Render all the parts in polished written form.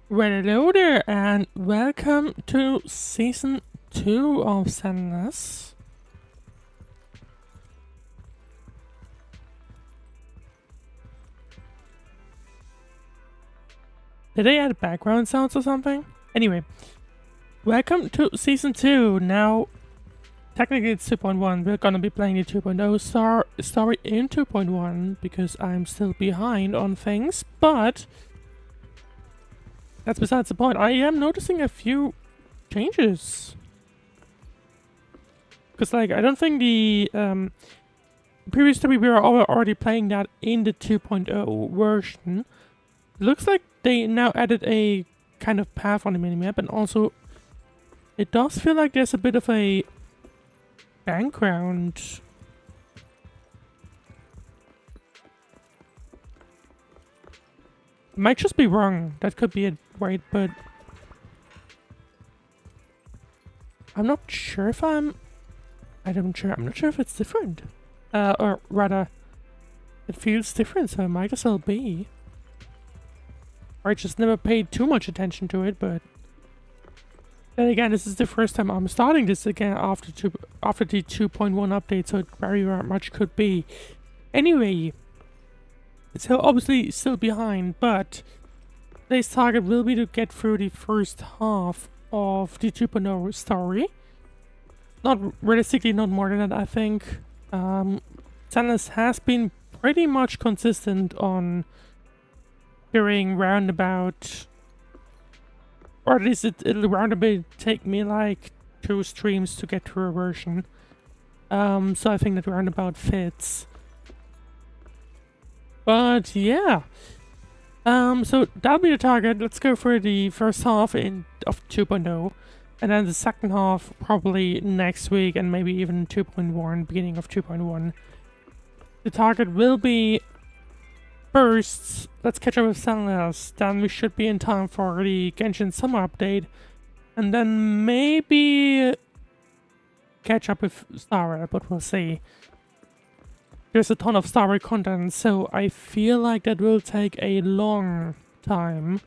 Well, hello there, and welcome to season 2 of Zenless. Did I add background sounds or something? Anyway, welcome to season 2. Now, technically it's 2.1. We're gonna be playing the 2.0 story in 2.1 because I'm still behind on things, but that's besides the point. I am noticing a few changes. Because, like, I don't think the previously we were already playing that in the 2.0 version. Looks like they now added a kind of path on the minimap, and also it does feel like there's a bit of a background. Might just be wrong. That could be it, right? But I'm not sure if I'm not sure if it's different. Or rather, it feels different, so it might as well be. Or I just never paid too much attention to it, but then again, this is the first time I'm starting this again after the 2.1 update, so it very much could be. Anyway, so obviously still behind, but today's target will be to get through the first half of the 2.0 story. Not realistically, not more than that, I think. Zenless has been pretty much consistent on doing roundabout, or at least it'll roundabout take me like 2 streams to get through a version. So I think that roundabout fits. But yeah. So that'll be the target. Let's go for the first half of 2.0. And then the second half probably next week, and maybe even 2.1, beginning of 2.1. The target will be first, let's catch up with Zenless, then we should be in time for the Genshin Summer update, and then maybe catch up with Star, but we'll see. There's a ton of Star content, so I feel like that will take a long time.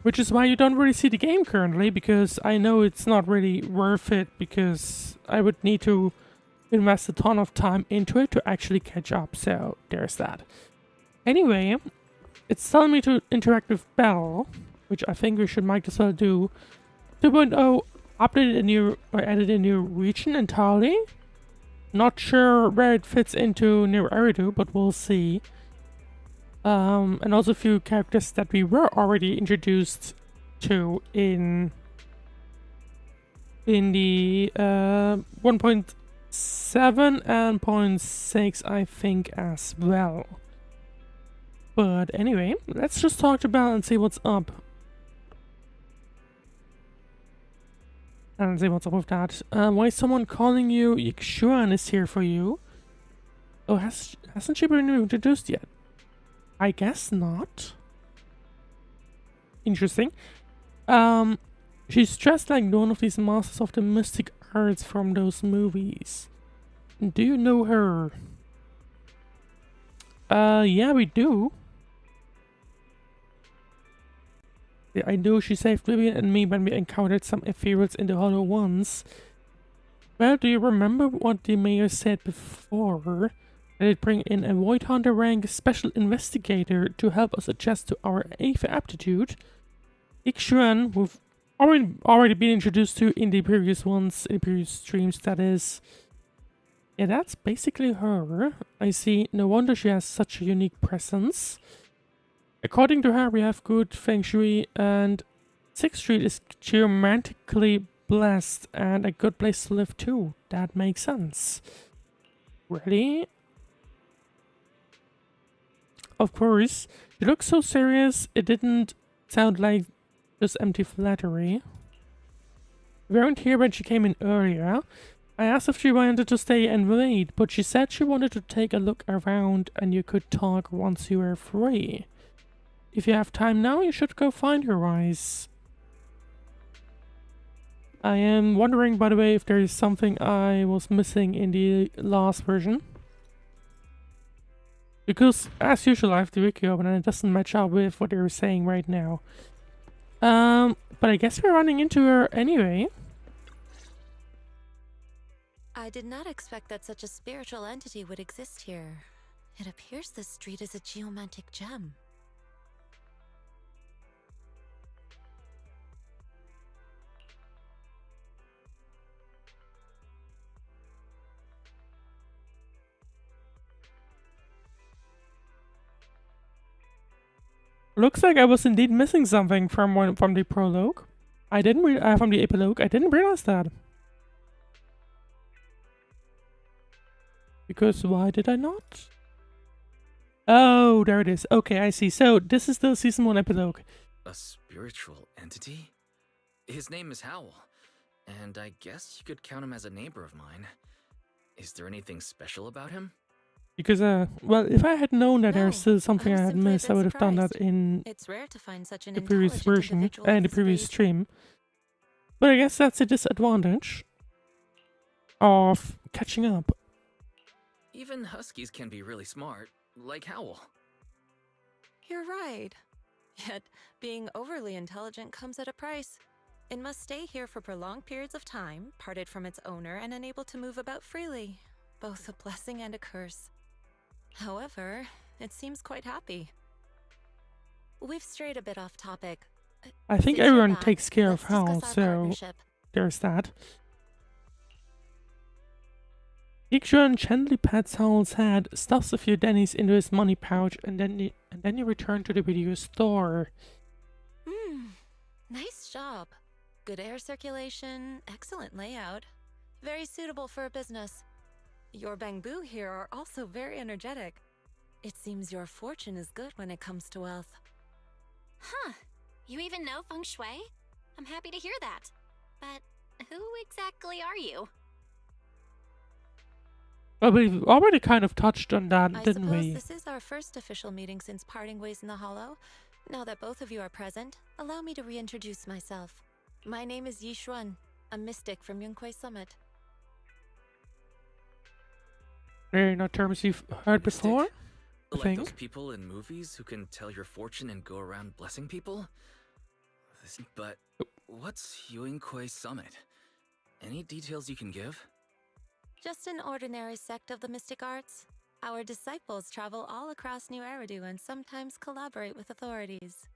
Which is why you don't really see the game currently, because I know it's not really worth it, because I would need to invest a ton of time into it to actually catch up, so there's that. Anyway, it's telling me to interact with Belle, which I think we might as well do. 2.0 added a new region entirely. Not sure where it fits into New Eridu, but we'll see. And also a few characters that we were already introduced to in the 1.7 and 0.6, I think, as well. But anyway, let's just talk to Belle and see what's up. And see what's up with that. Why is someone calling you? Xuan is here for you. Oh, hasn't she been introduced yet? I guess not. Interesting. She's dressed like one of these masters of the mystic arts from those movies. Do you know her? Yeah, we do. Yeah, I know she saved Vivian and me when we encountered some ethereals in the Hollow once. Well, do you remember what the mayor said before? That it bring in a Void Hunter rank special investigator to help us adjust to our Aether aptitude. Xuan, who've already been introduced to in the previous streams, that is. Yeah, that's basically her. I see. No wonder she has such a unique presence. According to her, we have good feng shui, and 6th Street is geomantically blessed and a good place to live too. That makes sense. Really? Of course. She looks so serious, it didn't sound like just empty flattery. We weren't here when she came in earlier. I asked if she wanted to stay and wait, but she said she wanted to take a look around and you could talk once you were free. If you have time now, you should go find her eyes. I am wondering, by the way, if there is something I was missing in the last version. Because, as usual, I have the wiki open and it doesn't match up with what they're saying right now. But I guess we're running into her anyway. I did not expect that such a spiritual entity would exist here. It appears this street is a geomantic gem. Looks like I was indeed missing something from the prologue. I didn't from the epilogue. I didn't realize that. Because why did I not? Oh, there it is. Okay, I see. So this is the season 1 epilogue. A spiritual entity? His name is Howl, and I guess you could count him as a neighbor of mine. Is there anything special about him? Because, well, if I had known that No, there's still something I had simply a missed, bit I would have done that surprised. in It's rare to find such an the previous intelligent version individual and the of this previous breed. stream. But I guess that's a disadvantage of catching up. Even huskies can be really smart, like Howl. You're right. Yet, being overly intelligent comes at a price. It must stay here for prolonged periods of time, parted from its owner and unable to move about freely. Both a blessing and a curse. However, it seems quite happy. We've strayed a bit off topic. I think Since you're everyone back, takes care of let's discuss Howl, our so partnership. there's that. Yixuan gently pats Howl's head, stuffs a few pennies into his money pouch, and then you return to the video store. Nice job. Good air circulation, excellent layout. Very suitable for a business. Your bamboo here are also very energetic. It seems your fortune is good when it comes to wealth. Huh. You even know feng shui? I'm happy to hear that. But who exactly are you? Well, we've already kind of touched on that, I didn't suppose we? this is our first official meeting since parting ways in the Hollow. Now that both of you are present, allow me to reintroduce myself. My name is Yi Xuan, a mystic from Yunquei Summit. They're not terms you've heard Mystic? before, I Like think. those people in movies who can tell your fortune and go around blessing people? But what's Yunquei Summit? Any details you can give? Just an ordinary sect of the mystic arts. Our disciples travel all across New Eridu and sometimes collaborate with authorities.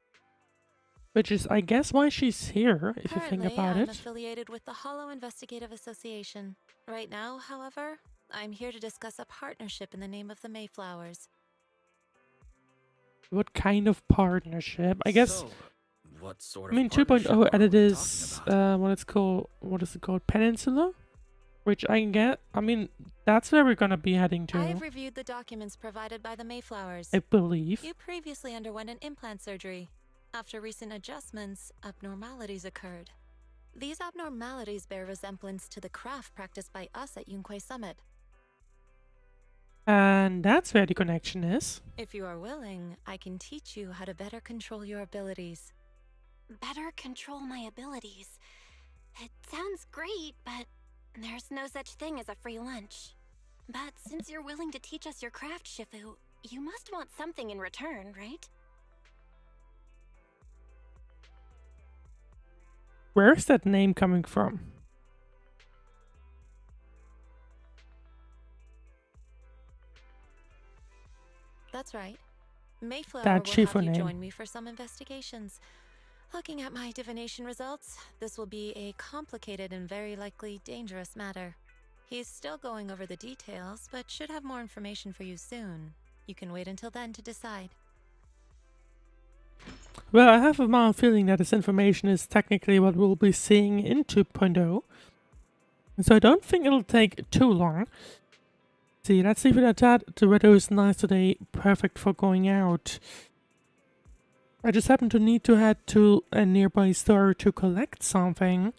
Which is, I guess, why she's here, if you Currently, think about I'm it. affiliated with the Hollow Investigative Association. Right now, however, I'm here to discuss a partnership in the name of the Mayflowers. What kind of partnership? I guess, So, what sort I mean, of partnership 2.0 are added we is, talking about? what is it called? Peninsula? Which I get, I mean, that's where we're gonna be heading to, I've reviewed the documents provided by the Mayflowers. I believe. You previously underwent an implant surgery. After recent adjustments, abnormalities occurred. These abnormalities bear resemblance to the craft practiced by us at Yunquei Summit. And that's where the connection is. If you are willing, I can teach you how to better control your abilities. Better control my abilities. It sounds great, but there's no such thing as a free lunch. But since you're willing to teach us your craft, Shifu, you must want something in return, right? Where's that name coming from? That's right. Mayflower That will have Shifu you name. join me for some investigations. Looking at my divination results, this will be a complicated and very likely dangerous matter. He's still going over the details, but should have more information for you soon. You can wait until then to decide. Well, I have a mild feeling that this information is technically what we'll be seeing in 2.0. So I don't think it'll take too long. See, let's leave it at that. The weather is nice today, perfect for going out. I just happen to need to head to a nearby store to collect something.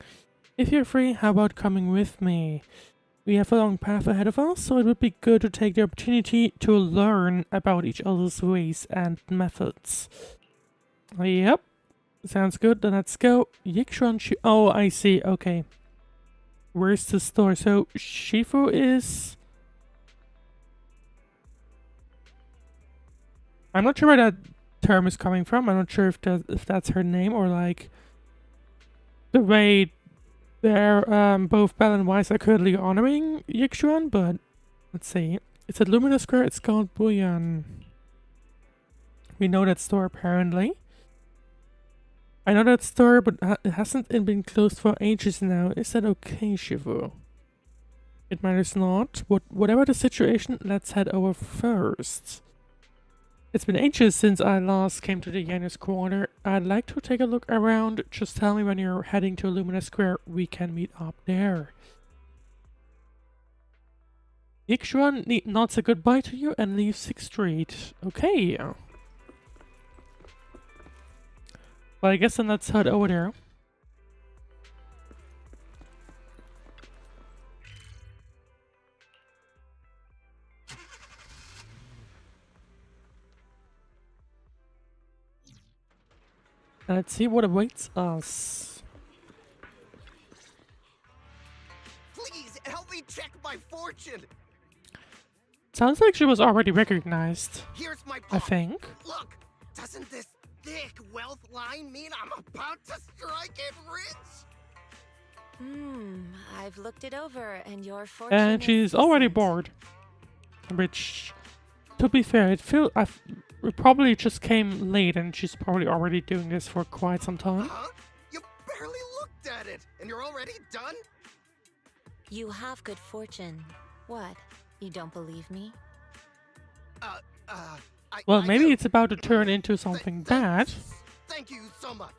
If you're free, how about coming with me? We have a long path ahead of us, so it would be good to take the opportunity to learn about each other's ways and methods. Yep, sounds good. Then let's go. Yixuan oh, I see. Okay. Where's the store? So Shifu is I'm not sure where that term is coming from. I'm not sure if that's her name or like the way they're both Belle and Weiss are currently honoring Yixuan, but let's see. It's at Lumina Square. It's called Buyan. We know that store apparently. I know that store, but it hasn't been closed for ages now. Is that okay, Shivu? It matters not. Whatever the situation, let's head over first. It's been ages since I last came to the Yannis Quarter. I'd like to take a look around. Just tell me when you're heading to Lumina Square. We can meet up there. Yixuan nods a goodbye to you and leaves 6th Street. Okay. Well, I guess then let's head over there. And let's see what awaits us. Please help me check my fortune. Sounds like she was already recognized, Here's my I pop. think. Look, doesn't this thick wealth line mean I'm about to strike it rich? I've looked it over, and your fortune And is she's already decent. bored. Which, to be fair, it probably just came late and she's probably already doing this for quite some time. Huh? You barely looked at it, and you're already done? You have good fortune. What? You don't believe me? Well, I maybe do. it's about to turn into something bad. Thank you so much.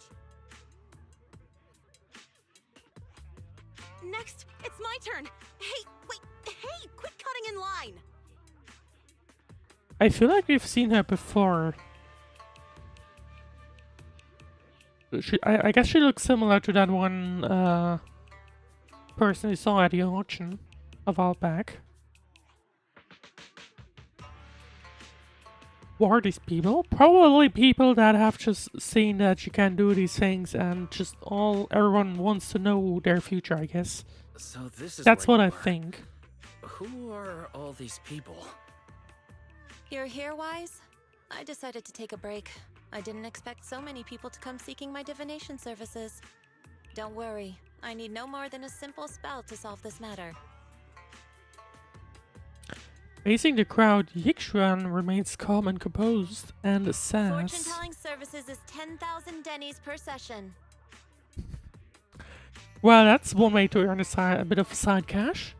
Next, it's my turn. Hey, wait, hey, quit cutting in line. I feel like we've seen her before. I guess she looks similar to that one person we saw at the auction a while back. What are these people? Probably people that have just seen that you can do these things and just everyone wants to know their future, I guess. So this is That's where what you I are. think. Who are all these people? You're here, Wise? I decided to take a break. I didn't expect so many people to come seeking my divination services. Don't worry, I need no more than a simple spell to solve this matter. Facing the crowd, Yixuan remains calm and composed and says, Fortune-telling services is 10,000 dennies per session. well, that's one way to earn a bit of side cash.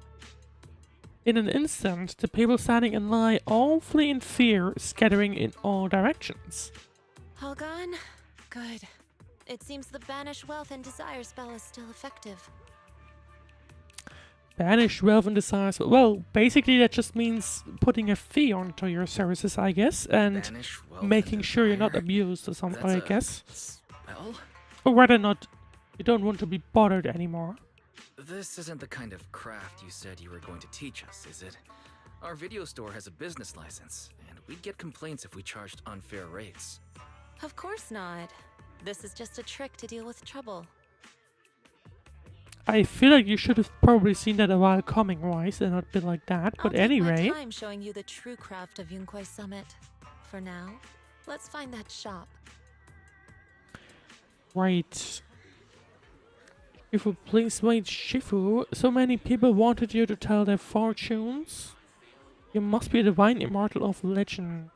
In an instant, the people standing in line all flee in fear, scattering in all directions. All gone? Good. It seems the Banish Wealth and Desire spell is still effective. Banish wealth and desires. Well, basically that just means putting a fee onto your services, I guess, and Banish wealth making and sure you're not desire? abused or something, That's I a guess. Spell? Or rather not, you don't want to be bothered anymore. This isn't the kind of craft you said you were going to teach us, is it? Our video store has a business license, and we'd get complaints if we charged unfair rates. Of course not. This is just a trick to deal with trouble. I feel like you should have probably seen that a while coming, Wise, and not been like that. I'll But take anyway, my time showing you the true craft of Yunquai Summit. For now, let's find that shop. right. Shifu, please wait, Shifu. So many people wanted you to tell their fortunes. You must be a divine immortal of legend.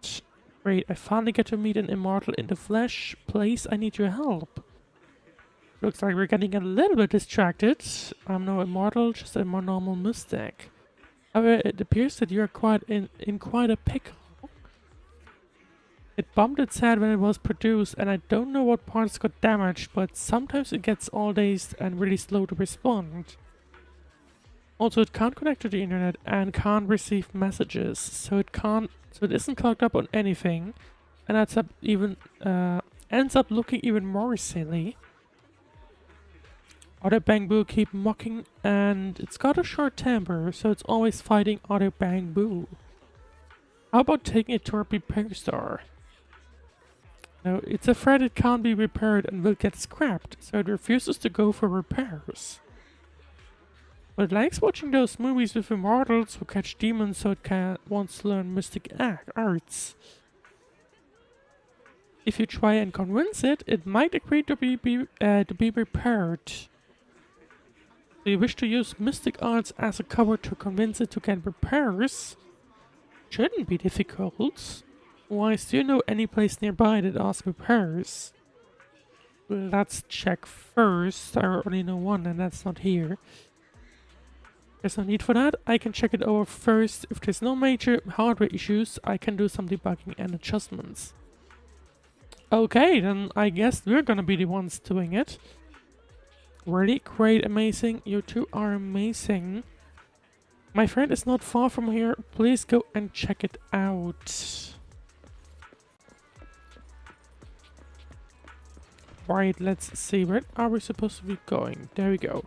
Great, I finally get to meet an immortal in the flesh. Please, I need your help. Looks like we're getting a little bit distracted. I'm no immortal, just a more normal mystic. However, it appears that you're quite in quite a pickle. It bumped its head when it was produced, and I don't know what parts got damaged, but sometimes it gets all dazed and really slow to respond. Also, it can't connect to the internet and can't receive messages, so it isn't clogged up on anything, and ends up looking even more silly. Other Bangbu keep mocking, and it's got a short temper, so it's always fighting other Bangbu. How about taking it to a repair store? No, it's afraid it can't be repaired and will get scrapped, so it refuses to go for repairs. But it likes watching those movies with immortals who catch demons, so it wants to learn mystic arts. If you try and convince it, it might agree to be repaired. Do you wish to use mystic arts as a cover to convince it to get repairs? Shouldn't be difficult. Why, do you know any place nearby that offers repairs? Let's check first. I only know one, and that's not here. There's no need for that. I can check it over first. If there's no major hardware issues, I can do some debugging and adjustments. Okay, then I guess we're gonna be the ones doing it. Really great, amazing. You two are amazing. My friend is not far from here. Please go and check it out. Right, let's see. Where are we supposed to be going? There we go.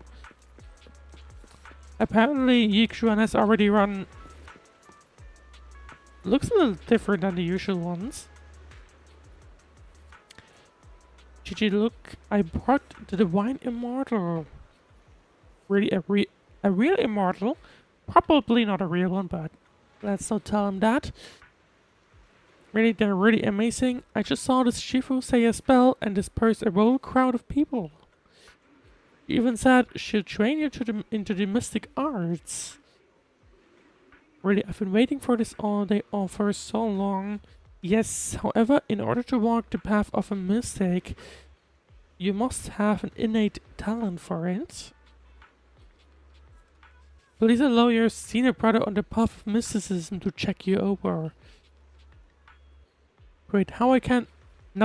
Apparently, Yixuan has already run... Looks a little different than the usual ones. Gigi, look, I brought the Divine Immortal. Really, a real immortal? Probably not a real one, but let's not tell him that. Really, they're really amazing. I just saw this Shifu say a spell and disperse a whole crowd of people. She even said she'll train you into the mystic arts. Really, I've been waiting for this all day for so long. Yes, however, in order to walk the path of a mystic, you must have an innate talent for it. Please allow your senior brother on the path of mysticism to check you over. Great, now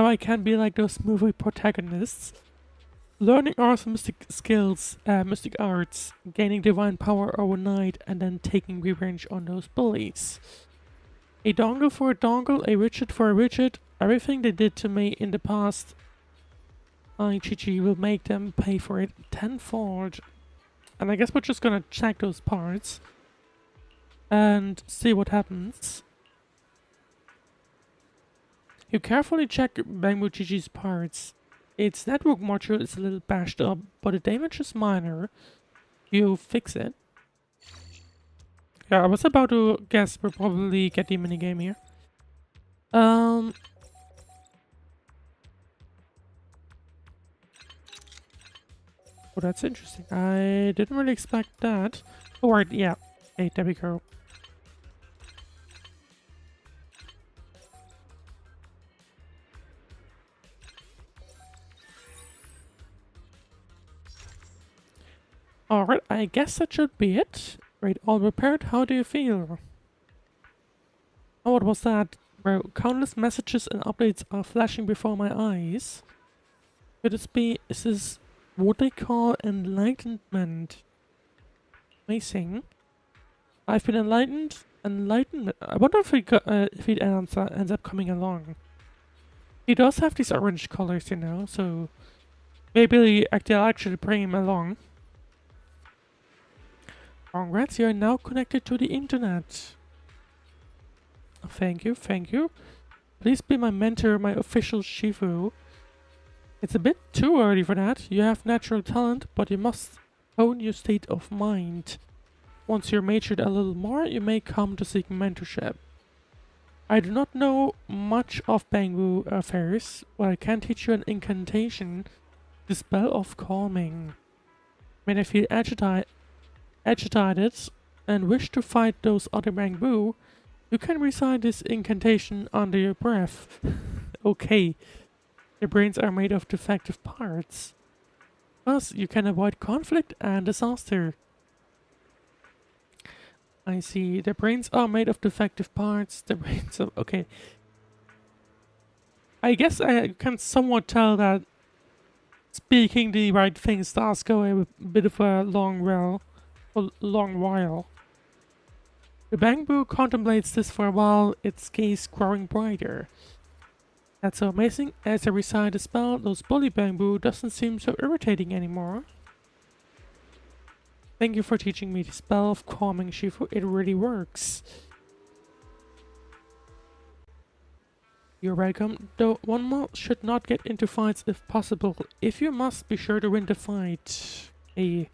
I can be like those movie protagonists. Learning awesome mystic skills, mystic arts, gaining divine power overnight, and then taking revenge on those bullies. A dongle for a dongle, a widget for a widget. Everything they did to me in the past, GG will make them pay for it tenfold. And I guess we're just gonna check those parts and see what happens. You carefully check Bangbu GG's parts. Its network module is a little bashed up, but the damage is minor. You fix it. Yeah, I was about to guess we'll probably get the minigame here. Oh, that's interesting. I didn't really expect that. Oh, right, yeah. Okay, there we go. Alright, I guess that should be it. Right, all repaired. How do you feel? Oh, what was that? Well, countless messages and updates are flashing before my eyes. Could this be... Is this what they call enlightenment? Amazing. I've been enlightened. Enlightenment. I wonder if he ends up coming along. He does have these orange colors, you know, so maybe they'll actually bring him along. Congrats, you are now connected to the internet. Thank you, thank you. Please be my mentor, my official Shifu. It's a bit too early for that. You have natural talent, but you must hone your state of mind. Once you're matured a little more, you may come to seek mentorship. I do not know much of Bangbu affairs, but I can teach you an incantation, the spell of calming. When I feel agitated and wish to fight those other Bangbu, you can recite this incantation under your breath. Okay. Your brains are made of defective parts. Thus, you can avoid conflict and disaster. I see. The brains are made of defective parts. The brains of... Okay. I guess I can somewhat tell that speaking the right things does go a bit of a long while. The Bangbu contemplates this for a while, its gaze growing brighter. That's so amazing. As I recite the spell, those bully Bangbu doesn't seem so irritating anymore. Thank you for teaching me the spell of calming, Shifu. It really works. You're welcome. Though one more should not get into fights if possible. If you must, be sure to win the fight. Hey.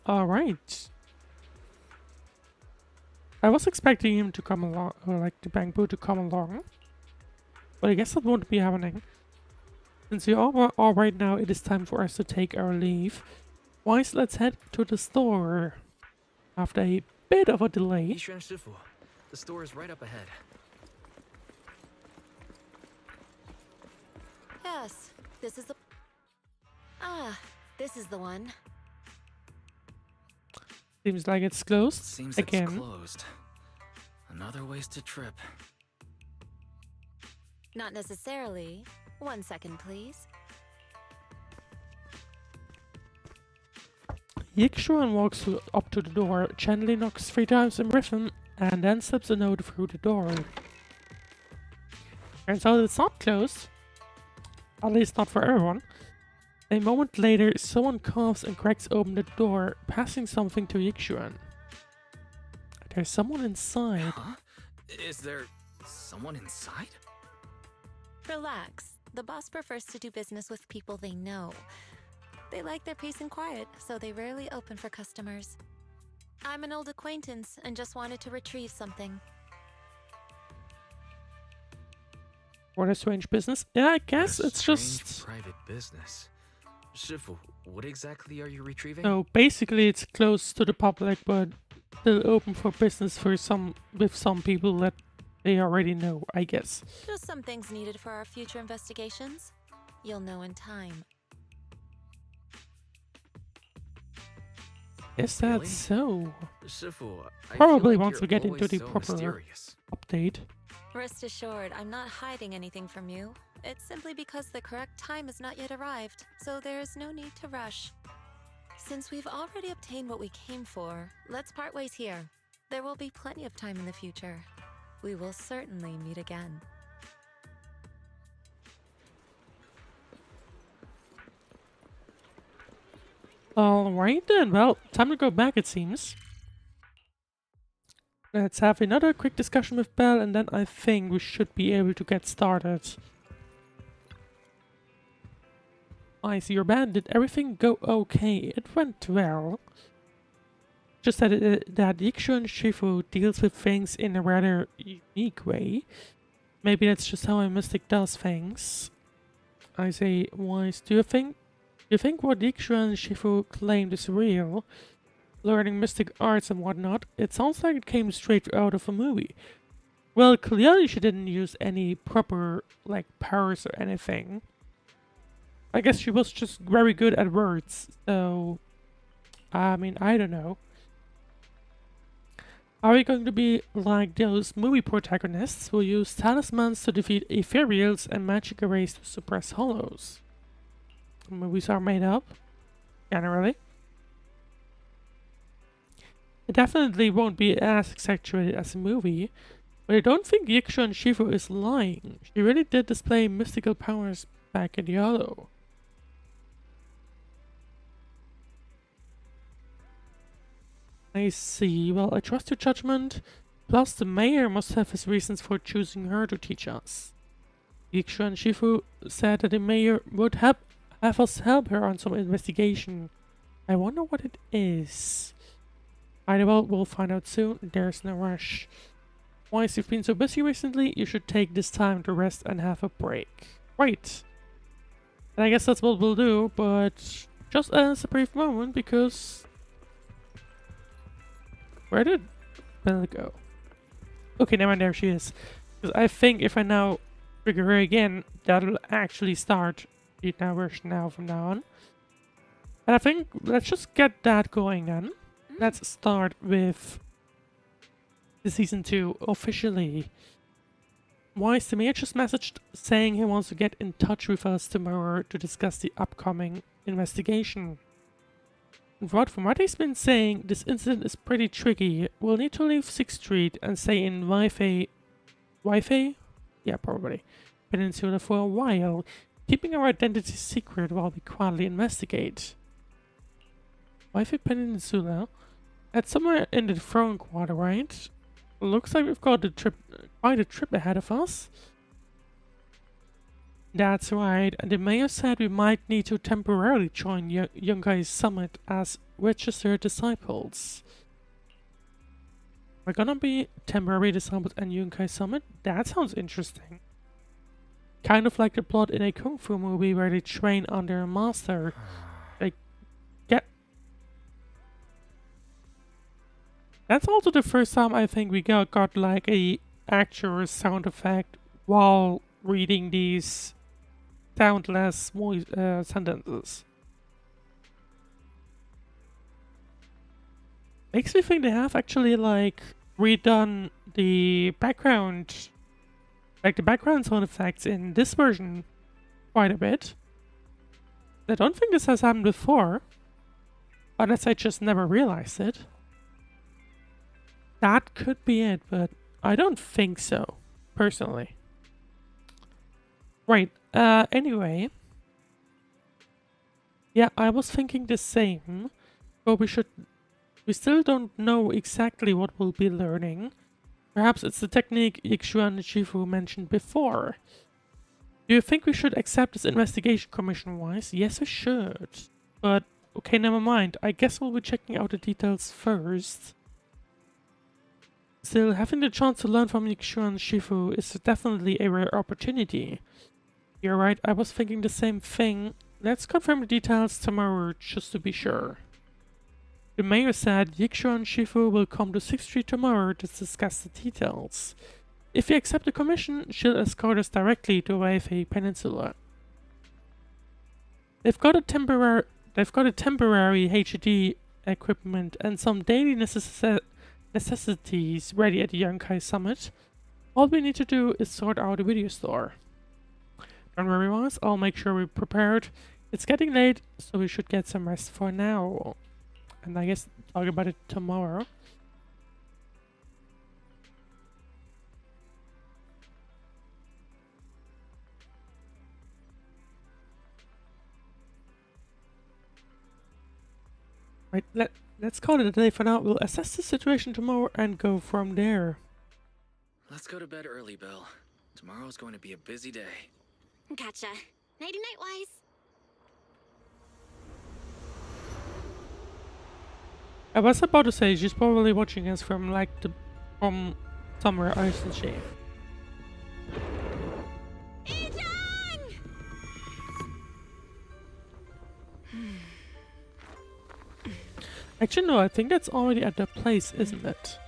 Alright. I was expecting him to come along, or like the Bangbu to come along. But I guess that won't be happening. Since we are right now, it is time for us to take our leave. Wise, let's head to the store. After a bit of a delay. Yishuan Shifu, the store is right up ahead. Yes, this is the... Ah, this is the one. Seems like it's closed Seems again. it's closed. Another wasted trip. Not necessarily. 1 second, please. Yixuan walks up to the door, gently knocks 3 times in rhythm, and then slips a note through the door. Turns out it's not closed. At least not for everyone. A moment later, someone coughs and cracks open the door, passing something to Yixuan. There's someone inside. Huh? Is there someone inside? Relax. The boss prefers to do business with people they know. They like their peace and quiet, so they rarely open for customers. I'm an old acquaintance and just wanted to retrieve something. What a strange business. Yeah, I guess What a it's strange just... private business. Shifu, what exactly are you retrieving? No, basically it's closed to the public, but still open for business for with some people that they already know, I guess. Just some things needed for our future investigations. You'll know in time. Is Really? that so? Shifu, I Probably feel like once we you're get into always the so proper mysterious. update. Rest assured, I'm not hiding anything from you. It's simply because the correct time has not yet arrived, so there is no need to rush. Since we've already obtained what we came for, let's part ways here. There will be plenty of time in the future. We will certainly meet again. Alright then, well, time to go back it seems. Let's have another quick discussion with Belle and then I think we should be able to get started. I see your band. Did everything go okay? It went well. Just that that Yixuan Shifu deals with things in a rather unique way. Maybe that's just how a mystic does things. I say, Wise, do you think what Yixuan Shifu claimed is real? Learning mystic arts and whatnot, it sounds like it came straight out of a movie. Well, clearly she didn't use any proper, like, powers or anything. I guess she was just very good at words, so... I mean, I don't know. Are we going to be like those movie protagonists who use talismans to defeat ethereals and magic arrays to suppress hollows? Movies are made up, generally. It definitely won't be as exaggerated as a movie, but I don't think Yixuan Shifu is lying. She really did display mystical powers back in the Hollow. I see. Well, I trust your judgment. Plus, the mayor must have his reasons for choosing her to teach us. Yixuan Shifu said that the mayor would have us help her on some investigation. I wonder what it is. Either well, we'll find out soon. There's no rush. Once you've been so busy recently, you should take this time to rest and have a break. Right. And I guess that's what we'll do, but just as a brief moment, because... Where did Belle go? Okay, never mind, there she is. Because I think if I now trigger her again, that'll actually start the now version now from now on. And I think let's just get that going then. Let's start with the season 2 officially. Wise, the mayor just messaged saying he wants to get in touch with us tomorrow to discuss the upcoming investigation. From what he's been saying, this incident is pretty tricky. We'll need to leave 6th Street and stay in Waifei? Yeah, probably. Peninsula for a while, keeping our identity secret while we quietly investigate. Waifei Peninsula? That's somewhere in the throne quarter, right? Looks like we've got quite a trip ahead of us. That's right, and the mayor said we might need to temporarily join Yonkai's summit as registered disciples. We're gonna be temporary disciples and Yunkai summit? That sounds interesting. kind of like the plot in a kung fu movie where they train under a master. Like, get. That's also the first time I think we got like a actual sound effect while reading these soundless voice sentences. Makes me think they have actually like redone the background, like the background sound effects in this version quite a bit. I don't think this has happened before, unless I just never realized it. That could be it, but I don't think so, personally. Right, anyway. Yeah, I was thinking the same, but we still don't know exactly what we'll be learning. Perhaps it's the technique Yixuan and Shifu mentioned before. Do you think we should accept this investigation commission-wise? Yes, we should. But, okay, never mind. I guess we'll be checking out the details first. Still, having the chance to learn from Yixuan and Shifu is definitely a rare opportunity. You're right, I was thinking the same thing. Let's confirm the details tomorrow, just to be sure. The mayor said Yixuan and Shifu will come to 6th Street tomorrow to discuss the details. If we accept the commission, she'll escort us directly to Waifei Peninsula. They've got a temporary HUD equipment and some daily necessities ready at the Yunkai Summit. All we need to do is sort out a video store. Don't worry, Ross, I'll make sure we're prepared. It's getting late, so we should get some rest for now. And I guess talk about it tomorrow. Right, let's call it a day for now. We'll assess the situation tomorrow and go from there. Let's go to bed early, Belle. Tomorrow's going to be a busy day. Gotcha. Nighty-night, Wise. I was about to say she's probably watching us from from somewhere, isn't she? Actually, no, I think that's already at the place, isn't it?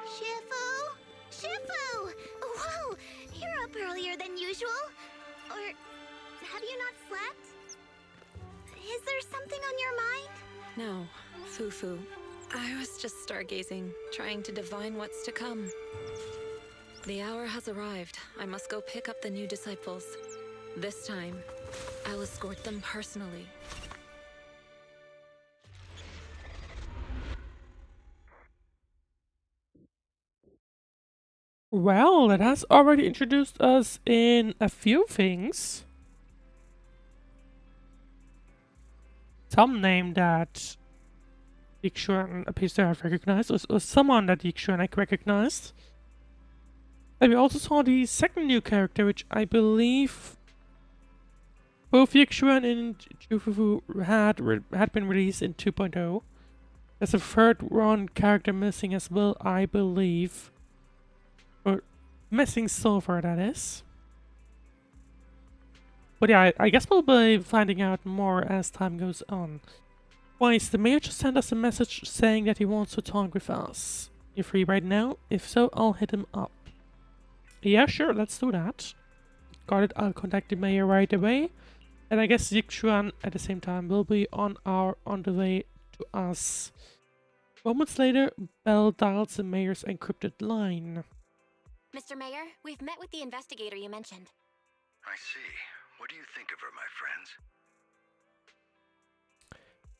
Shifu! Shifu! Whoa! You're up earlier than usual? Or have you not slept? Is there something on your mind? No, Fufu. I was just stargazing, trying to divine what's to come. The hour has arrived. I must go pick up the new disciples. This time, I'll escort them personally. Well, it has already introduced us in a few things. Some name that Yixuan appears to have recognized, or someone that Yixuan recognized. And we also saw the second new character, which I believe both Yixuan and Jufufu had been released in 2.0. There's a third one character missing as well, I believe. Or missing so far, that is. But yeah, I guess we'll be finding out more as time goes on. Wise, the mayor just sent us a message saying that he wants to talk with us. You free right now? If so, I'll hit him up. Yeah, sure, let's do that. Got it, I'll contact the mayor right away. And I guess Yixuan at the same time will be on the way to us. Moments later, Belle dials the mayor's encrypted line. Mr. Mayor, we've met with the investigator you mentioned. I see. What do you think of her, my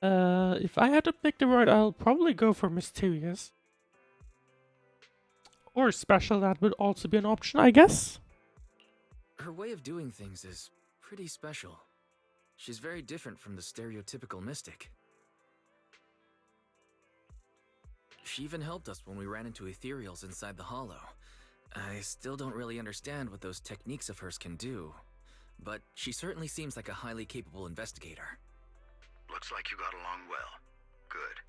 friends? If I had to pick the word, I'll probably go for mysterious. Or special, that would also be an option, I guess. Her way of doing things is pretty special. She's very different from the stereotypical mystic. She even helped us when we ran into ethereals inside the hollow. I still don't really understand what those techniques of hers can do, but she certainly seems like a highly capable investigator. Looks like you got along well. Good.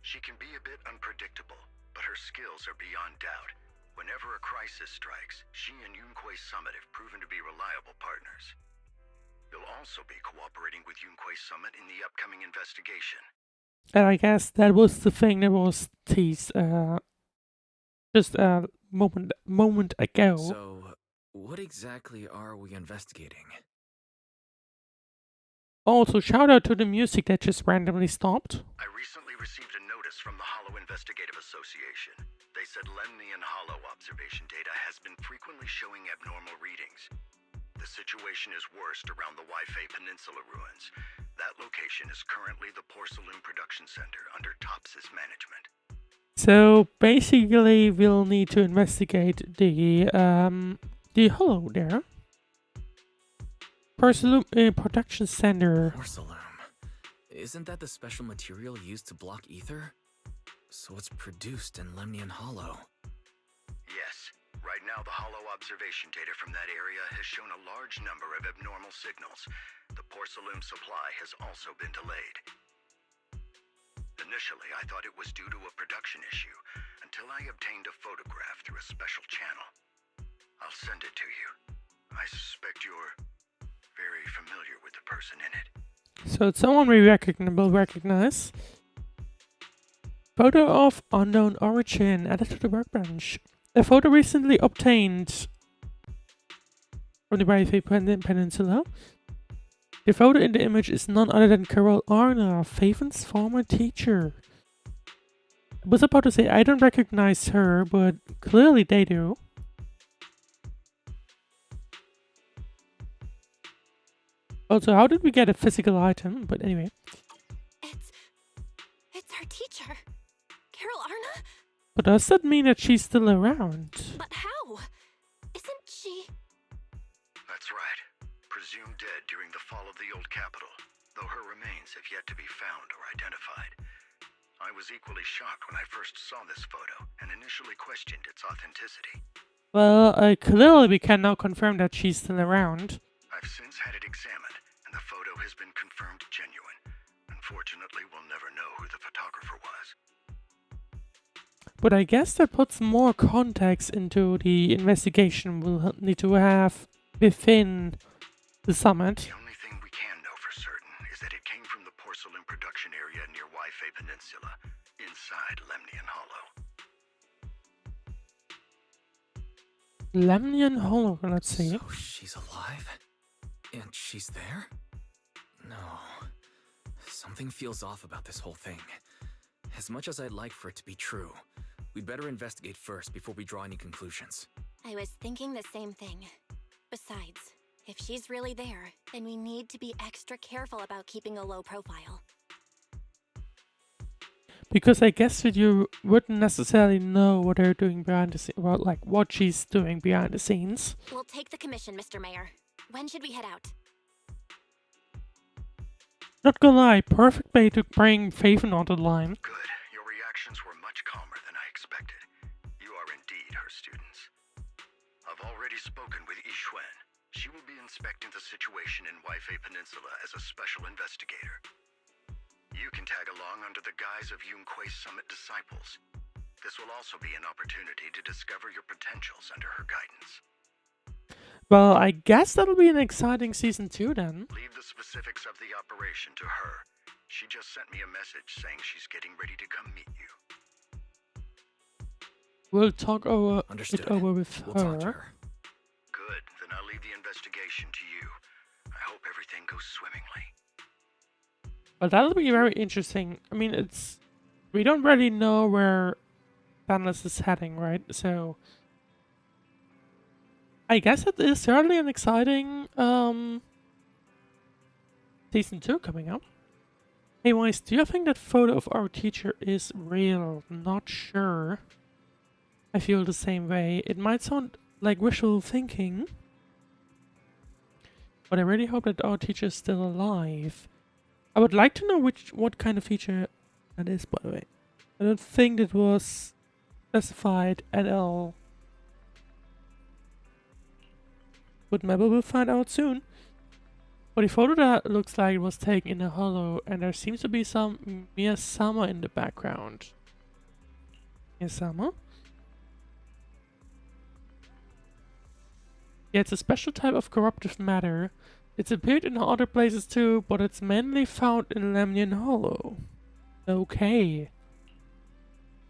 She can be a bit unpredictable, but her skills are beyond doubt. Whenever a crisis strikes, she and Yunque's Summit have proven to be reliable partners. You'll also be cooperating with Yunque's Summit in the upcoming investigation. And I guess that was the thing that was teased just a moment ago. So, what exactly are we investigating? Also, shout out to the music that just randomly stopped. I recently received a notice from the Hollow Investigative Association. They said Lemnian Hollow observation data has been frequently showing abnormal readings. The situation is worst around the Waifei Peninsula ruins. That location is currently the Porcelain Production Center under Tops's management. So basically, we'll need to investigate the hollow there. Porcelain Production Center. Porcelain. Isn't that the special material used to block ether? So it's produced in Lemnian Hollow. Yes. Right now, the Hollow observation data from that area has shown a large number of abnormal signals. The porcelain supply has also been delayed. Initially, I thought it was due to a production issue, until I obtained a photograph through a special channel. I'll send it to you. I suspect you're very familiar with the person in it. So it's someone we recognize. Photo of unknown origin added to the workbench. A photo recently obtained from the Waifei Peninsula. The photo in the image is none other than Carol Arna, Phaethon's former teacher. I was about to say I don't recognize her, but clearly they do. Also, how did we get a physical item? But anyway. It's our teacher, Carol Arna? But does that mean that she's still around? But how? Isn't she... That's right. Presumed dead during the fall of the old capital, though her remains have yet to be found or identified. I was equally shocked when I first saw this photo and initially questioned its authenticity. Well, clearly we can now confirm that she's still around. I've since had it examined, and the photo has been confirmed genuine. Unfortunately, we'll never know who the photographer was. But I guess that puts more context into the investigation we'll need to have within the summit. The only thing we can know for certain is that it came from the porcelain production area near Waifei Peninsula, inside Lemnian Hollow. Lemnian Hollow, let's see. So she's alive? And she's there? No. Something feels off about this whole thing. As much as I'd like for it to be true, we'd better investigate first before we draw any conclusions. I was thinking the same thing. Besides, if she's really there, then we need to be extra careful about keeping a low profile. Because I guess that you wouldn't necessarily know what they're doing behind the scenes, well, like what she's doing behind the scenes. We'll take the commission, Mr. Mayor. When should we head out? Not gonna lie, perfect way to bring Phaethon onto the line. Good. Your reactions were much calmer than I expected. You are indeed her students. I've already spoken with Yixuan. She will be inspecting the situation in Waifei Peninsula as a special investigator. You can tag along under the guise of Yunque's Summit disciples. This will also be an opportunity to discover your potentials under her guidance. Well, I guess that'll be an exciting season 2 then. Leave the specifics of the operation to her. She just sent me a message saying she's getting ready to come meet you. We'll talk over Understood. it over with We'll talk to her. her. Good, then I'll leave the investigation to you. I hope everything goes swimmingly. Well, that'll be very interesting. I mean, we don't really know where Zenless is heading, right? So I guess it is certainly an exciting season 2 coming up. Hey, Weiss, do you think that photo of our teacher is real? Not sure. I feel the same way. It might sound like wishful thinking, but I really hope that our teacher is still alive. I would like to know what kind of feature that is, by the way. I don't think it was specified at all. But maybe we'll find out soon. But the photo that looks like it was taken in a hollow, and there seems to be some Miyasama in the background. Miyasama? Yeah, it's a special type of corruptive matter. It's appeared in other places too, but it's mainly found in Lemnian Hollow. Okay.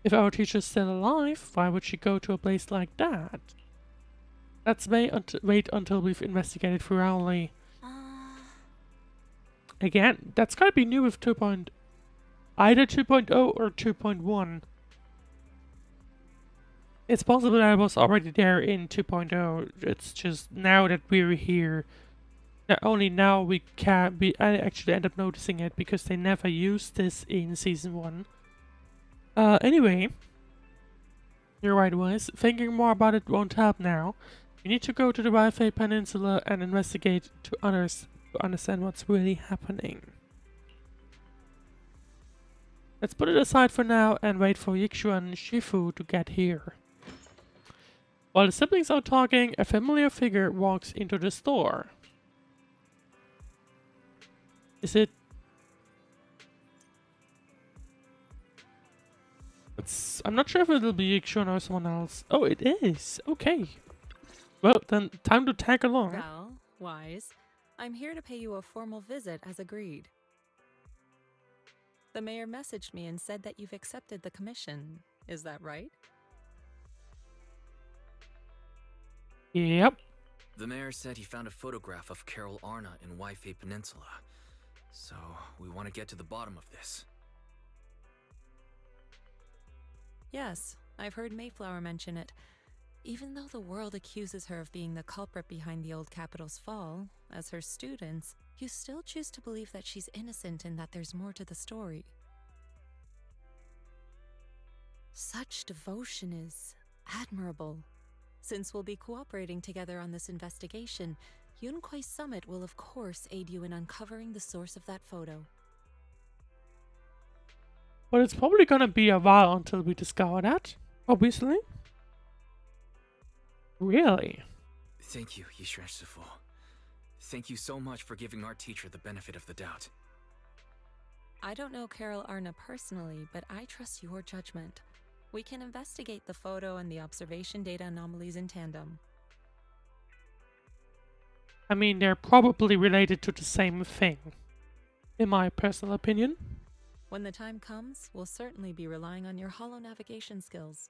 If our teacher's still alive, why would she go to a place like that? Let's wait until we've investigated thoroughly. Again, that's gotta be new with either 2.0 or 2.1. It's possible that I was already there in 2.0. It's just now that we're here, that only now we I actually end up noticing it because they never used this in season 1. Anyway, you're right, Wes. Thinking more about it won't help now. We need to go to the Waifei Peninsula and investigate to understand what's really happening. Let's put it aside for now and wait for Yikshu and Shifu to get here. While the siblings are talking, a familiar figure walks into the store. Is it... I'm not sure if it'll be Yikshu or someone else. Oh, it is! Okay. Well, then time to tag along. Well, Wise, I'm here to pay you a formal visit as agreed. The mayor messaged me and said that you've accepted the commission. Is that right? Yep. The mayor said he found a photograph of Carol Arna in Waifei Peninsula. So, we want to get to the bottom of this. Yes, I've heard Mayflower mention it. Even though the world accuses her of being the culprit behind the old capital's fall, as her students, you still choose to believe that she's innocent and that there's more to the story. Such devotion is admirable. Since we'll be cooperating together on this investigation, Yunquai Summit will of course aid you in uncovering the source of that photo. But it's probably gonna be a while until we discover that, obviously. Really? Thank you, Yishuan Shifu. Thank you so much for giving our teacher the benefit of the doubt. I don't know Carol Arna personally, but I trust your judgment. We can investigate the photo and the observation data anomalies in tandem. I mean, they're probably related to the same thing, in my personal opinion. When the time comes, we'll certainly be relying on your holo navigation skills.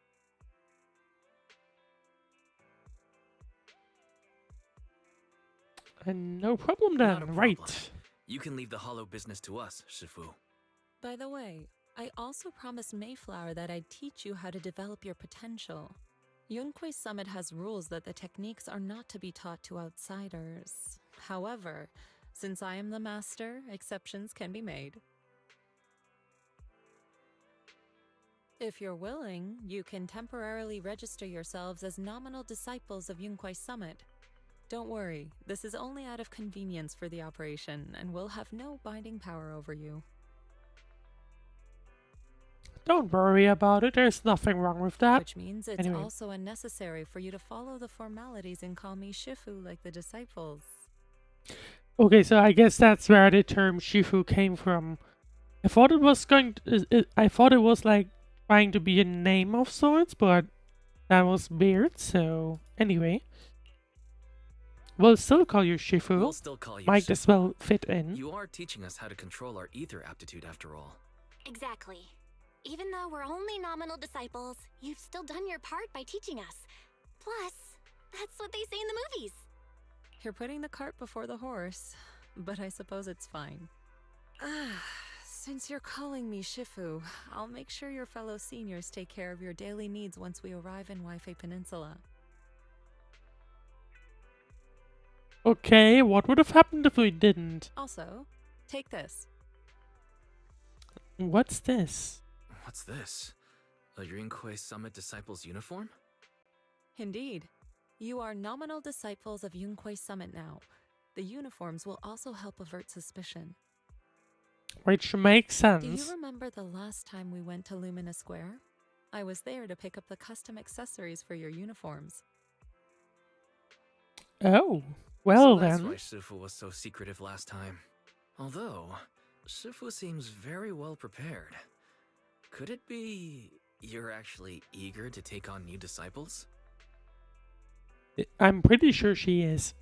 And no problem then, Not a problem. right? You can leave the hollow business to us, Shifu. By the way, I also promised Mayflower that I'd teach you how to develop your potential. Yunquai Summit has rules that the techniques are not to be taught to outsiders. However, since I am the master, exceptions can be made. If you're willing, you can temporarily register yourselves as nominal disciples of Yunquai Summit. Don't worry, this is only out of convenience for the operation and will have no binding power over you. Don't worry about it, there's nothing wrong with that. Which means it's Anyway. also unnecessary for you to follow the formalities and call me Shifu like the disciples. Okay, so I guess that's where the term Shifu came from. I thought it was I thought it was like trying to be a name of sorts, but that was weird, so anyway. We'll still call you Shifu. We'll still call you Might Shifu. as well fit in. You are teaching us how to control our ether aptitude after all. Exactly. Even though we're only nominal disciples, you've still done your part by teaching us. Plus, that's what they say in the movies. You're putting the cart before the horse, but I suppose it's fine. Since you're calling me Shifu, I'll make sure your fellow seniors take care of your daily needs once we arrive in Waifei Peninsula. Okay, what would have happened if we didn't? Also, take this. What's this? What's this? A Yunquai Summit Disciples uniform? Indeed. You are nominal disciples of Yunquai Summit now. The uniforms will also help avert suspicion. Which makes Do you sense. remember the last time we went to Lumina Square? I was there to pick up the custom accessories for your uniforms. Oh. Well So that's then. why Shifu was so secretive last time. Although, Shifu seems very well prepared. Could it be you're actually eager to take on new disciples? I'm pretty sure she is.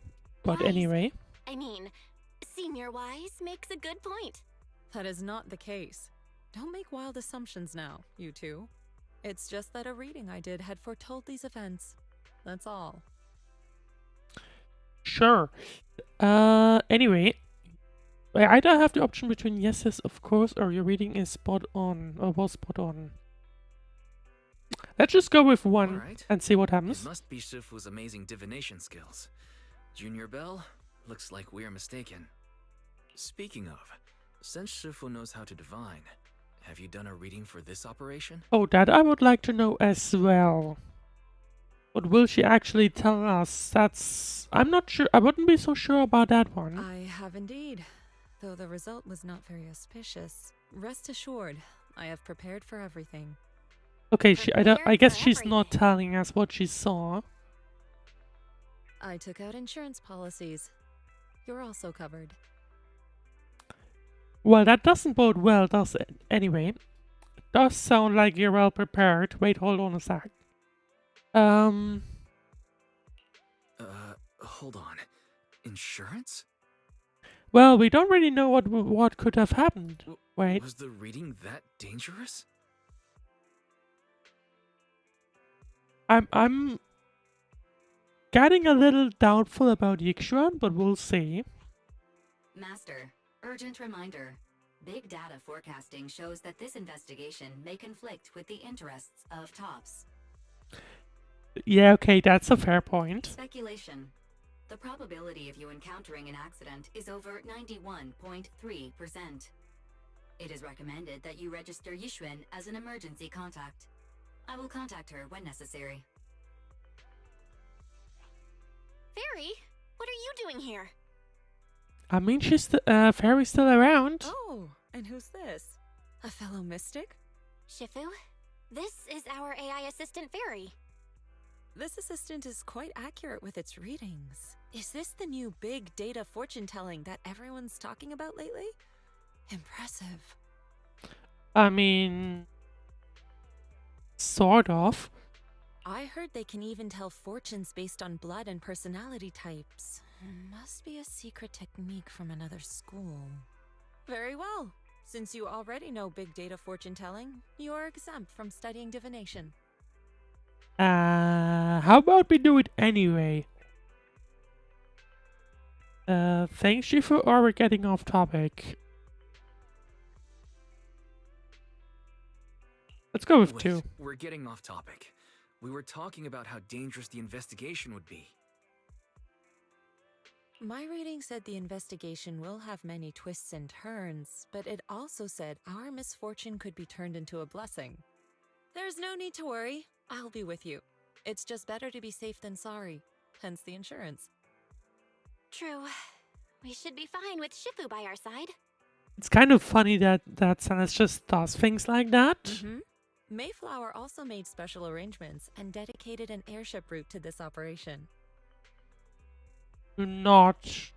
But Wise. anyway. I mean, Senior Wise makes a good point. That is not the case. Don't make wild assumptions now, you two. It's just that a reading I did had foretold these events. That's all. Sure. Anyway. I either have the option between yes, of course, or your reading is spot on, or was spot on. Let's just go with one Alright. and see what It happens. must be Shifu's amazing divination skills. Junior Bell, looks like we're mistaken. Speaking of, since Shifu knows how to divine, have you done a reading for this operation? Oh, that I would like to know as well. What will she actually tell us? That's... I'm not sure. I wouldn't be so sure about that one. I have indeed. Though the result was not very auspicious. Rest assured, I have prepared for everything. Okay, I guess for she's not everything. telling us what she saw. I took out insurance policies. You're also covered. Well, that doesn't bode well, does it? Anyway, it does sound like you're well prepared. Wait, hold on a sec. Hold on. Insurance? Well, we don't really know what could have happened. Wait. Was the reading that dangerous? I'm getting a little doubtful about Yixuan, but we'll see. Master, urgent reminder. Big data forecasting shows that this investigation may conflict with the interests of TOPS. Yeah, okay, that's a fair point. Speculation. The probability of you encountering an accident is over 91.3%. It is recommended that you register Yixuan as an emergency contact. I will contact her when necessary. Fairy, what are you doing here? I mean, she's the fairy's still around. Oh, and who's this? A fellow mystic? Shifu, this is our AI assistant Fairy. This assistant is quite accurate with its readings. Is this the new big data fortune telling that everyone's talking about lately? Impressive. I mean, sort of. I heard they can even tell fortunes based on blood and personality types. Must be a secret technique from another school. Very well. Since you already know big data fortune telling, you are exempt from studying divination. How about we do it anyway? Thanks, Shifu, or we're getting off topic. Let's go with Wait, 2. we're getting off topic. We were talking about how dangerous the investigation would be. My reading said the investigation will have many twists and turns, but it also said our misfortune could be turned into a blessing. There's no need to worry. I'll be with you. It's just better to be safe than sorry, hence the insurance. True. We should be fine with Shifu by our side. It's kind of funny that Zenless just does things like that. Mayflower also made special arrangements and dedicated an airship route to this operation. Not...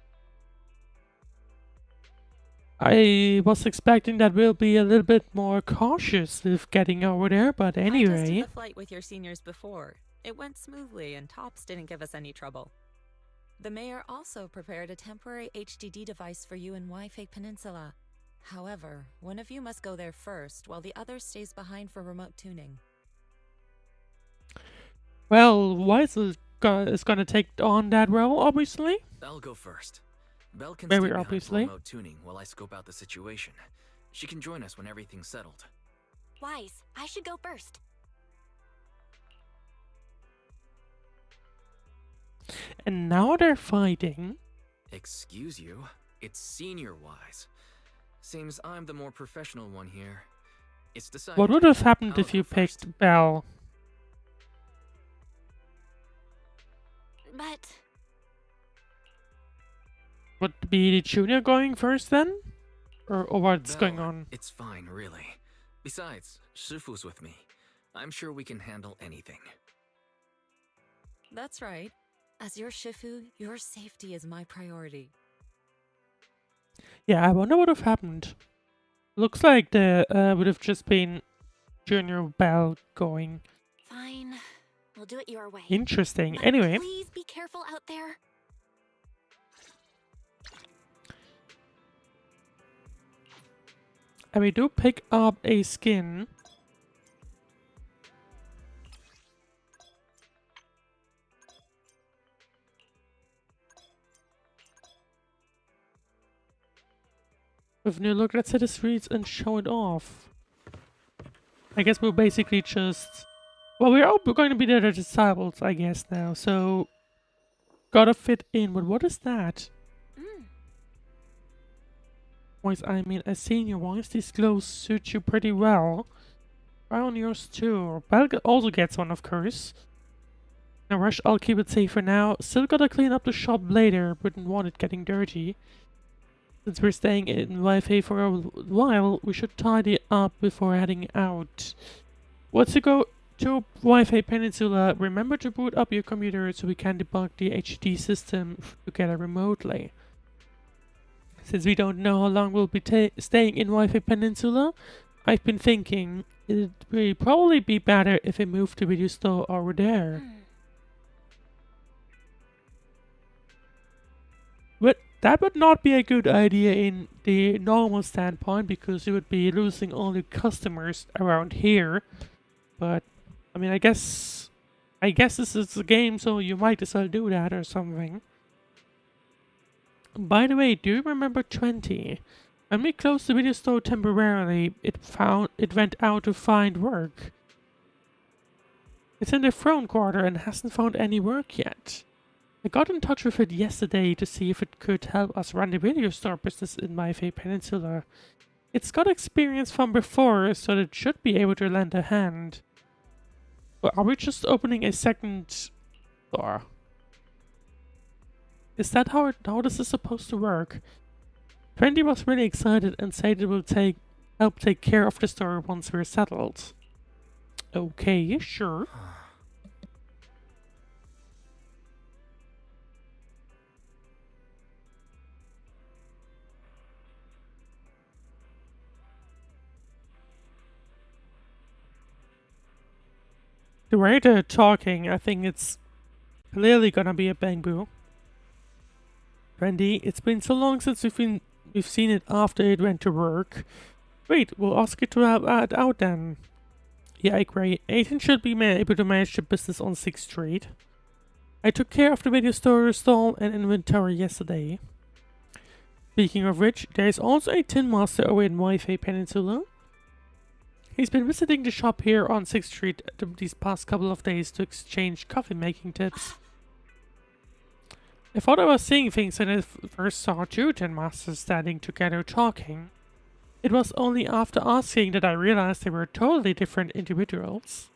I was expecting that we'll be a little bit more cautious with getting over there, but I tested anyway. the flight with your seniors before. It went smoothly and TOPS didn't give us any trouble. The mayor also prepared a temporary HDD device for you in Waifei Peninsula. However, one of you must go there first, while the other stays behind for remote tuning. Well, Wise is gonna take on that role, obviously. I'll go first. Belle can Very stay behind for obviously. remote tuning while I scope out the situation. She can join us when everything's settled. Wise, I should go first. And now they're fighting. Excuse you, it's Senior Wise. Seems I'm the more professional one here. It's decided. What would have happened I'll if you go first. picked Belle? But Would be the junior going first then? Or what's going Belle, on? It's fine, really. Besides, Shifu's with me. I'm sure we can handle anything. That's right. As your Shifu, your safety is my priority. Yeah, I wonder what would have happened. Looks like there would have just been Junior Bell going. Fine. We'll do it your way. Interesting. But Anyway. please be careful out there. And we do pick up a skin. With new look, let's hit the streets and show it off. I guess we'll basically just... Well, we're all going to be the disciples, I guess, now. So, gotta fit in. But what is that? Voice, I mean, I've seen your voice. These clothes suit you pretty well. Try on yours too. Belle also gets one, of course. No rush, I'll keep it safe for now. Still gotta clean up the shop later. Wouldn't want it getting dirty. Since we're staying in Waifei for a while, we should tidy up before heading out. Once you go to Waifei Peninsula, remember to boot up your computer so we can debug the HD system together remotely. Since we don't know how long we'll be staying in Waifei Peninsula, I've been thinking it'd probably be better if we moved the video store over there. But that would not be a good idea in the normal standpoint, because you would be losing all your customers around here. But, I mean, I guess this is a game, so you might as well do that or something. By the way, do you remember 20? When we closed the video store temporarily, it went out to find work. It's in the throne quarter and hasn't found any work yet. I got in touch with it yesterday to see if it could help us run the video store business in Waifei Peninsula. It's got experience from before, so it should be able to lend a hand. Or are we just opening a second store? Is that how this is supposed to work? Trendy was really excited and said it will help take care of the store once we're settled. Okay, sure. The way they're talking, I think it's clearly gonna be a bamboo. Randy, it's been so long since we've seen it after it went to work. Wait, we'll ask it to help out then. Yeah, I agree. Ethan should be able to manage the business on 6th Street. I took care of the video store stall and inventory yesterday. Speaking of which, there is also a Tin Master over in Waifei Peninsula. He's been visiting the shop here on 6th Street these past couple of days to exchange coffee making tips. I thought I was seeing things when I first saw two Tin Masters standing together talking. It was only after asking that I realized they were totally different individuals.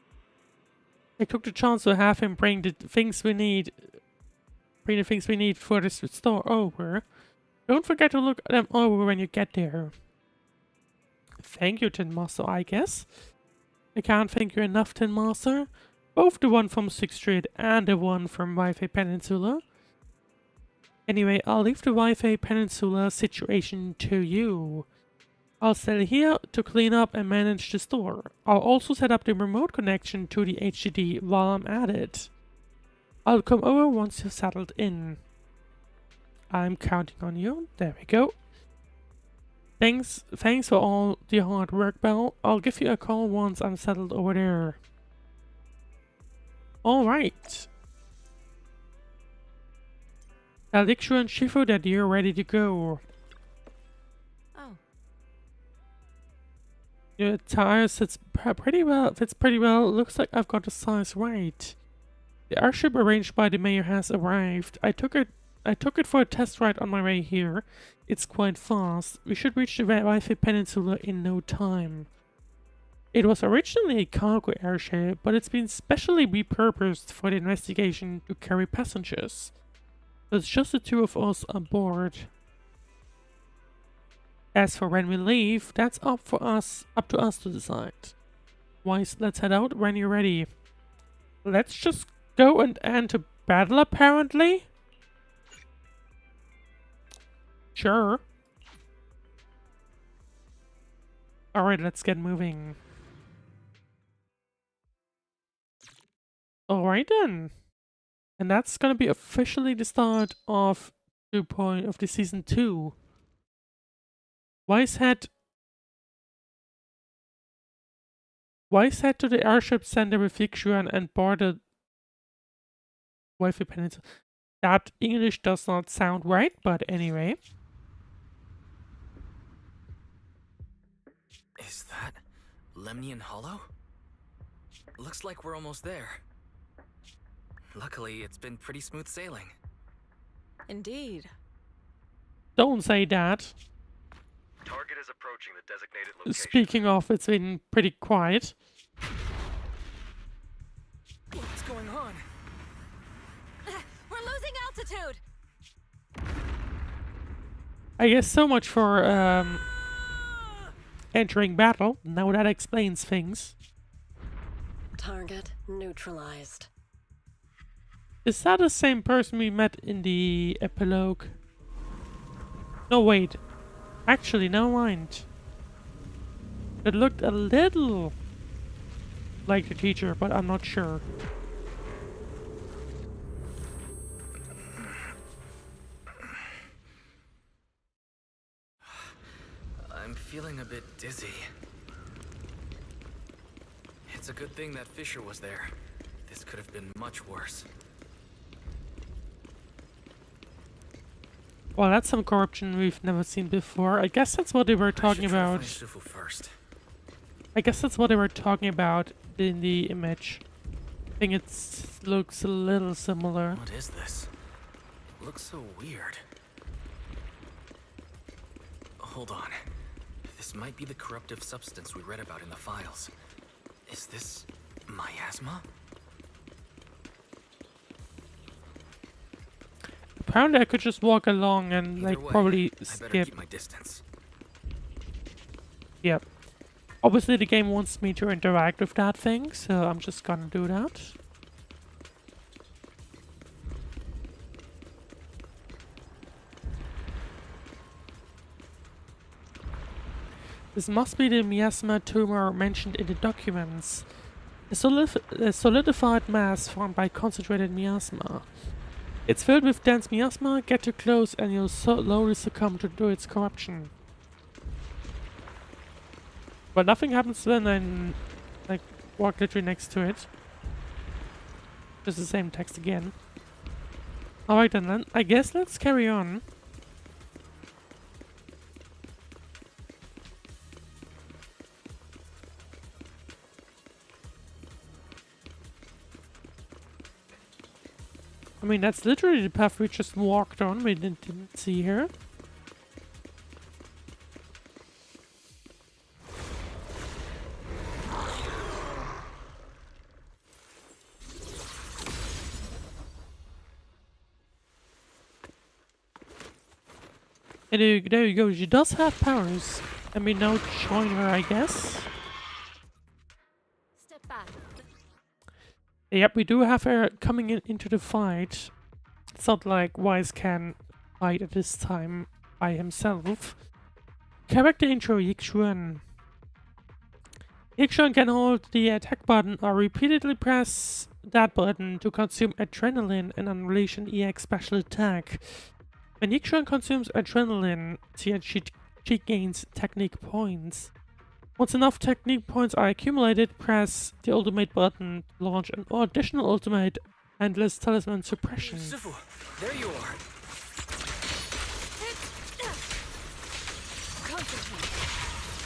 I took the chance to have him bring the things we need for this store over. Don't forget to look them over when you get there. Thank you, Tin Master, I guess. I can't thank you enough, Tin Master. Both the one from 6th Street and the one from Waifei Peninsula. Anyway, I'll leave the Waifei Peninsula situation to you. I'll stay here to clean up and manage the store. I'll also set up the remote connection to the HDD while I'm at it. I'll come over once you're settled in. I'm counting on you. There we go. Thanks for all the hard work, Belle. I'll give you a call once I'm settled over there. Alright. Tell Dikshu and Shifu that you're ready to go. Oh. Your attire fits pretty well. Looks like I've got the size right. The airship arranged by the mayor has arrived. I took it for a test ride on my way here. It's quite fast. We should reach the Waifei Peninsula in no time. It was originally a cargo airship, but it's been specially repurposed for the investigation to carry passengers. So it's just the two of us aboard. As for when we leave, that's up to us to decide. Wise, let's head out when you're ready. Let's just go and enter battle, apparently? Sure. Alright, let's get moving. Alright then. And that's gonna be officially the start of the season 2. Weiss head to the airship center with Yixuan and boarded Waifei Peninsula. That English does not sound right, but anyway. Is that Lemnian Hollow? Looks like we're almost there. Luckily, it's been pretty smooth sailing. Indeed. Don't say that. Target is approaching the designated location. Speaking of, it's been pretty quiet. What's going on? We're losing altitude! I guess so much for entering battle. Now that explains things. Target neutralized. Is that the same person we met in the epilogue? No, wait. Actually, never mind. It looked a little like the teacher, but I'm not sure. I'm feeling a bit dizzy. It's a good thing that Fisher was there. This could have been much worse. Well, that's some corruption we've never seen before. I guess that's what they were talking about. First. I guess that's what they were talking about in the image. I think it looks a little similar. What is this? It looks so weird. Hold on. This might be the corruptive substance we read about in the files. Is this miasma? Apparently I could just walk along and Either way, probably I better skip. keep my distance. Yep. Obviously the game wants me to interact with that thing, so I'm just gonna do that. This must be the miasma tumor mentioned in the documents. A solidified mass formed by concentrated miasma. It's filled with dense miasma. Get too close and you'll slowly succumb to its corruption. But nothing happens when I walk literally next to it. Just the same text again. Alright then, I guess let's carry on. I mean, that's literally the path we just walked on. We didn't see her. And there you go. She does have powers. And we now join her, I guess. Step back. Yep, we do have her coming into the fight. It's not like Weiss can fight at this time by himself. Character intro, Yixuan. Yixuan can hold the attack button or repeatedly press that button to consume adrenaline and unleash an EX special attack. When Yixuan consumes adrenaline, she gains technique points. Once enough technique points are accumulated, press the ultimate button to launch an additional ultimate, Endless Talisman Suppression. Sifu, there you are.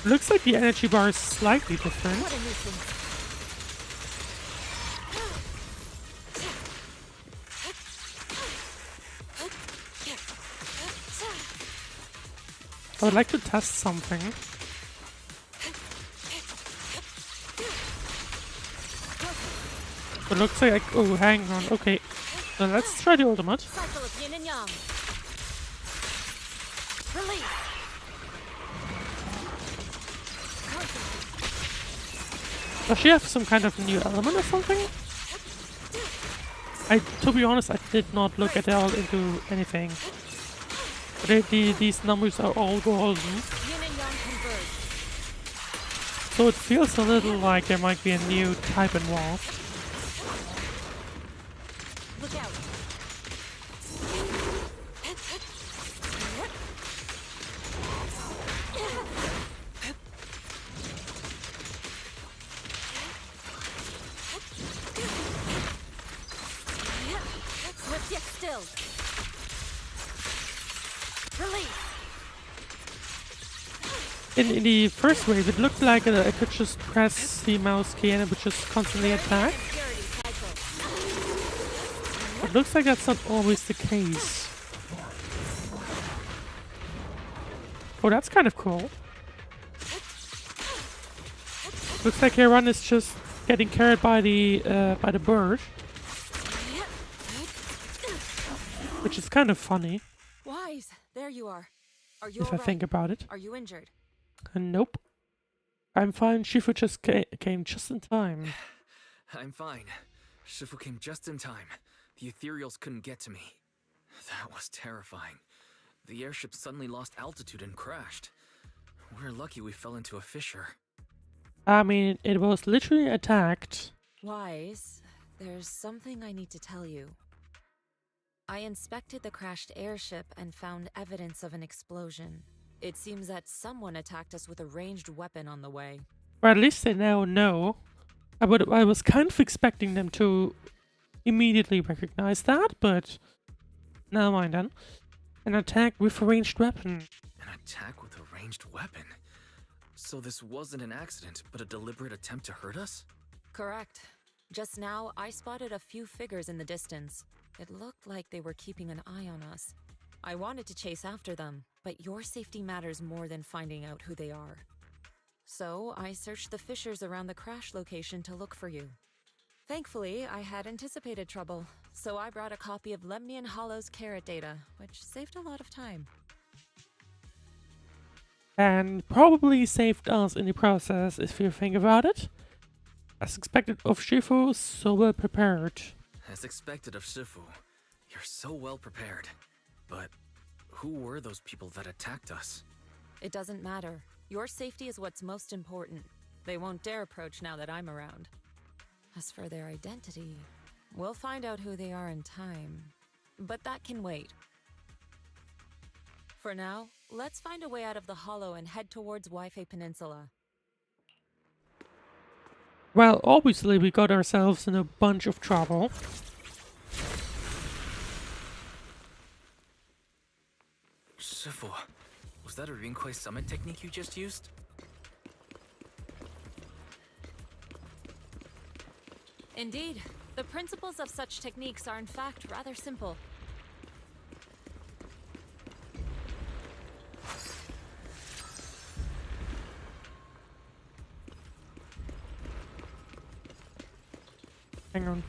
Looks like the energy bar is slightly different. What a nuisance. I would like to test something. It looks like, oh, hang on, okay. So let's try the ultimate. Cycle of yin and yang. Release. Does she have some kind of new element or something? To be honest, I did not look at all into anything. But these numbers are all golden. Yin and yang converge. So it feels a little like there might be a new type involved. Look out. Let's get still. Release. In the first wave, it looked like I could just press the mouse key and it would just constantly attack. Purity cycle. It looks like that's not always the case. Oh, that's kind of cool. Looks like Aaron is just getting carried by the bird, which is kind of funny Wise, there you are. Are you if I alright? think about it. Are you injured? Nope, I'm fine. Shifu just came just in time. I'm fine. Shifu came just in time. The ethereals couldn't get to me. That was terrifying. The airship suddenly lost altitude and crashed. We're lucky we fell into a fissure. I mean, it was literally attacked. Wise, there's something I need to tell you. I inspected the crashed airship and found evidence of an explosion. It seems that someone attacked us with a ranged weapon on the way. Or at least they now know. I was kind of expecting them to immediately recognize that, but never mind then. An attack with a ranged weapon. An attack with a ranged weapon? So this wasn't an accident, but a deliberate attempt to hurt us? Correct. Just now, I spotted a few figures in the distance. It looked like they were keeping an eye on us. I wanted to chase after them, but your safety matters more than finding out who they are. So, I searched the fissures around the crash location to look for you. Thankfully, I had anticipated trouble, so I brought a copy of Lemnian Hollow's carrot data, which saved a lot of time. And probably saved us in the process, if you think about it. As expected of Shifu, so well prepared. As expected of Shifu, you're so well prepared. But who were those people that attacked us? It doesn't matter. Your safety is what's most important. They won't dare approach now that I'm around. As for their identity, we'll find out who they are in time. But that can wait. For now, let's find a way out of the hollow and head towards Waifei Peninsula. Well, obviously we got ourselves in a bunch of trouble. Shifu, was that a Rinkwei summit technique you just used? Indeed, the principles of such techniques are in fact rather simple. Hang on.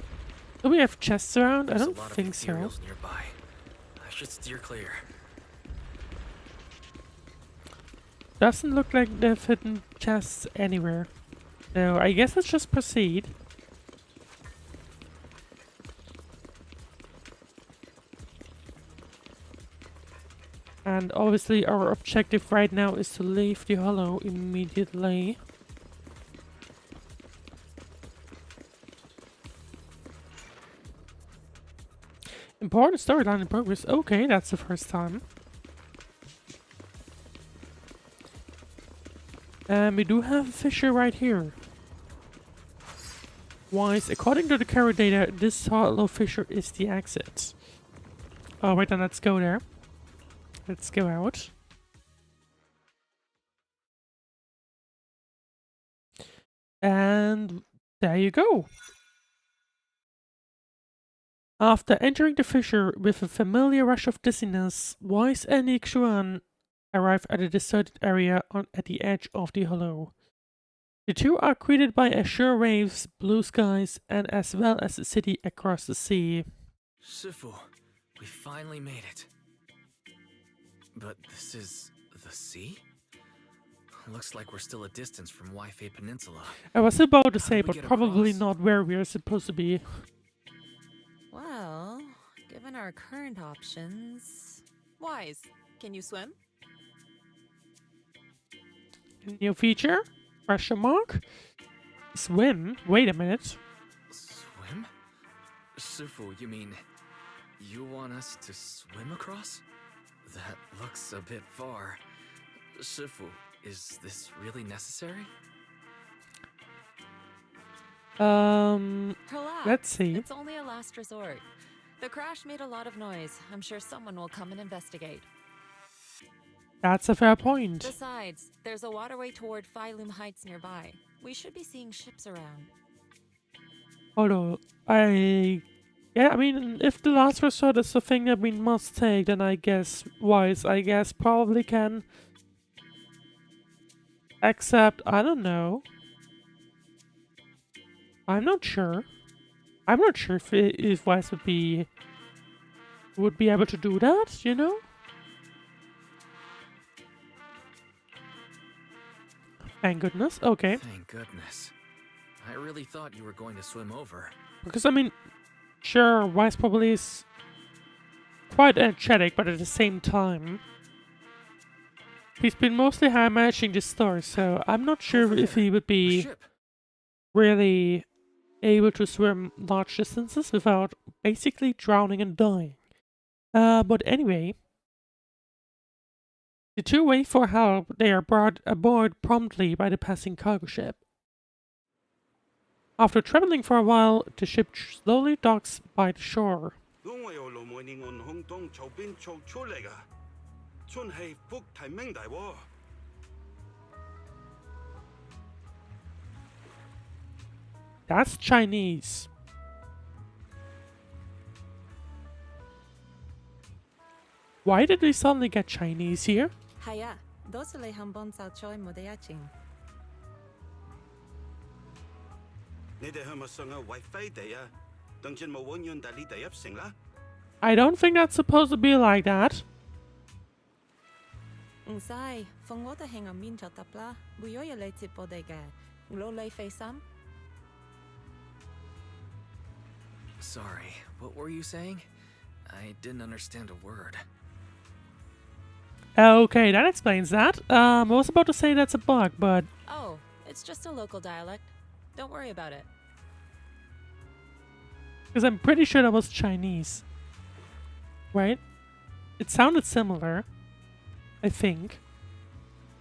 Do we have chests around? I There's don't a lot of think so. ethereals nearby. I should steer clear. Doesn't look like they've hidden chests anywhere. So I guess let's just proceed. And obviously our objective right now is to leave the hollow immediately. Important storyline in progress. Okay, that's the first time. And we do have a fissure right here. Wise, according to the carrot data, this hollow fissure is the exit. Oh, wait, then let's go there. Let's go out. And there you go. After entering the fissure with a familiar rush of dizziness, Wise and Xuan arrive at a deserted area at the edge of the hollow. The two are greeted by azure waves, blue skies, and as well as a city across the sea. Shifu, we finally made it. But this is the sea? Looks like we're still a distance from Waifei Peninsula. I was about to say, we but get probably across? not where we are supposed to be. What? our current options... Wise, can you swim? New feature? Question mark? Swim? Wait a minute. Swim? Shifu, you mean you want us to swim across? That looks a bit far. Shifu, is this really necessary? Relax. Let's see. It's only a last resort. The crash made a lot of noise. I'm sure someone will come and investigate. That's a fair point. Besides, there's a waterway toward Phylum Heights nearby. We should be seeing ships around. Although, yeah, I mean, if the last resort is the thing that we must take, then I guess Wise, probably can. Except, I don't know. I'm not sure. I'm not sure if Wise would be able to do that, you know? Thank goodness. Okay. Thank goodness. I really thought you were going to swim over. Because, I mean, sure, Wise probably is quite energetic, but at the same time, he's been mostly high managing this story, so I'm not sure if he would be really able to swim large distances without basically drowning and dying. But anyway, the two wait for help. They are brought aboard promptly by the passing cargo ship. After traveling for a while, the ship slowly docks by the shore. That's Chinese. Why did we suddenly get Chinese here? Haya, dosule 한번 싸워줘야 못해야지. I don't think that's supposed to be like that. Sai, fongoda henga mincha tapla, buyoya leti podega. Lole face Sorry, what were you saying? I didn't understand a word. Okay, that explains that. I was about to say that's a bug, but... Oh, it's just a local dialect. Don't worry about it. Because I'm pretty sure that was Chinese. Right? It sounded similar. I think.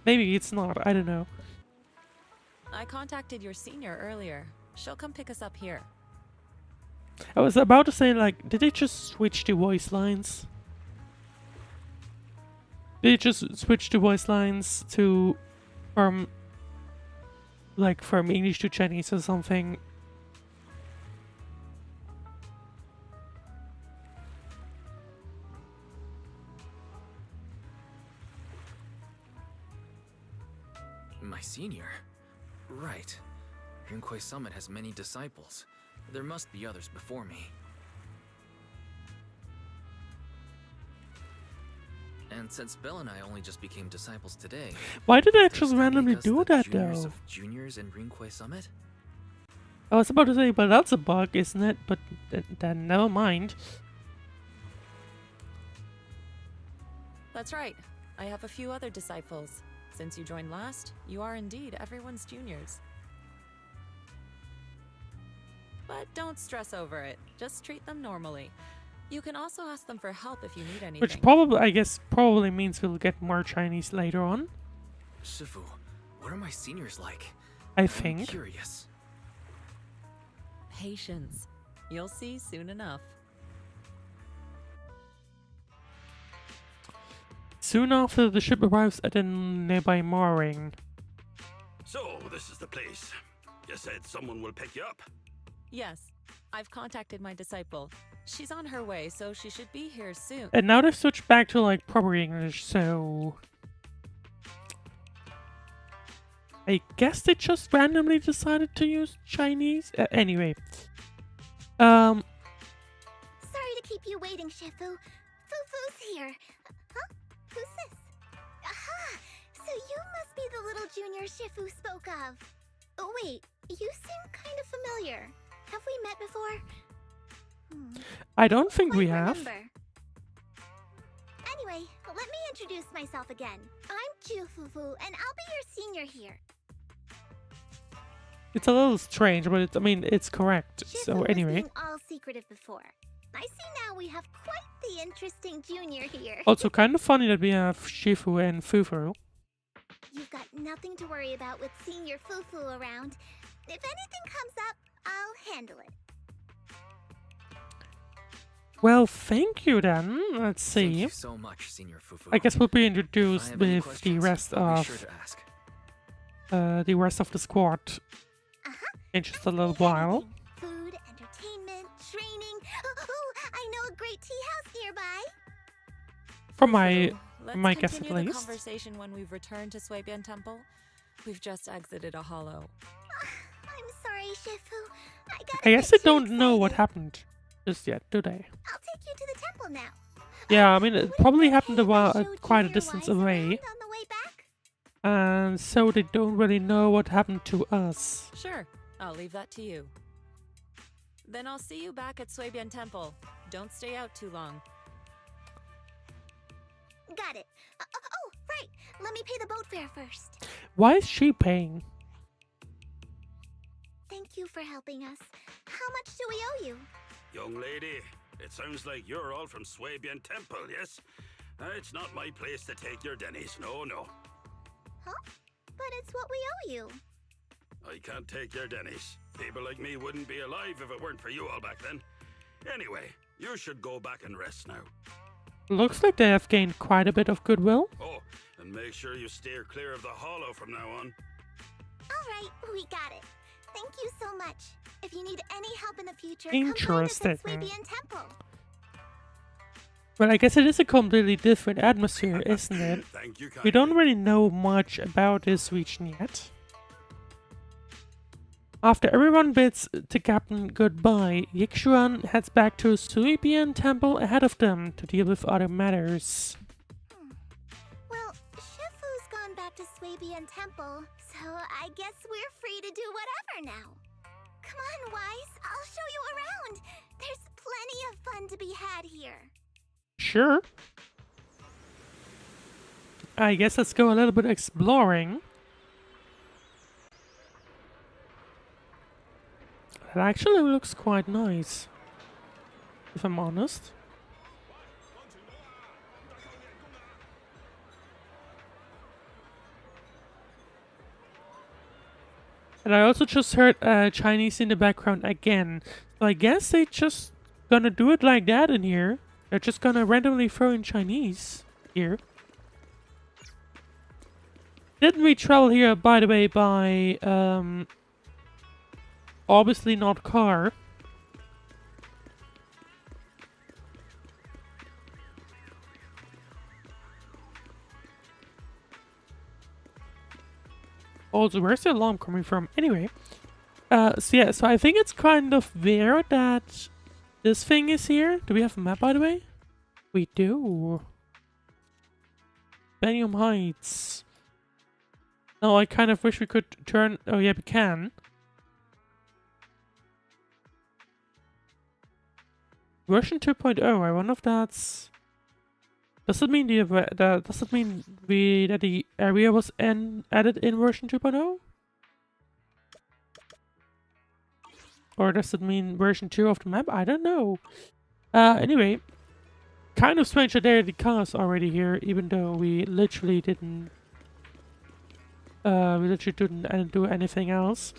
Maybe it's not, I don't know. I contacted your senior earlier. She'll come pick us up here. I was about to say, like, did they just switch the voice lines? Did they just switch the voice lines to... from English to Chinese or something? My senior? Right. Rinkwei Summit has many disciples. There must be others before me. And since Belle and I only just became disciples today... Why did I just does that randomly make us do the that, juniors though? of juniors in Rinkwei Summit? I was about to say, but that's a bug, isn't it? But then never mind. That's right. I have a few other disciples. Since you joined last, you are indeed everyone's juniors. But don't stress over it. Just treat them normally. You can also ask them for help if you need anything. Which probably means we'll get more Chinese later on. Shifu, what are my seniors like? I I'm think. curious. Patience. You'll see soon enough. Soon after, the ship arrives at a nearby mooring. So, this is the place. You said someone will pick you up. Yes, I've contacted my disciple. She's on her way, so she should be here soon. And now they've switched back to, like, proper English, so... I guess they just randomly decided to use Chinese? Anyway. Sorry to keep you waiting, Shifu. Fufu's here. Huh? Who's this? Aha! So you must be the little junior Shifu spoke of. Oh, wait, you seem kind of familiar. Have we met before? I don't think we Quite have. remember. Anyway, let me introduce myself again. I'm Jufufu, and I'll be your senior here. It's a little strange, but I mean, it's correct. Shifu So was anyway. being all secretive before. I see now we have quite the interesting junior here. Also kind of funny that we have Shifu and Fufu. You've got nothing to worry about with senior Fufu around. If anything comes up, I'll handle it. Well, thank you then. Let's see. Thank you so much, Senior Fufu. I guess we'll be If I introduced have any with the questions, rest I'll be of sure to ask. the squad in just a little while. Food, entertainment, training. Oh, I know a great tea house nearby. From my Let's guess at continue the least. conversation when we've returned to Swabian Temple. We've just exited a hollow. I'm sorry, Shifu. I guess they don't know what happened just yet, do they? I'll take you to the temple now. Yeah, I mean, it probably happened a while, Showed quite a Junior distance Wise away, around on the way back? and so they don't really know what happened to us. Sure, I'll leave that to you. Then I'll see you back at Swabian Temple. Don't stay out too long. Got it. Oh, right. Let me pay the boat fare first. Why is she paying? Thank you for helping us. How much do we owe you? Young lady, it sounds like you're all from Swabian Temple, yes? It's not my place to take your dennies, no. Huh? But it's what we owe you. I can't take your dennies. People like me wouldn't be alive if it weren't for you all back then. Anyway, you should go back and rest now. Looks like they have gained quite a bit of goodwill. Oh, and make sure you steer clear of the hollow from now on. All right, we got it. Thank you so much. If you need any help in the future, Interesting. come join us at Swabian Temple. Well, I guess it is a completely different atmosphere, isn't it? Thank you, We don't really know much about this region yet. After everyone bids the captain goodbye, Yixuan heads back to Swabian Temple ahead of them to deal with other matters. Well, Shifu's gone back to Swabian Temple, so I guess we're free to do whatever now. Come on, Wise, I'll show you around. There's plenty of fun to be had here. Sure. I guess let's go a little bit exploring. It actually looks quite nice, if I'm honest. And I also just heard Chinese in the background again. So I guess they just gonna do it like that in here. They're just gonna randomly throw in Chinese here. Didn't we travel here, by the way, by obviously not car. Also, where's the alarm coming from? Anyway, so yeah, so I think it's kind of weird that this thing is here. Do we have a map, by the way? We do. Benium Heights. No, I kind of wish we could turn... Oh yeah, we can. Version 2.0, I wonder if that's... Does it mean does it mean that the area was added in version 2.0? Or does it mean version 2 of the map? I don't know. Anyway, kind of strange that there are the cars already here, even though we literally didn't do anything else.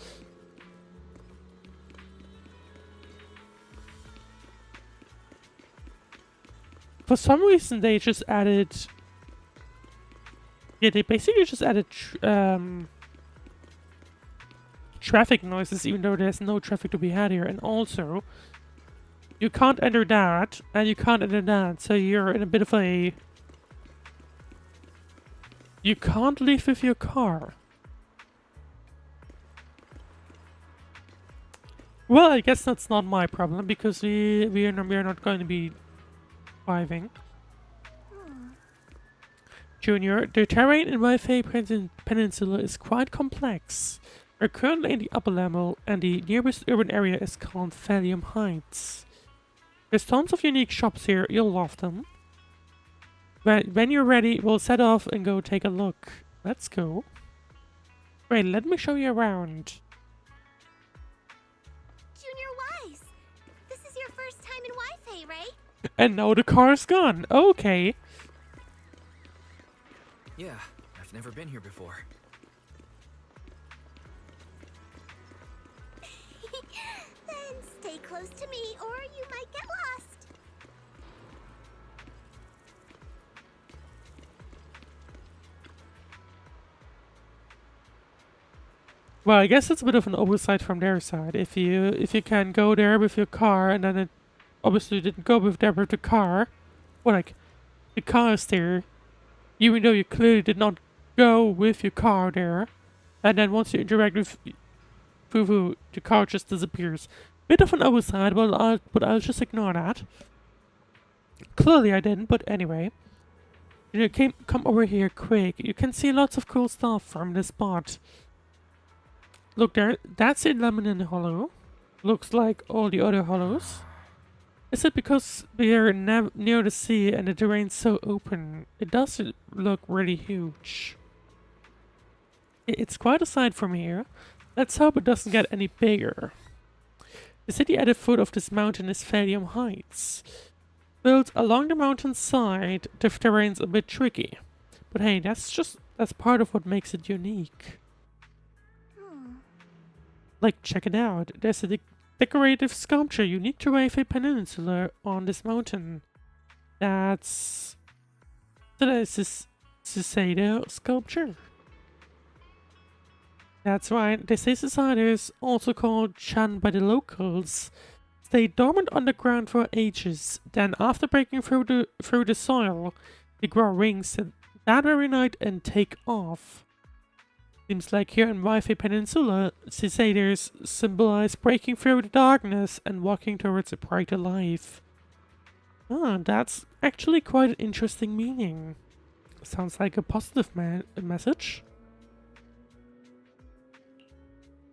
For some reason, they just added... Yeah, they basically just added traffic noises, even though there's no traffic to be had here. And also, you can't enter that, and you can't enter that, so you're in a bit of a... You can't leave with your car. Well, I guess that's not my problem, because we are not going to be driving. Junior, the terrain in Waifei Peninsula is quite complex. We're currently in the upper level, and the nearest urban area is called Phaethon Heights. There's tons of unique shops here, you'll love them. When you're ready, we'll set off and go take a look. Let's go. Wait, let me show you around. Junior Wise, this is your first time in Waifei, right? And now the car's gone. Okay. Yeah, I've never been here before. Then stay close to me or you might get lost. Well, I guess it's a bit of an oversight from their side. If you can go there with your car and then it obviously didn't go with there with the car, well, like the car is there, even though you clearly did not go with your car there, and then once you interact with Fufu, the car just disappears. Bit of an oversight, but I'll just ignore that. Clearly I didn't, but anyway. You know, come over here quick. You can see lots of cool stuff from this spot. Look there, that's in Lemon Hollow. Looks like all the other hollows. Is it because we are near the sea and the terrain's so open? It does look really huge. It's quite a sight from here. Let's hope it doesn't get any bigger. The city at the foot of this mountain is Phaethon Heights. Built along the mountain's side, the terrain's a bit tricky. But hey, that's part of what makes it unique. Like, check it out. There's a decorative sculpture unique to Waifei Peninsula on this mountain. That's this Shiseido sculpture. That's right, the Shiseidos, also called Chan by the locals, stay dormant underground for ages. Then, after breaking through the soil, they grow wings that very night and take off. Seems like here in Waifei Peninsula, Shiseidos symbolize breaking through the darkness and walking towards a brighter life. Ah, that's actually quite an interesting meaning. Sounds like a positive message.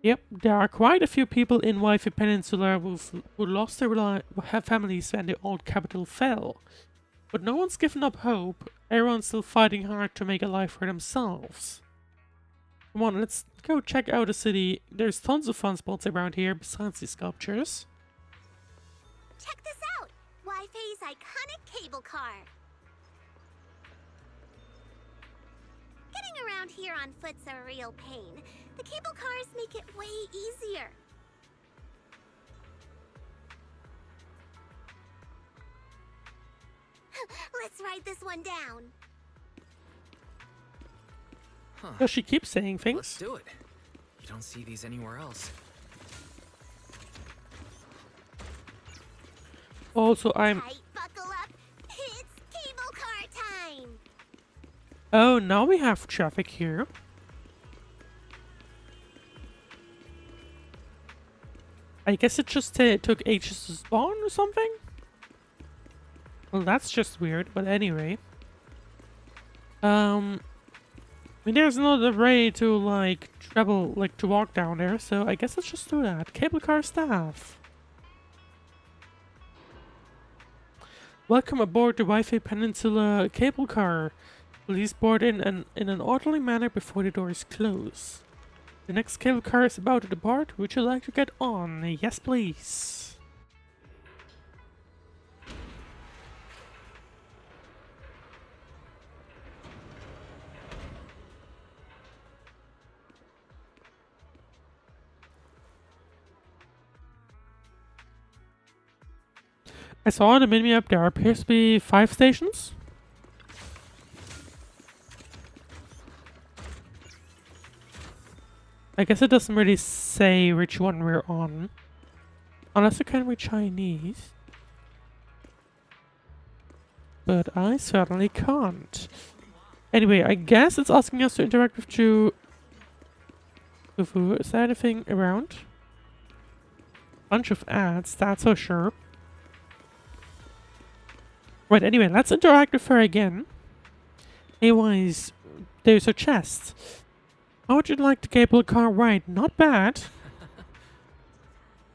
Yep, there are quite a few people in Waifei Peninsula who lost their families when the old capital fell. But no one's given up hope. Everyone's still fighting hard to make a life for themselves. Come on, let's go check out the city. There's tons of fun spots around here besides these sculptures. Check this out! Waifei's iconic cable car. Getting around here on foot's a real pain. The cable cars make it way easier. Let's ride this one down. Huh. Does she keep saying things? Let's do it. You don't see these anywhere else. Also, I'm... Tight, buckle up. It's cable car time. Oh, now we have traffic here. I guess it just took ages to spawn or something? Well, that's just weird, but anyway. I mean, there's another way to, like, travel, like, to walk down there, so I guess let's just do that. Cable car staff. Welcome aboard the Waifei Peninsula cable car. Please board in an orderly manner before the doors close. The next cable car is about to depart. Would you like to get on? Yes, please. I saw on the mini-map there appears to be 5 stations. I guess it doesn't really say which one we're on. Unless it can be Chinese. But I certainly can't. Anyway, I guess it's asking us to interact with Chu. Is there anything around? Bunch of ads, that's for sure. Right, anyway, let's interact with her again. Hey, Wise, there's a chest. How would you like the cable car ride? Not bad.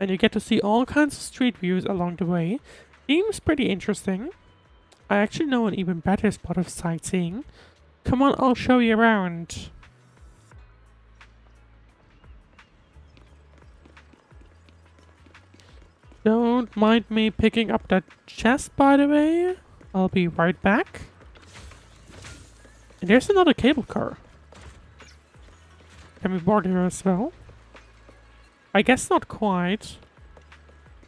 And you get to see all kinds of street views along the way. Seems pretty interesting. I actually know an even better spot of sightseeing. Come on, I'll show you around. Don't mind me picking up that chest, by the way. I'll be right back. And there's another cable car. Can we board here as well? I guess not quite.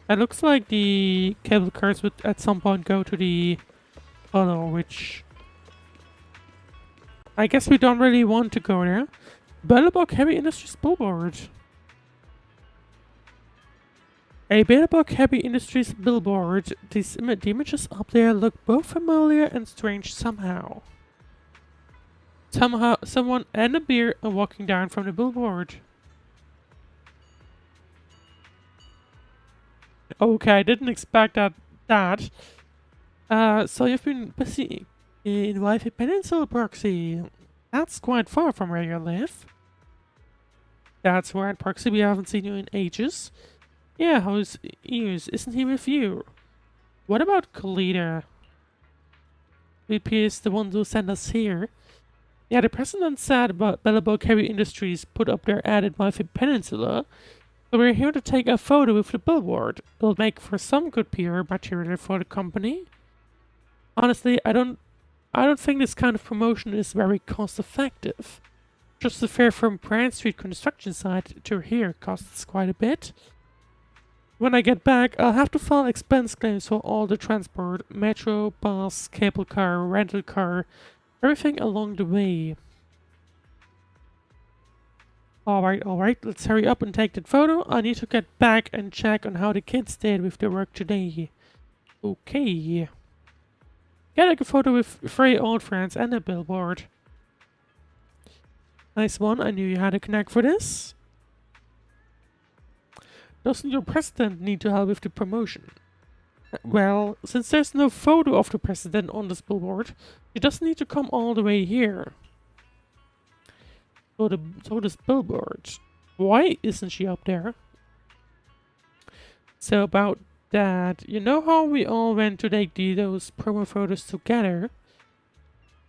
It looks like the cable cars would at some point go to the hollow, which I guess we don't really want to go there. Bellabog Heavy Industries billboard. A Bellabog Heavy Industries billboard. The images up there look both familiar and strange somehow. Someone and a beer are walking down from the billboard. Okay, I didn't expect that. So you've been busy in Waifei Peninsula, Proxy. That's quite far from where you live. That's right, Proxy. We haven't seen you in ages. Yeah, how's Ears? Isn't he with you? What about Kalita? VP is the one who sent us here. Yeah, the president said about Bellabog Heavy Industries put up their ad at Waifei Peninsula. So we're here to take a photo with the billboard. It'll make for some good PR material for the company. Honestly, I don't think this kind of promotion is very cost effective. Just the fare from Brand Street construction site to here costs quite a bit. When I get back, I'll have to file expense claims for all the transport, metro, bus, cable car, rental car, everything along the way. Alright, let's hurry up and take that photo. I need to get back and check on how the kids did with their work today. Okay. Get like a photo with 3 old friends and a billboard. Nice one, I knew you had a knack for this. Doesn't your president need to help with the promotion? Well, since there's no photo of the president on this billboard, he doesn't need to come all the way here. So this billboard, why isn't she up there? So about that, you know how we all went to take those promo photos together?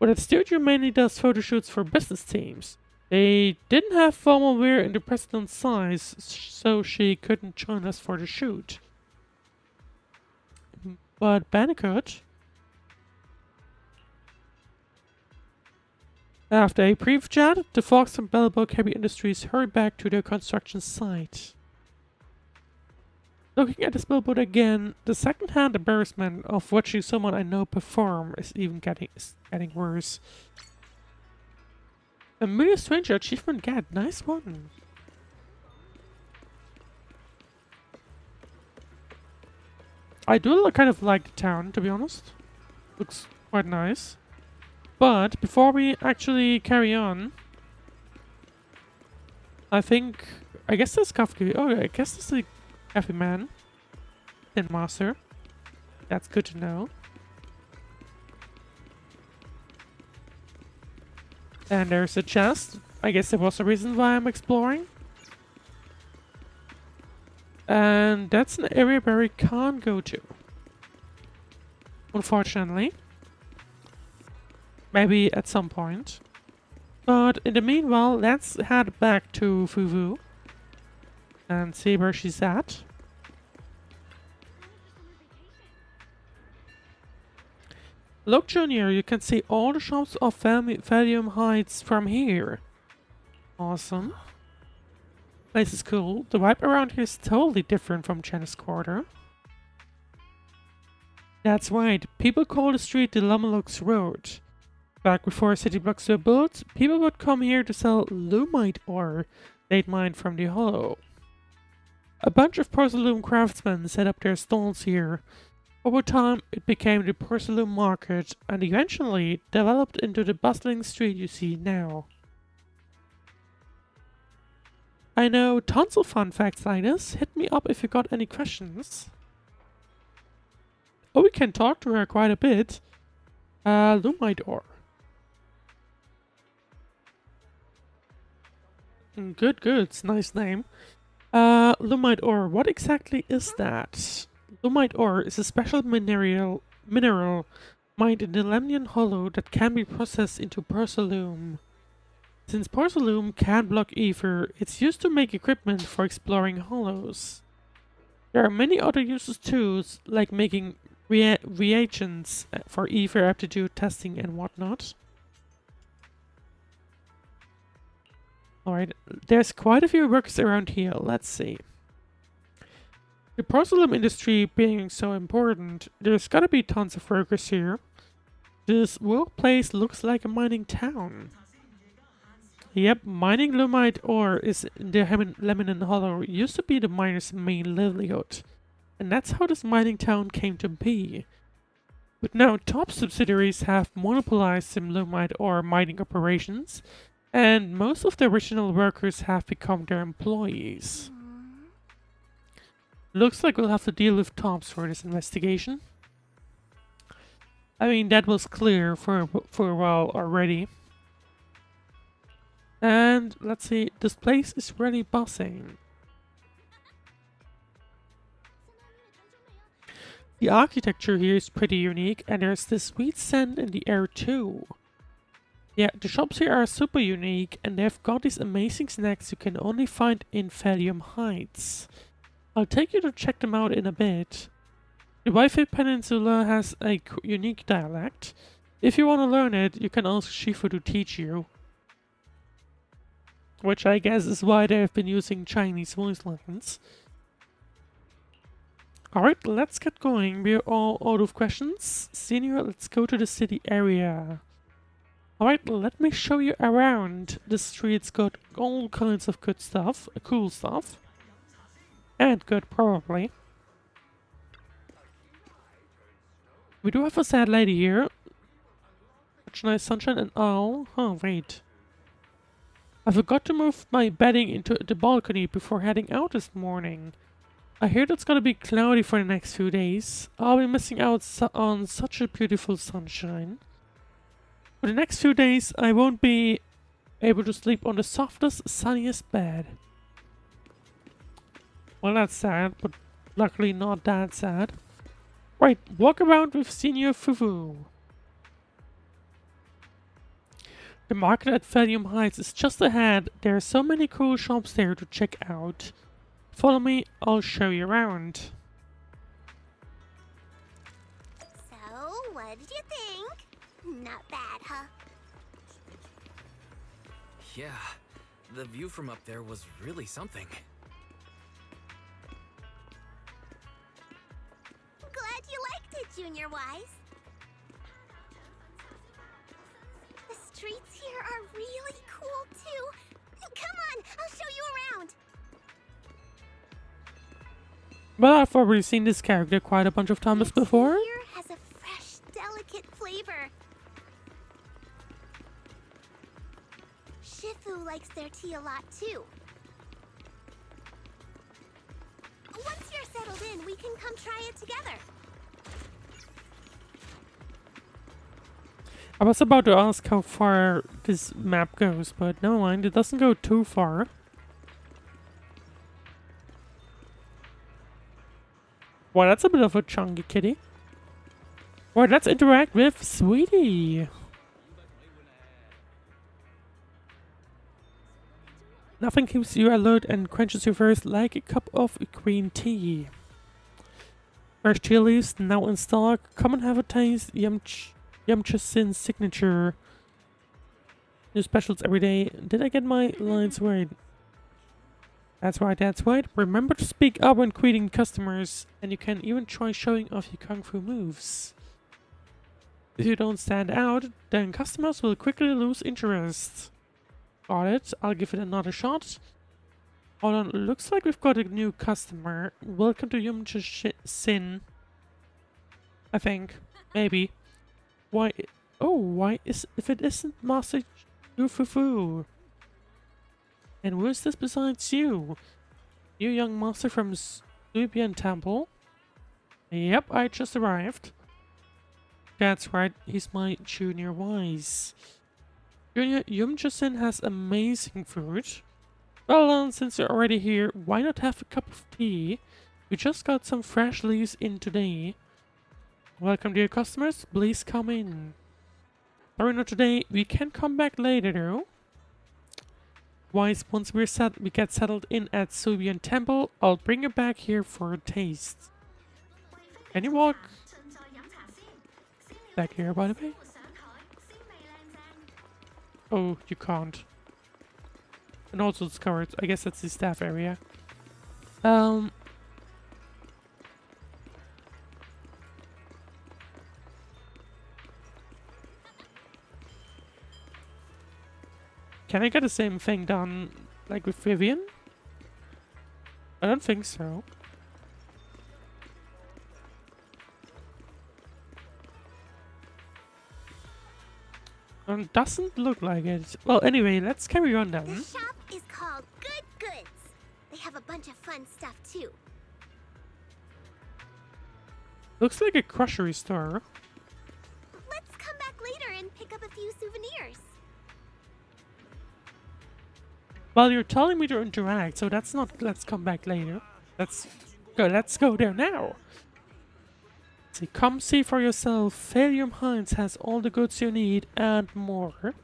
Well, that studio mainly does photo shoots for business teams. They didn't have formal wear in the president's size, so she couldn't join us for the shoot. But Bandicoot, after a brief chat, the Fox and Bellabog Heavy Industries hurried back to their construction site. Looking at this billboard again, the second-hand embarrassment of watching someone I know perform is getting worse. A Mere Stranger achievement get, nice one. I do kind of like the town, to be honest. Looks quite nice. But before we actually carry on, I guess there's coffee. Oh, I guess there's the Cafe Man. Tin Master. That's good to know. And there's a chest. I guess there was a reason why I'm exploring. And that's an area where we can't go to. Unfortunately. Maybe at some point. But in the meanwhile, let's head back to Fuvu. And see where she's at. Look, Junior, you can see all the shops of Valium Heights from here. Awesome. Place is cool. The vibe around here is totally different from Janice Quarter. That's right, people call the street the Lumalux Road. Back before city blocks were built, people would come here to sell lumite ore they'd mined from the hollow. A bunch of porcelain craftsmen set up their stalls here. Over time, it became the porcelain market and eventually developed into the bustling street you see now. I know tons of fun facts like this. Hit me up if you got any questions. Oh, we can talk to her quite a bit. Lumite ore. Good, it's a nice name. Lumite ore, what exactly is that? Lumite ore is a special mineral mined in the Lemnian Hollow that can be processed into Porcelain. Since Porcelain can block ether, it's used to make equipment for exploring hollows. There are many other uses too, like making reagents for ether aptitude testing and whatnot. Alright, there's quite a few workers around here, let's see. The porcelain industry being so important, there's gotta be tons of workers here. This workplace looks like a mining town. Yep, mining lumite ore is in the Lemnian Hollow used to be the miners' main livelihood. And that's how this mining town came to be. But now top subsidiaries have monopolized some lumite ore mining operations, and most of the original workers have become their employees. Looks like we'll have to deal with Tops for this investigation. I mean, that was clear for a while already. And let's see, this place is really buzzing. The architecture here is pretty unique, and there's this sweet scent in the air too. Yeah, the shops here are super unique, and they've got these amazing snacks you can only find in Phaethon Heights. I'll take you to check them out in a bit. The Waifei Peninsula has a unique dialect. If you want to learn it, you can ask Shifu to teach you. Which I guess is why they've been using Chinese voice lines. Alright, let's get going. We're all out of questions. Senior, let's go to the city area. Alright, let me show you around. The street's got all kinds of good stuff, cool stuff. And good, probably. We do have a sad lady here. Such nice sunshine and oh, wait. I forgot to move my bedding into the balcony before heading out this morning. I hear it's gonna be cloudy for the next few days. I'll be missing out on such a beautiful sunshine. For the next few days, I won't be able to sleep on the softest, sunniest bed. Well, that's sad, but luckily not that sad. Right, walk around with Senior Fufu. The market at Phaethon Heights is just ahead. There are so many cool shops there to check out. Follow me, I'll show you around. So, what did you think? Not bad, huh? Yeah, the view from up there was really something. Glad you liked it, Junior Wise. The streets here are really cool, too. Come on, I'll show you around. Well, I've already seen this character quite a bunch of times before. Here has a fresh, delicate flavor. Shifu likes their tea a lot, too. Once you're settled in, we can come try it together. I was about to ask how far this map goes, but never mind, it doesn't go too far. Well, that's a bit of a chunky kitty. Well, let's interact with Sweetie. Nothing keeps you alert and quenches your thirst like a cup of green tea. Fresh tea leaves now in stock. Come and have a taste. Yumchasin's signature. New specials every day. Did I get my lines right? That's right, that's right. Remember to speak up when greeting customers, and you can even try showing off your kung fu moves. If you don't stand out, then customers will quickly lose interest. Got it, I'll give it another shot. Hold on, looks like we've got a new customer. Welcome to Yumchasin. I think. Maybe. Why? Oh, why is if it isn't Master Yufufu? And who is this besides you? You young master from Nubian Temple? Yep, I just arrived. That's right, he's my Junior Wise. Junior, Yumchasin has amazing food. Well, since you're already here, why not have a cup of tea? We just got some fresh leaves in today. Welcome, dear customers. Please come in. Sorry, not today. We can come back later, though. Once we get settled in at Subian Temple, I'll bring you back here for a taste. Can you walk back here, by the way? Oh, you can't. And also it's covered. I guess that's the staff area. Can I get the same thing done like with Vivian? I don't think so. Doesn't look like it. Well, anyway, let's carry on then. The shop is called Good Goods. They have a bunch of fun stuff too. Looks like a grocery store. Let's come back later and pick up a few souvenirs. Well, you're telling me to interact, so that's not let's come back later. Let's go there now. See, come see for yourself. Phalium Hines has all the goods you need and more.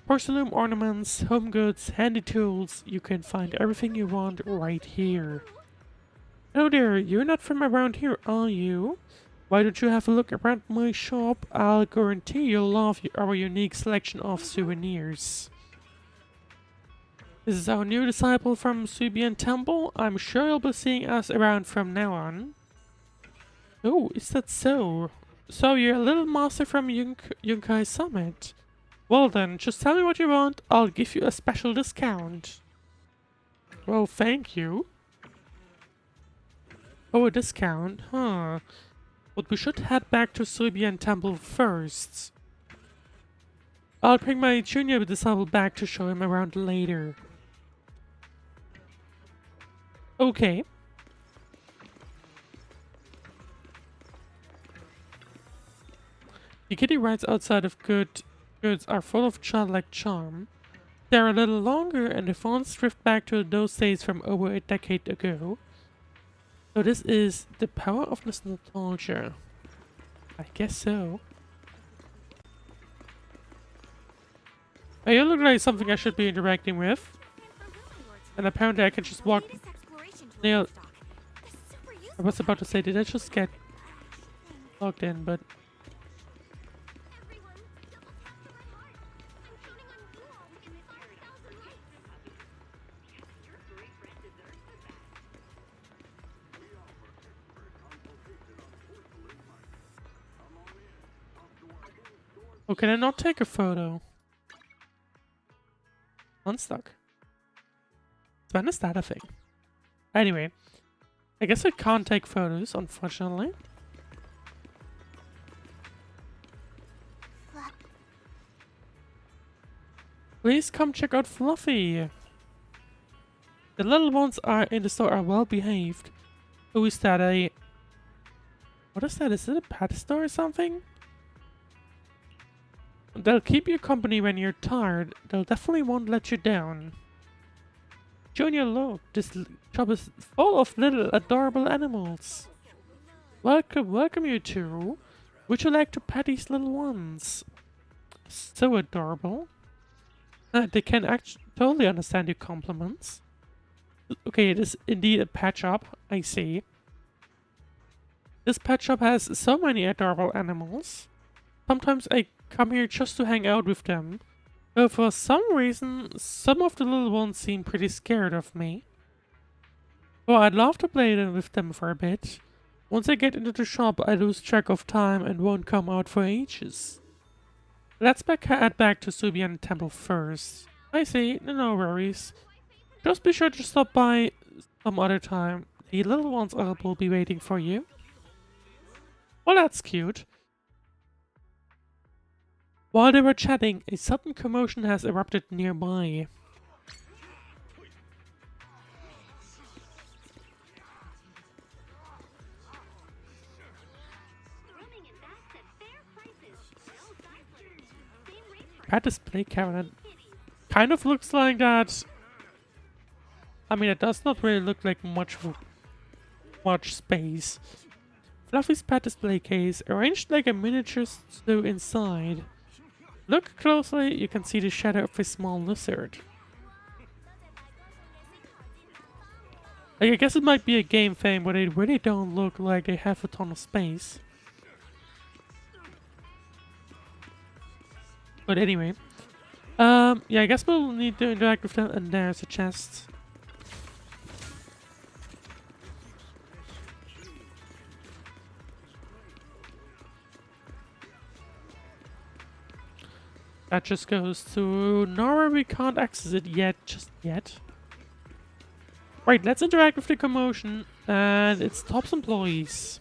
Porcelain ornaments, home goods, handy tools. You can find everything you want right here. Hello there, you're not from around here, are you? Why don't you have a look around my shop? I'll guarantee you'll love our unique selection of souvenirs. This is our new disciple from Subian Temple. I'm sure you'll be seeing us around from now on. Oh, is that so? So you're a little master from Yunkai Summit. Well then, just tell me what you want. I'll give you a special discount. Well, thank you. Oh, a discount? Huh. But we should head back to Subian Temple first. I'll bring my junior disciple back to show him around later. Okay. The kiddie rides outside of Good Goods are full of childlike charm. They're a little longer and the fonts drift back to those days from over a decade ago. So this is the power of nostalgia. I guess so. You look like something I should be interacting with. And apparently I can just walk... Nail. I was about to say, did I just get logged in, but... Oh, can I not take a photo? Unstuck. When is that a thing? Anyway, I guess I can't take photos, unfortunately. Please come check out Fluffy. The little ones are in the store are well behaved. Who is that? What is that? Is it a pet store or something? They'll keep you company when you're tired. They'll definitely won't let you down. Junior, look. This shop is full of little adorable animals. Welcome you two. Would you like to pet these little ones? So adorable. They can actually totally understand your compliments. Okay, it is indeed a pet shop. I see. This pet shop has so many adorable animals. Sometimes I come here just to hang out with them. Though for some reason, some of the little ones seem pretty scared of me. Oh, I'd love to play with them for a bit. Once I get into the shop, I lose track of time and won't come out for ages. Let's head back to Subian Temple first. I see, no worries. Just be sure to stop by some other time. The little ones will be waiting for you. Well, that's cute. While they were chatting, a sudden commotion has erupted nearby. Pet display cabinet kind of looks like that. I mean, it does not really look like much space Fluffy's pet display case, arranged like a miniature zoo inside. Look closely, you can see the shadow of a small lizard. Like, I guess it might be a game thing, but they really don't look like they have a ton of space. But anyway. Yeah, I guess we'll need to interact with them, and there's a chest. That just goes to nowhere. We can't access it yet, just yet. Right, let's interact with the commotion, and it's TOPS employees.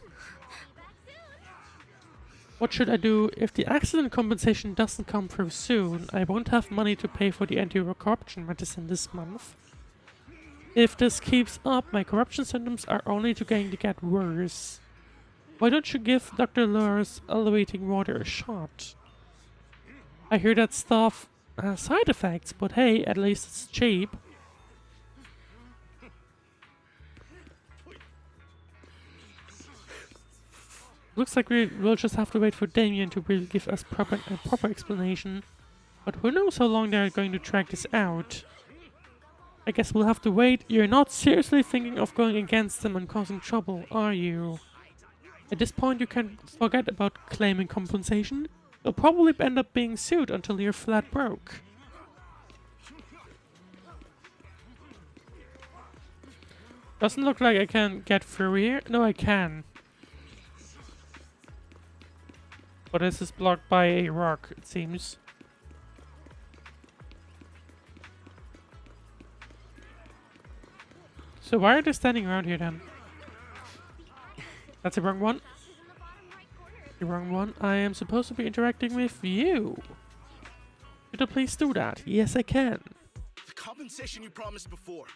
What should I do? If the accident compensation doesn't come through soon, I won't have money to pay for the anti-corruption medicine this month. If this keeps up, my corruption symptoms are only going to get worse. Why don't you give Dr. Lure's elevating water a shot? I hear that stuff has side effects, but hey, at least it's cheap. Looks like we'll just have to wait for Damien to really give us a proper explanation. But who knows how long they're going to track this out. I guess we'll have to wait. You're not seriously thinking of going against them and causing trouble, are you? At this point you can forget about claiming compensation. You'll probably end up being sued until you're flat broke. Doesn't look like I can get through here. No, I can. But this is blocked by a rock, it seems. So why are they standing around here then? That's the wrong one. The wrong one. I am supposed to be interacting with you. Could I please do that? Yes, I can. The compensation you promised before.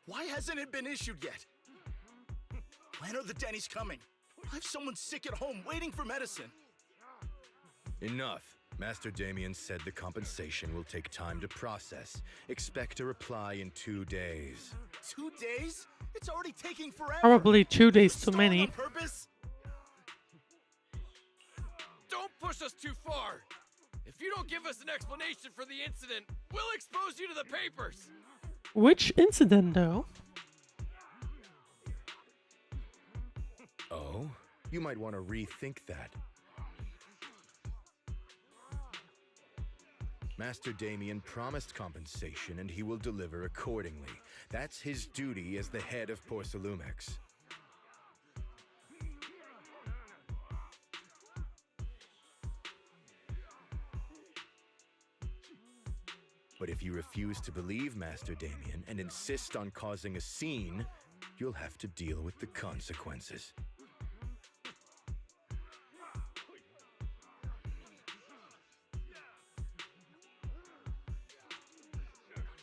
Why hasn't it been issued yet? When are the Denny's coming? I have someone sick at home waiting for medicine. Enough. Master Damien said the compensation will take time to process. Expect a reply in 2 days. 2 days? It's already taking forever. Probably 2 days too many. On purpose? Don't push us too far. If you don't give us an explanation for the incident, we'll expose you to the papers. Which incident, though? Oh? You might want to rethink that. Master Damien promised compensation and he will deliver accordingly. That's his duty as the head of Porcelumex. But if you refuse to believe Master Damien and insist on causing a scene, you'll have to deal with the consequences.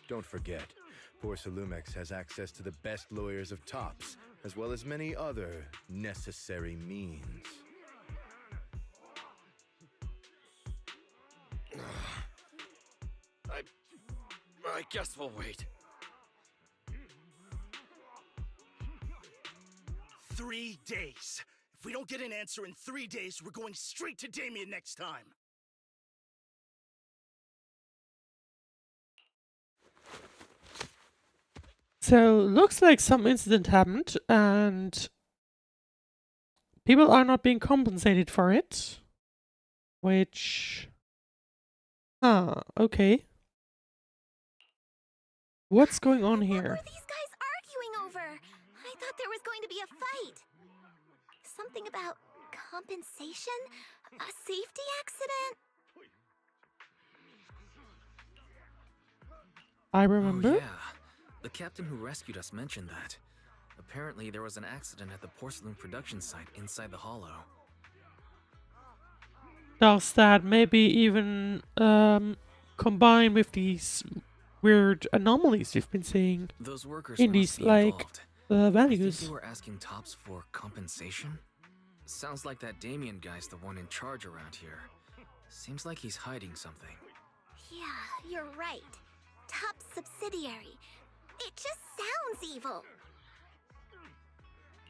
Don't forget, Porcelumex has access to the best lawyers of TOPS, as well as many other necessary means. I guess we'll wait. 3 days. If we don't get an answer in 3 days, we're going straight to Damien next time. So, looks like some incident happened, and people are not being compensated for it. Which... okay. What's going on here? What were these guys arguing over? I thought there was going to be a fight. Something about compensation? A safety accident? I remember. Oh, yeah. The captain who rescued us mentioned that. Apparently, there was an accident at the porcelain production site inside the hollow. Does that maybe even combine with these weird anomalies we've been seeing Those workers in must these be like involved. I values? think they were asking TOPS for compensation. Sounds like that Damien guy's the one in charge around here. Seems like he's hiding something. Yeah, you're right. Top subsidiary. It just sounds evil.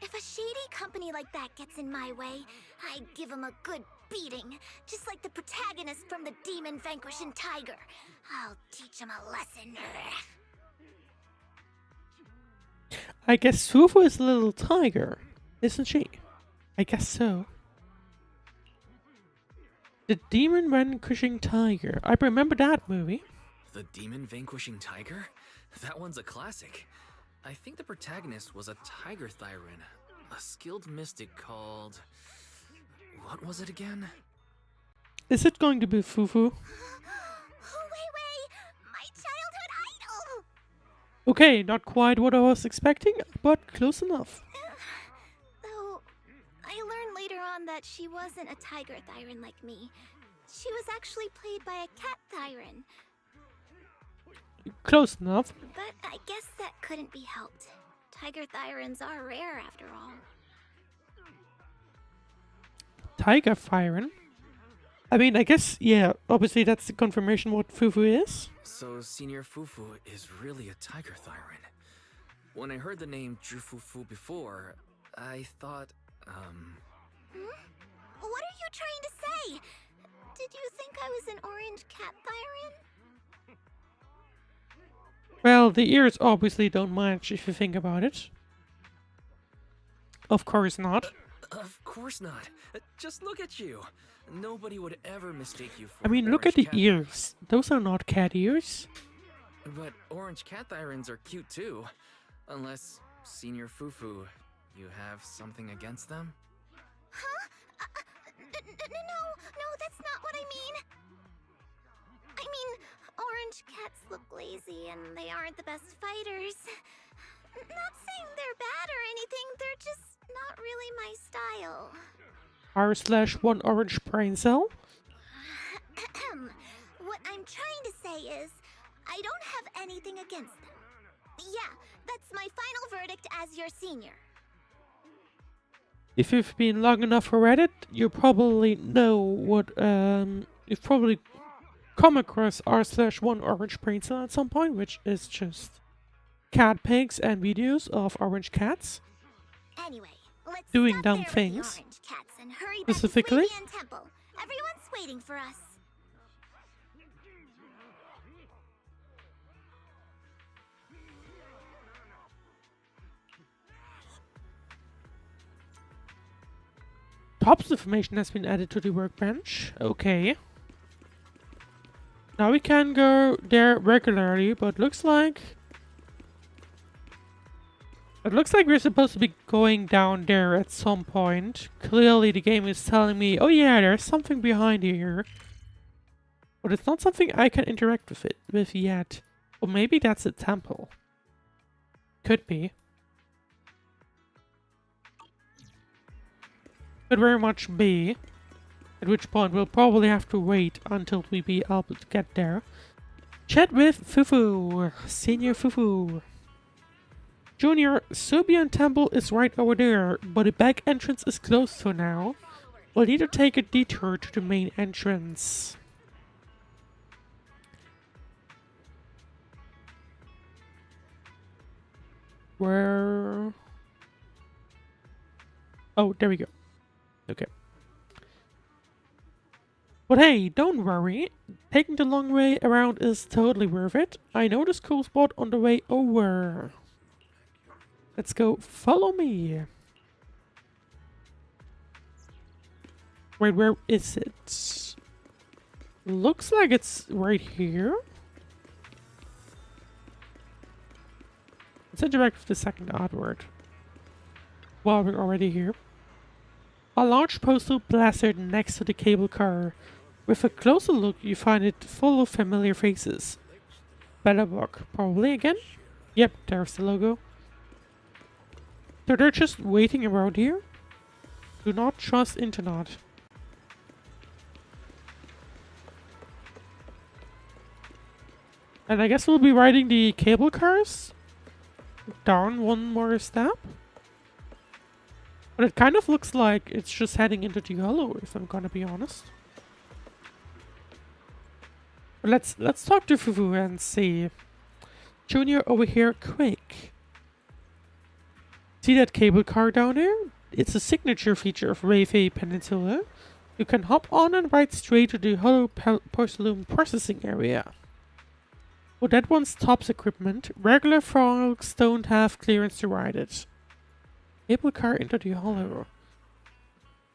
If a shady company like that gets in my way, I give them a good beating, just like the protagonist from the Demon Vanquishing Tiger. I'll teach them a lesson. I guess Fufu is a little tiger, isn't she? I guess so. The Demon Vanquishing Tiger. I remember that movie. The Demon Vanquishing Tiger? That one's a classic. I think the protagonist was a tiger Thyran, a skilled mystic called... What was it again? Is it going to be Fufu? Waifei, my childhood idol! Okay, not quite what I was expecting, but close enough. Though, I learned later on that she wasn't a tiger Thyran like me. She was actually played by a cat Thyran. Close enough. But I guess that couldn't be helped. Tiger Thyrans are rare after all. Tiger Thyran? I mean, I guess, yeah, obviously that's the confirmation what Fufu is. So Senior Fufu is really a tiger Thyran. When I heard the name Jufufu before, I thought, What are you trying to say? Did you think I was an orange cat Thyran? Well, the ears obviously don't match if you think about it. Of course not. Of course not. Just look at you. Nobody would ever mistake you for I mean, look at the orange cat. ears. Those are not cat ears. But orange cat Thyrans are cute too. Unless, Senior Fufu, you have something against them? Huh? No, that's not what I mean. I mean, orange cats look lazy and they aren't the best fighters. Not saying they're bad or anything, they're just not really my style. R/1 orange brain cell? What I'm trying to say is, I don't have anything against them. Yeah, that's my final verdict as your senior. If you've been long enough for Reddit, you probably know what, you've probably come across R/1 orange brain cell at some point, which is just cat pics and videos of orange cats. Anyway, let's doing stop dumb there with the things. orange cats and hurry Specifically? back to Swabian Temple. Everyone's waiting for us. Tops information has been added to the workbench. Okay. Now we can go there regularly, but looks like... It looks like we're supposed to be going down there at some point. Clearly the game is telling me, oh yeah, there's something behind here. But it's not something I can interact with yet. Or maybe that's a temple. Could be. Could very much be. At which point we'll probably have to wait until we be able to get there. Chat with Fufu. Senior Fufu. Junior, Subian Temple is right over there, but the back entrance is closed for now. We'll need to take a detour to the main entrance. Where... Oh, there we go. Okay. But hey, don't worry. Taking the long way around is totally worth it. I know this cool spot on the way over. Let's go. Follow me. Wait, where is it? Looks like it's right here. Let's interact with the second artwork. While we're already here. A large postal plastered next to the cable car. With a closer look, you find it full of familiar faces. Bellerbach, probably again? Yep, there's the logo. So they're just waiting around here? Do not trust internet. And I guess we'll be riding the cable cars down one more step. But it kind of looks like it's just heading into the hollow, if I'm gonna be honest. But let's talk to Fufu and see. Junior, over here, quick. See that cable car down there? It's a signature feature of Waifei Peninsula. You can hop on and ride straight to the hollow porcelain processing area. Well, that one's tops equipment. Regular folks don't have clearance to ride it. Cable car into the hollow.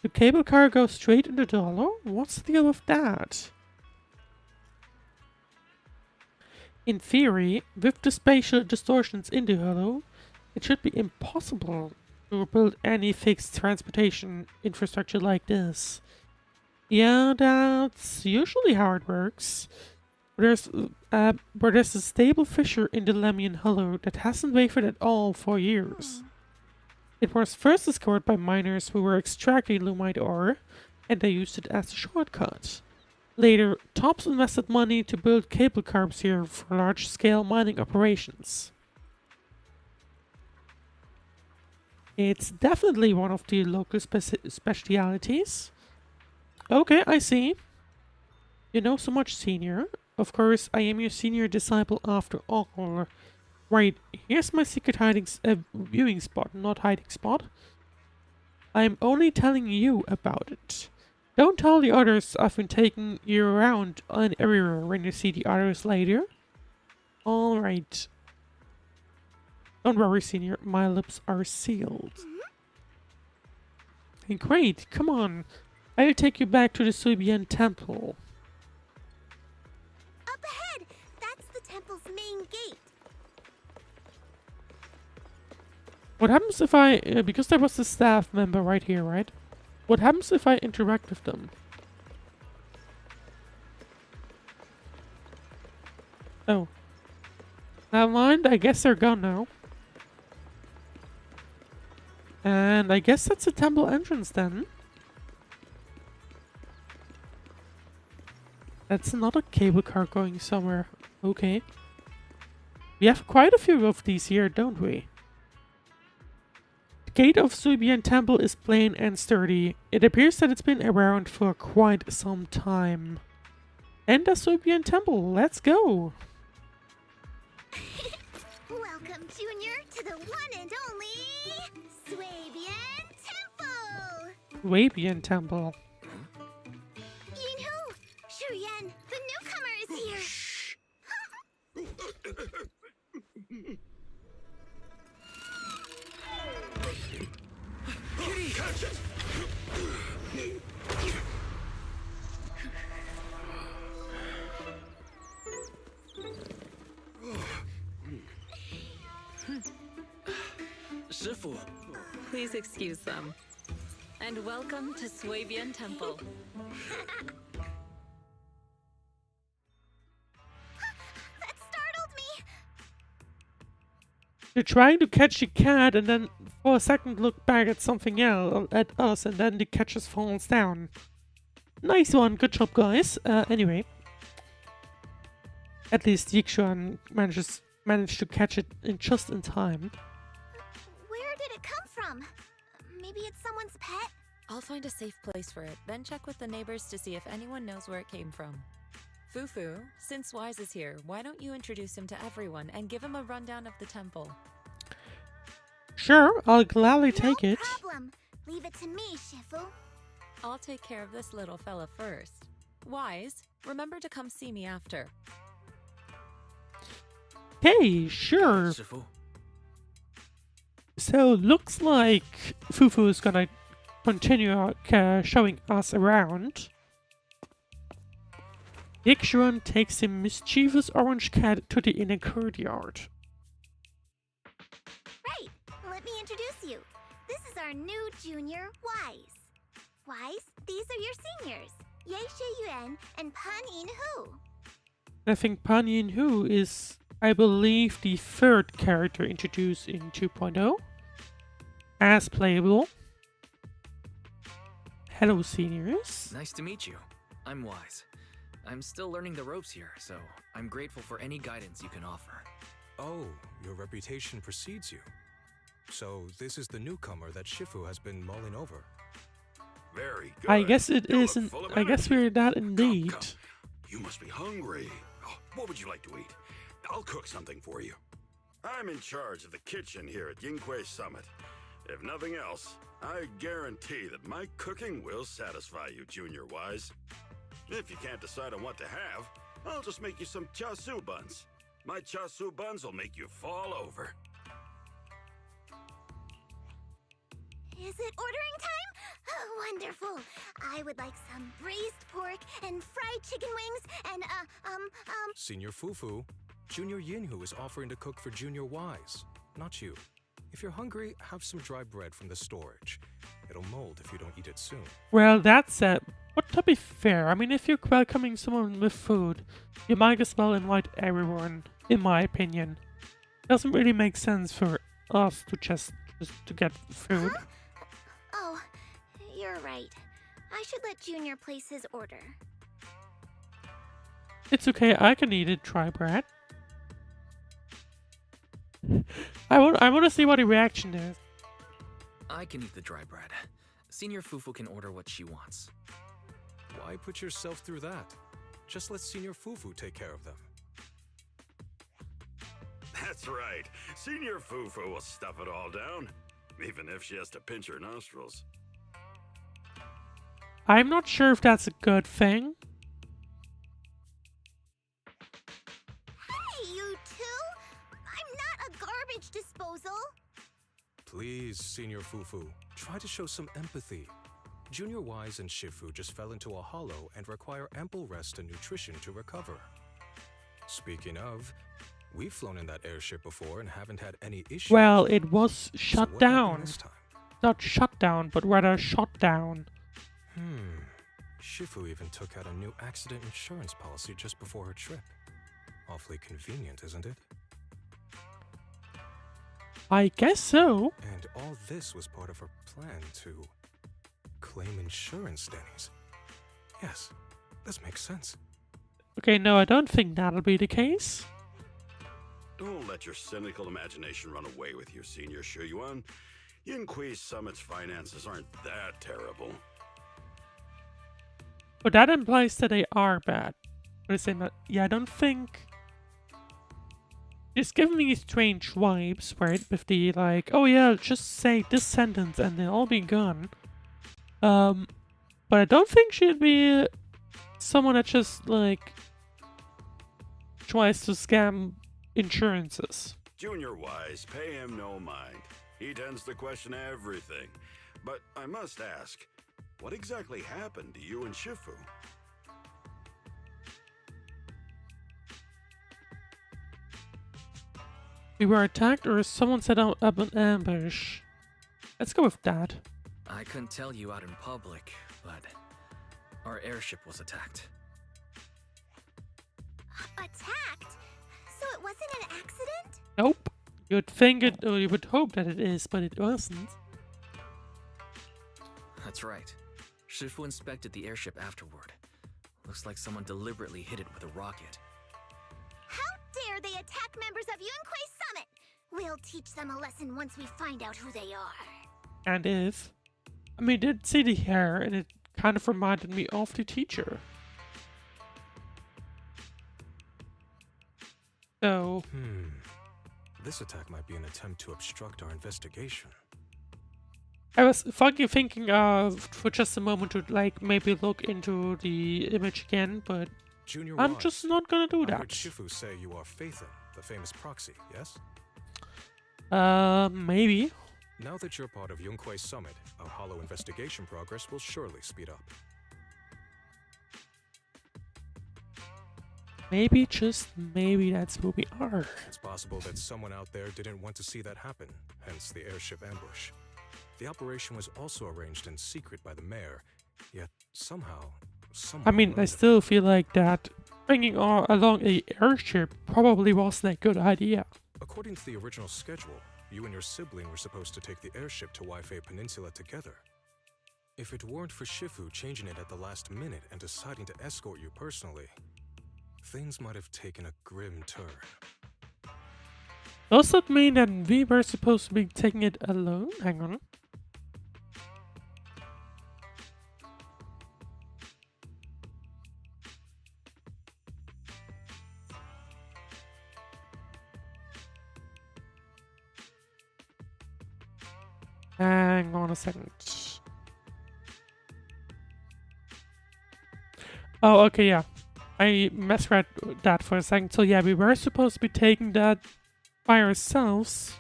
The cable car goes straight into the hollow? What's the deal with that? In theory, with the spatial distortions in the hollow, it should be impossible to build any fixed transportation infrastructure like this. Yeah, that's usually how it works. There's a stable fissure in the Lemian Hollow that hasn't wavered at all for years. It was first discovered by miners who were extracting lumite ore, and they used it as a shortcut. Later, Tops invested money to build cable cars here for large-scale mining operations. It's definitely one of the local specialities. Okay, I see. You know so much, senior. Of course, I am your senior disciple after all. Right, here's my secret viewing spot, not hiding spot. I'm only telling you about it. Don't tell the others I've been taking you around and everywhere when you see the others later. Alright. Don't worry, senior, my lips are sealed. Hey, great, come on. I'll take you back to the Subian Temple. Up ahead! That's the temple's main gate. What happens if I... because there was a staff member right here, right? What happens if I interact with them? Oh. Never mind, I guess they're gone now. And I guess that's the temple entrance then. That's another cable car going somewhere. Okay. We have quite a few of these here, don't we? The gate of Subian Temple is plain and sturdy. It appears that it's been around for quite some time. And the Subian Temple, let's go! Welcome, Junior, to the one and only Swabian Temple! Swabian Temple. Yinhu! Shuyan, the newcomer is here! Shh! Kitty! Catch it! Shifu. Please excuse them. And welcome to Swabian Temple. That startled me! You're trying to catch a cat and then for a second look back at something else, at us, and then the catch just falls down. Nice one, good job guys. Anyway. At least Yixuan managed to catch it just in time. Where did it come from? Maybe it's someone's pet? I'll find a safe place for it, then check with the neighbors to see if anyone knows where it came from. Fufu, since Wise is here, why don't you introduce him to everyone and give him a rundown of the temple? Sure, I'll gladly take it. No problem. Leave it to me, Shifu. I'll take care of this little fella first. Wise, remember to come see me after. Hey, sure. Shifu. So, looks like Fufu is gonna continue showing us around. Yixuan takes the mischievous orange cat to the inner courtyard. Right, let me introduce you. This is our new junior, Wise. Wise, these are your seniors, Ye Yuan and Pan Yin Hu. I think Pan Yin Hu is, I believe, the third character introduced in 2.0 as playable. Hello, seniors. Nice to meet you. I'm Wise. I'm still learning the ropes here, so I'm grateful for any guidance you can offer. Oh, your reputation precedes you. So this is the newcomer that Shifu has been mulling over. Very good. I guess it You look isn't. full of I guess energy. we're that indeed. Come. You must be hungry. Oh, what would you like to eat? I'll cook something for you. I'm in charge of the kitchen here at Yinghui Summit. If nothing else, I guarantee that my cooking will satisfy you, Junior Wise. If you can't decide on what to have, I'll just make you some chasu buns. My chasu buns will make you fall over. Is it ordering time? Oh, wonderful. I would like some braised pork and fried chicken wings and, Senior Fufu, Junior Yinhu is offering to cook for Junior Wise, not you. If you're hungry, have some dry bread from the storage. It'll mold if you don't eat it soon. Well, that's but to be fair, I mean, if you're welcoming someone with food, you might as well invite everyone, in my opinion. Doesn't really make sense for us to just to get food. Huh? Oh, you're right. I should let Junior place his order. It's okay, I can eat it, dry bread. I want to see what the reaction is. I can eat the dry bread. Senior Fufu can order what she wants. Why put yourself through that? Just let Senior Fufu take care of them. That's right. Senior Fufu will stuff it all down, even if she has to pinch her nostrils. I'm not sure if that's a good thing. Hey, you two! I'm not a garbage disposal! Please, Senior Fufu, try to show some empathy. Junior Wise and Shifu just fell into a hollow and require ample rest and nutrition to recover. Speaking of, we've flown in that airship before and haven't had any issues. Well, it was shut what down. happened this time? Not shut down, but rather shot down. Shifu even took out a new accident insurance policy just before her trip. Awfully convenient, isn't it? I guess so. And all this was part of her plan to claim insurance, Denny's. Yes, this makes sense. Okay, no, I don't think that'll be the case. Don't let your cynical imagination run away with you, Senior Shuyuan. Yinhui Summit's finances aren't that terrible. But that implies that they are bad. But yeah, I don't think... It's giving me strange vibes, right? With the like, oh yeah, just say this sentence and they'll all be gone. But I don't think she'd be someone that just like tries to scam insurances. Junior Wise, pay him no mind. He tends to question everything. But I must ask, what exactly happened to you and Shifu? We were attacked or someone set up an ambush. Let's go with that. I couldn't tell you out in public, but our airship was attacked. Attacked? So it wasn't an accident? Nope. You'd think it, or you would hope that it is, but it wasn't. That's right. Shifu inspected the airship afterward. Looks like someone deliberately hit it with a rocket. How dare they attack members of Yunquei Summit! We'll teach them a lesson once we find out who they are. And if... I mean, I did see the hair, and it kind of reminded me of the teacher. So... This attack might be an attempt to obstruct our investigation. I was fucking thinking of, for just a moment, to like maybe look into the image again, but Junior I'm Wise, just not gonna do I that. heard Shifu say you are Phaethon, the famous proxy, yes? Maybe. Now that you're part of Yunquei Summit, our hollow investigation progress will surely speed up. Maybe, just maybe that's who we are. It's possible that someone out there didn't want to see that happen, hence the airship ambush. The operation was also arranged in secret by the mayor, yet somehow, someone... I mean, I still feel like that bringing along a airship probably wasn't a good idea. According to the original schedule, you and your sibling were supposed to take the airship to Waifei Peninsula together. If it weren't for Shifu changing it at the last minute and deciding to escort you personally, things might have taken a grim turn. Does that mean that we were supposed to be taking it alone? Hang on. Hang on a second. Oh, okay, yeah. I misread that for a second. So yeah, we were supposed to be taking that by ourselves.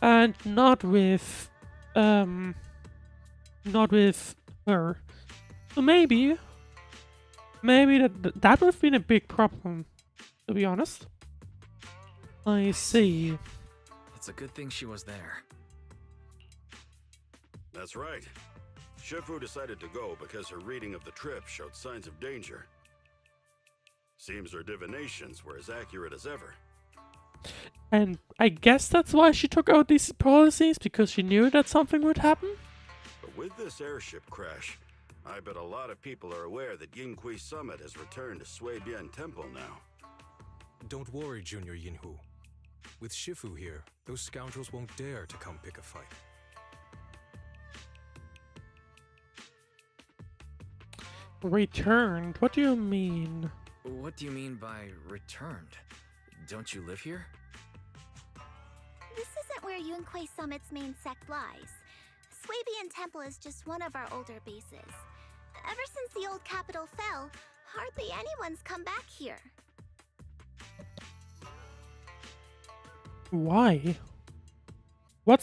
And not with her. So maybe that would have been a big problem, to be honest. I see. It's a good thing she was there. That's right. Shifu decided to go because her reading of the trip showed signs of danger. Seems her divinations were as accurate as ever. And I guess that's why she took out these policies, because she knew that something would happen? But with this airship crash, I bet a lot of people are aware that Yinghui Summit has returned to Suibian Temple now. Don't worry, Junior Yinhu. With Shifu here, those scoundrels won't dare to come pick a fight. Returned? What do you mean? What do you mean by returned? Don't you live here? This isn't where Yunquei Summit's main sect lies. Suibian Temple is just one of our older bases. Ever since the old capital fell, hardly anyone's come back here. Why? Why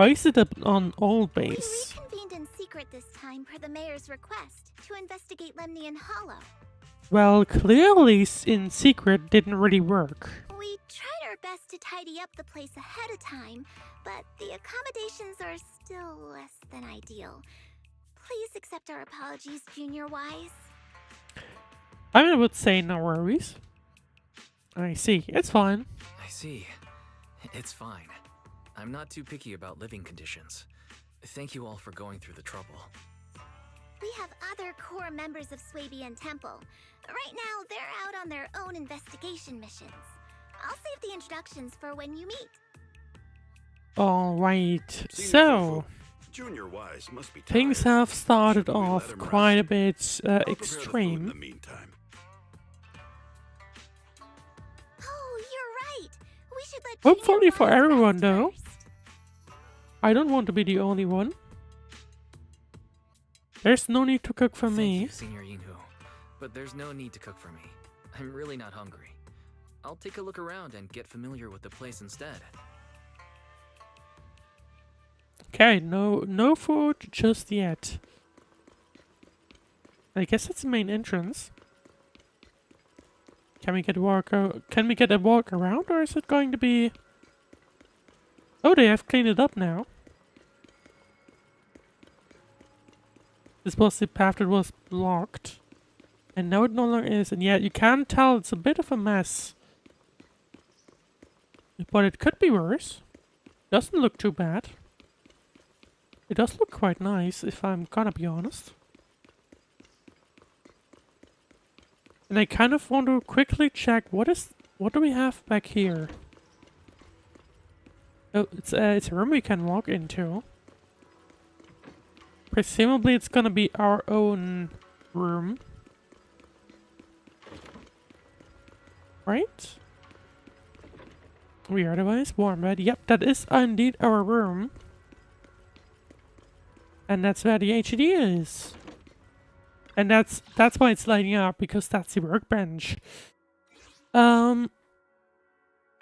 is it on old base? We reconvened in secret this time per the mayor's request to investigate Lemnian Hollow. Well, clearly in secret didn't really work. We tried our best to tidy up the place ahead of time, but the accommodations are still less than ideal. Please accept our apologies, Junior Wise. I would say no worries. I see. It's fine. I see. It's fine. I'm not too picky about living conditions. Thank you all for going through the trouble. We have other core members of Suibian Temple. Right now, they're out on their own investigation missions. I'll save the introductions for when you meet. Alright, so Junior Wise must be things tired. have started Should we off let him quite rest? a bit I'll prepare the food extreme. in the meantime. Oh, you're right. We should let Hopefully Junior for Wise everyone rest though. first. I don't want to be the only one. There's no need to cook for me. Thank you, Senior Yinghu. But there's no need to cook for me. I'm really not hungry. I'll take a look around and get familiar with the place instead. Okay, no food just yet. I guess that's the main entrance. Can we get a walk around, or is it going to be... Oh, they have cleaned it up now. This was the path that was blocked. And now it no longer is, and yet you can tell it's a bit of a mess. But it could be worse. Doesn't look too bad. It does look quite nice, if I'm gonna be honest. And I kind of want to quickly check what do we have back here? Oh, it's a room we can walk into. Presumably it's gonna be our own room. Right? Weird, otherwise warm bed. Yep, that is indeed our room. And that's where the HED is. And that's why it's lighting up, because that's the workbench. Yeah,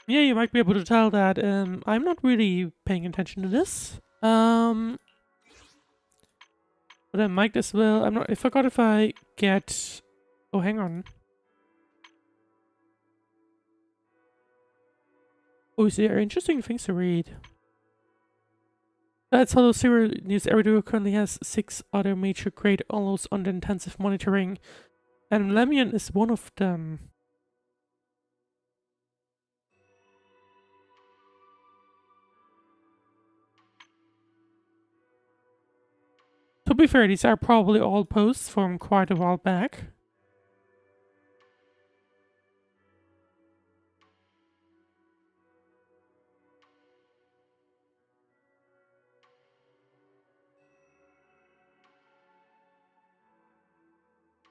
you might be able to tell that I'm not really paying attention to this. But I might as well. I forgot if I get. Oh, hang on. Oh, is there interesting things to read? That's Hollow Zero News Everywhere currently has 6 other major grade almost under intensive monitoring, and Lemian is one of them. To be fair, these are probably all posts from quite a while back.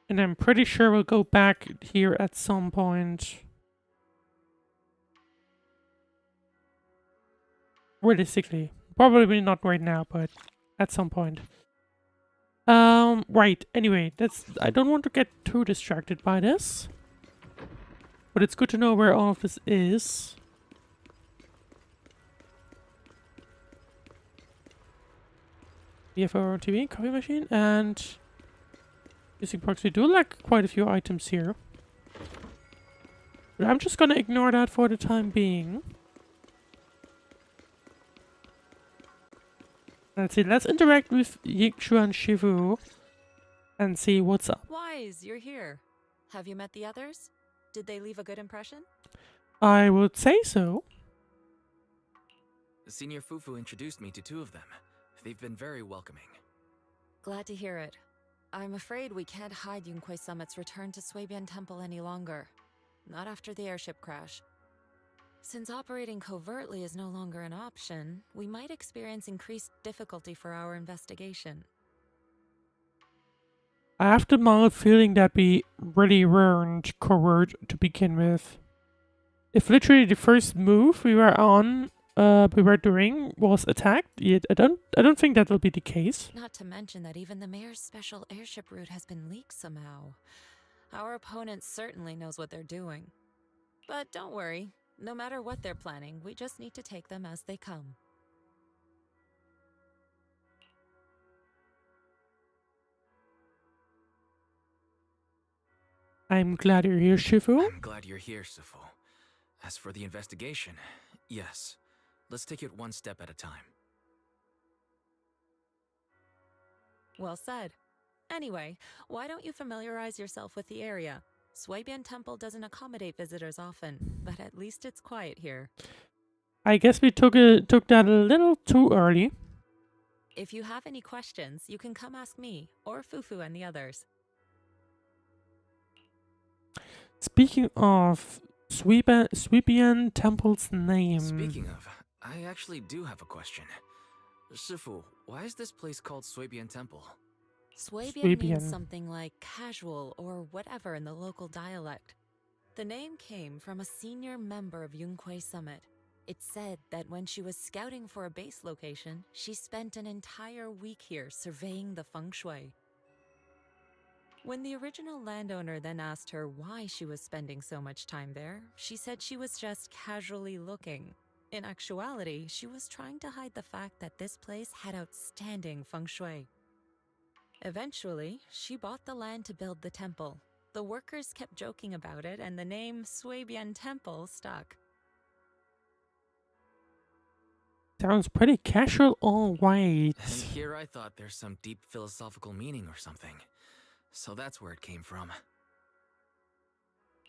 And I'm pretty sure we'll go back here at some point. Realistically. Probably not right now, but at some point. Right. Anyway, I don't want to get too distracted by this. But it's good to know where all of this is. We have our TV, coffee machine, and music box. We do like quite a few items here. But I'm just gonna ignore that for the time being. Let's see, let's interact with Yikshu and Shifu and see what's up. Wise, you're here. Have you met the others? Did they leave a good impression? I would say so. Senior Fufu introduced me to 2 of them. They've been very welcoming. Glad to hear it. I'm afraid we can't hide Yunquei Summit's return to Swabian Temple any longer. Not after the airship crash. Since operating covertly is no longer an option, we might experience increased difficulty for our investigation. I have the mild feeling that we really weren't covert to begin with. If literally the first move we were doing was attacked, yet I don't think that will be the case. Not to mention that even the mayor's special airship route has been leaked somehow. Our opponent certainly knows what they're doing. But don't worry, no matter what they're planning, we just need to take them as they come. I'm glad you're here, Shifu. I'm glad you're here, Sifu. As for the investigation, yes. Let's take it one step at a time. Well said. Anyway, why don't you familiarize yourself with the area? Swabian Temple doesn't accommodate visitors often, but at least it's quiet here. I guess we took that a little too early. If you have any questions, you can come ask me, or Fufu and the others. Speaking of Swabian Temple's name. Speaking of, I actually do have a question. Shifu, why is this place called Swabian Temple? Swabian means something like casual or whatever in the local dialect. The name came from a senior member of Yunquei Summit. It's said that when she was scouting for a base location, she spent an entire week here surveying the feng shui. When the original landowner then asked her why she was spending so much time there, she said she was just casually looking. In actuality, she was trying to hide the fact that this place had outstanding feng shui. Eventually, she bought the land to build the temple. The workers kept joking about it, and the name Swabian Temple stuck. Sounds pretty casual, all right. And here I thought there's some deep philosophical meaning or something. So that's where it came from.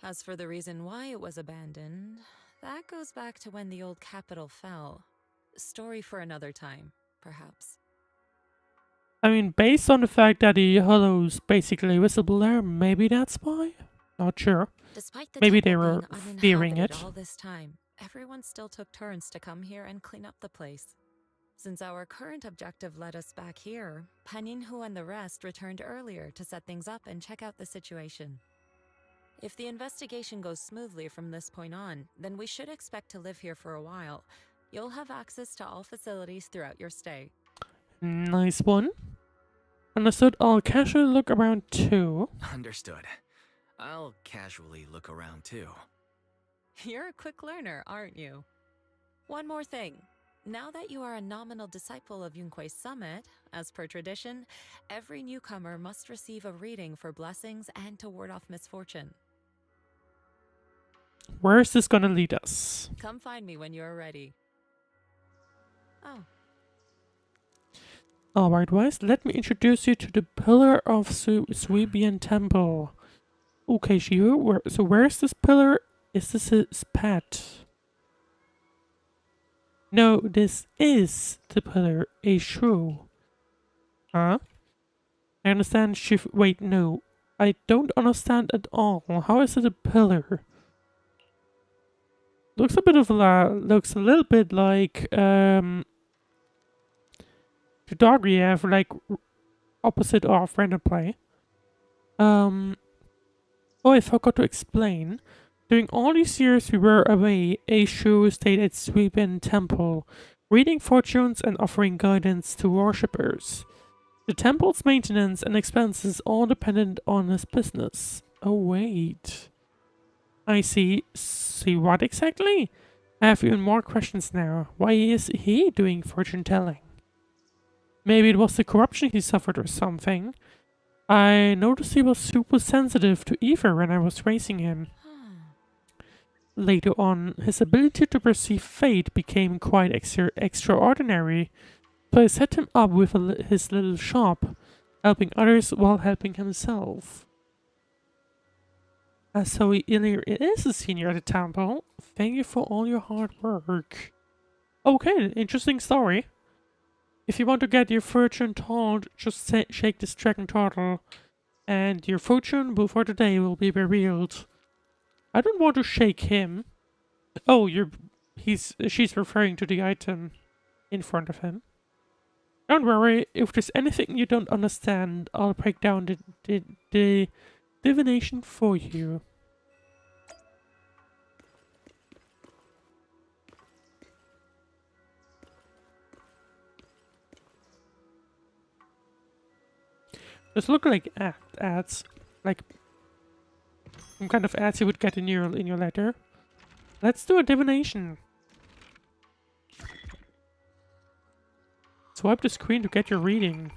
As for the reason why it was abandoned, that goes back to when the old capital fell. Story for another time, perhaps. I mean, based on the fact that the hollow's basically visible there, maybe that's why? Not sure. Despite the maybe they temple were being fearing uninhabited it. all this time, everyone still took turns to come here and clean up the place. Since our current objective led us back here, Paninhu and the rest returned earlier to set things up and check out the situation. If the investigation goes smoothly from this point on, then we should expect to live here for a while. You'll have access to all facilities throughout your stay. Nice one. Understood. I'll casually look around too. Understood. I'll casually look around too. You're a quick learner, aren't you? One more thing. Now that you are a nominal disciple of Yunquei Summit, as per tradition, every newcomer must receive a reading for blessings and to ward off misfortune. Where is this gonna lead us? Come find me when you're ready. Oh. Alright, Wise, let me introduce you to the Pillar of Swabian Temple. Okay, Shifu, so where's this pillar? Is this his pet? No, this is the pillar, a shrew. Huh? I understand Shifu. Wait, no. I don't understand at all. How is it a pillar? Looks a little bit like the dog we have, like opposite of random play. Oh, I forgot to explain. During all these years we were away, Aishu stayed at Swabian Temple, reading fortunes and offering guidance to worshippers. The temple's maintenance and expenses all dependent on his business. Oh wait. I see. See what exactly? I have even more questions now. Why is he doing fortune telling? Maybe it was the corruption he suffered or something. I noticed he was super sensitive to ether when I was raising him. Later on, his ability to perceive fate became quite extraordinary, so I set him up with his little shop, helping others while helping himself. So he is a senior at the temple. Thank you for all your hard work. Okay, interesting story. If you want to get your fortune told, just shake this dragon turtle, and your fortune for the day will be revealed. I don't want to shake him. Oh, she's referring to the item in front of him. Don't worry, if there's anything you don't understand, I'll break down the divination for you. Those look like ads, like some kind of ads you would get in your letter. Let's do a divination. Swipe the screen to get your reading.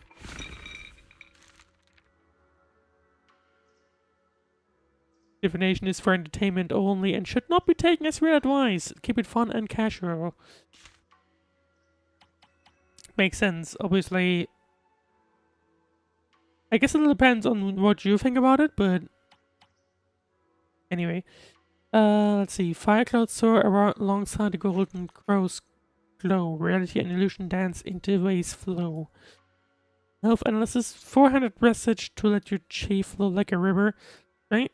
Divination is for entertainment only and should not be taken as real advice. Keep it fun and casual. Makes sense, obviously. I guess it depends on what you think about it, but anyway. Let's see. Fire clouds soar around alongside the golden crow's glow. Reality and illusion dance into waves flow. Health analysis. 400 message to let your chi flow like a river.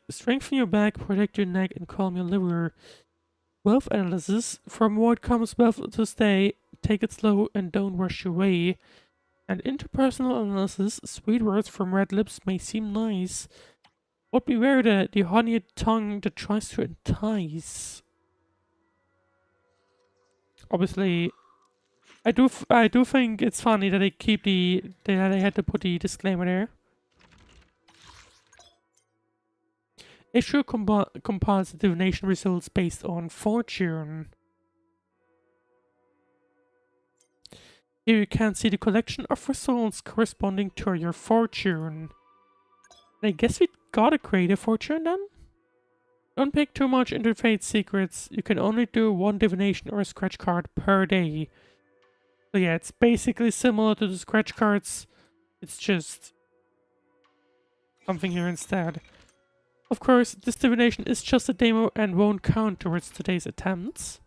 Strengthen your back, protect your neck, and calm your liver. Wealth analysis. From what comes wealth to stay, take it slow and don't rush your way. And interpersonal analysis. Sweet words from red lips may seem nice, but beware the honeyed tongue that tries to entice. Obviously, I do think it's funny that they had to put the disclaimer there. Issue compiles the divination results based on fortune. Here you can see the collection of results corresponding to your fortune. I guess we gotta create a fortune then? Don't pick too much into fate secrets. You can only do one divination or a scratch card per day. So yeah, it's basically similar to the scratch cards. It's just something here instead. Of course, this divination is just a demo and won't count towards today's attempts.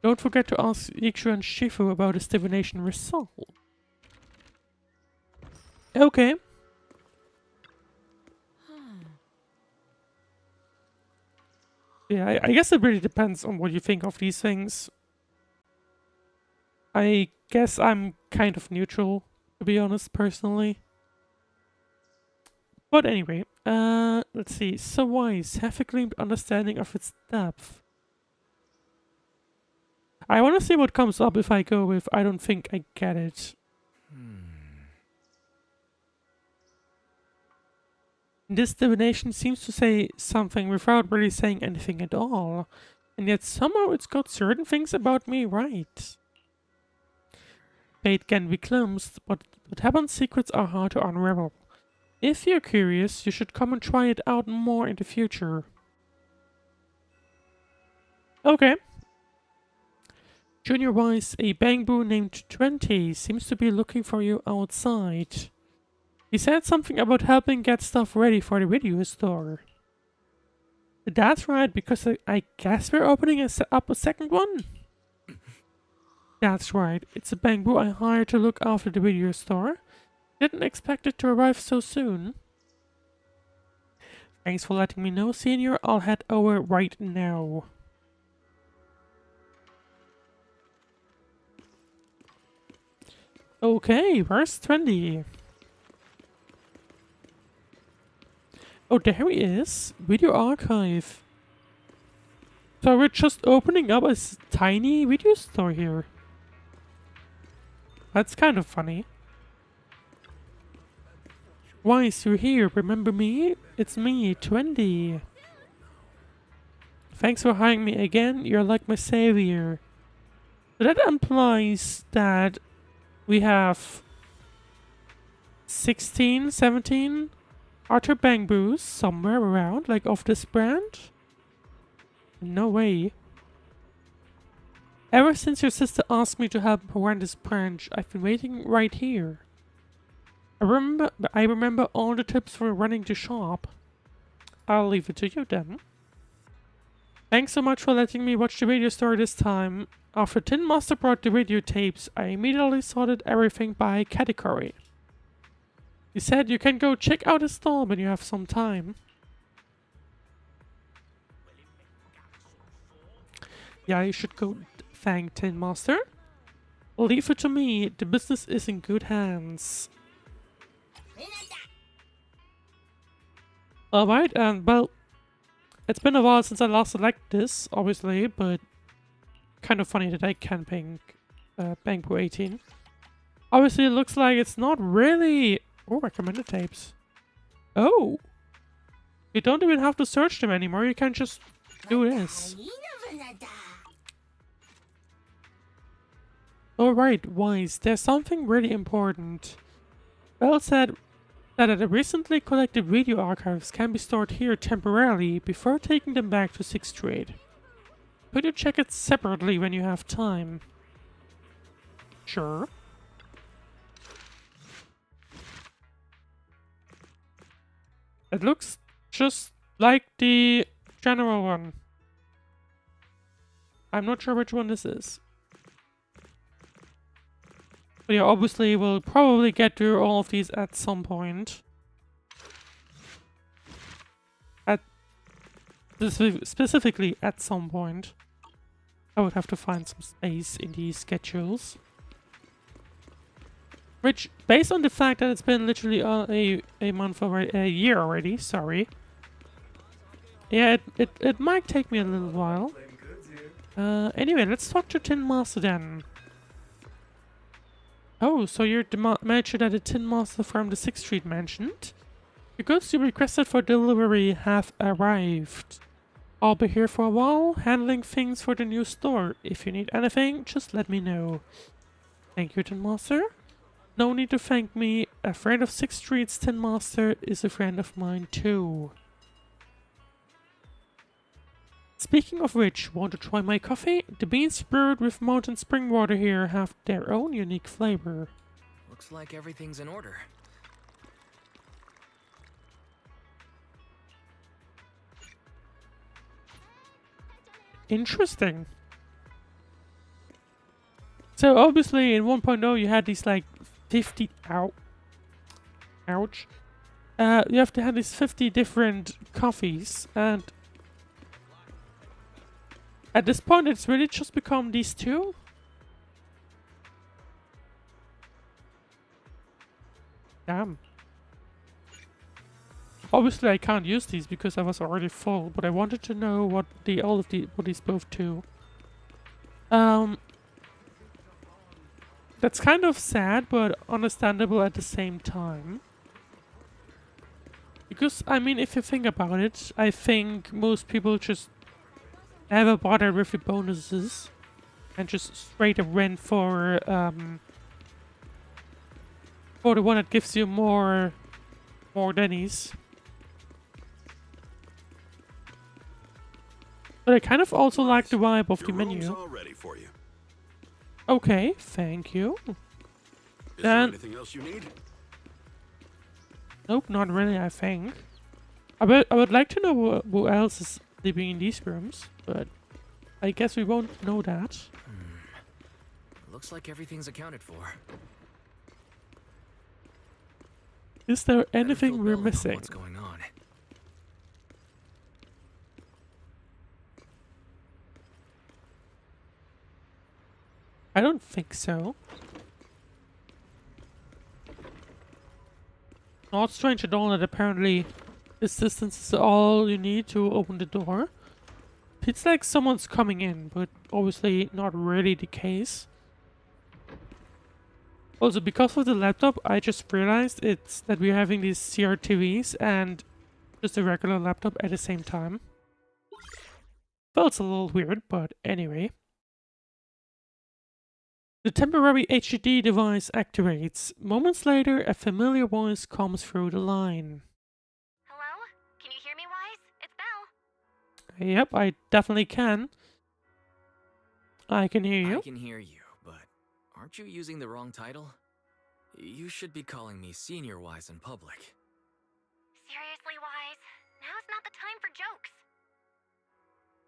Don't forget to ask Yikshu and Shifu about his divination result. Okay. Yeah, I guess it really depends on what you think of these things. I guess I'm kind of neutral, to be honest, personally. But anyway, let's see. So wise, have a clean understanding of its depth. I want to see what comes up if I go with I don't think I get it. This divination seems to say something without really saying anything at all. And yet somehow it's got certain things about me right. Fate can be cleansed, but what happens secrets are hard to unravel. If you're curious, you should come and try it out more in the future. Okay. Junior Wise, a bamboo named 20 seems to be looking for you outside. He said something about helping get stuff ready for the video store. That's right, because I guess we're opening up a second one? That's right, it's a bamboo I hired to look after the video store. Didn't expect it to arrive so soon. Thanks for letting me know, Senior. I'll head over right now. Okay, where's 20? Oh, there he is. Video archive. So we're just opening up a tiny video store here. That's kind of funny. Wise, you're here. Remember me? It's me, 20. Thanks for hiring me again. You're like my savior. So that implies that we have 16, 17 Arthur Bangboos somewhere around, like of this brand. No way. Ever since your sister asked me to help her run this branch, I've been waiting right here. I remember all the tips for running the shop. I'll leave it to you then. Thanks so much for letting me watch the video store this time. After Tin Master brought the videotapes, I immediately sorted everything by category. He said you can go check out his stall when you have some time. Yeah, you should go thank Tin Master. Leave it to me, the business is in good hands. Alright, and well, it's been a while since I last selected this, obviously, but kind of funny that I can pink Bangbo 18. Obviously, it looks like it's not really... Oh, recommended tapes. Oh! You don't even have to search them anymore, you can just do this. Alright, Wise, there's something really important. Bell said that the recently collected video archives can be stored here temporarily before taking them back to 6th Street. Could you check it separately when you have time? Sure. It looks just like the general one. I'm not sure which one this is. But yeah, obviously we'll probably get through all of these at some point. Specifically at some point. I would have to find some space in these schedules. Which, based on the fact that it's been literally a month already, a year already, sorry. Yeah, it might take me a little while. Anyway, let's talk to Tin Master then. Oh, so you're the manager that the Tin Master from the 6th Street mentioned? The goods you requested for delivery have arrived. I'll be here for a while, handling things for the new store. If you need anything, just let me know. Thank you, Tin Master. No need to thank me. A friend of 6th Street's Tin Master is a friend of mine too. Speaking of which, want to try my coffee? The beans brewed with mountain spring water here have their own unique flavor. Looks like everything's in order. Interesting. So obviously in 1.0 you had these like 50 ouch. You have to have these 50 different coffees, and at this point it's really just become these two. Damn. Obviously I can't use these because I was already full, but I wanted to know what what these both do. That's kind of sad, but understandable at the same time. Because, I mean, if you think about it, I think most people just never bother with the bonuses and just straight up went for the one that gives you more Denny's. But I kind of also like the vibe of the menu. All ready for you. Okay, thank you. Is there anything else you need? Nope, not really, I think. I would like to know who else is living in these rooms, but I guess we won't know that. Looks like everything's accounted for. Is there anything we're missing? What's going on? I don't think so. Not strange at all that apparently this distance is all you need to open the door. feels like someone's coming in, but obviously not really the case. Also, because of the laptop, I just realized it's that we're having these CRTVs and just a regular laptop at the same time. Felt a little weird, but anyway. The temporary HDD device activates. Moments later, a familiar voice comes through the line. Hello? Can you hear me, Wise? It's Belle. Yep, I definitely can. I can hear you. I can hear you, but aren't you using the wrong title? You should be calling me Senior Wise in public. Seriously, Wise? Now's not the time for jokes.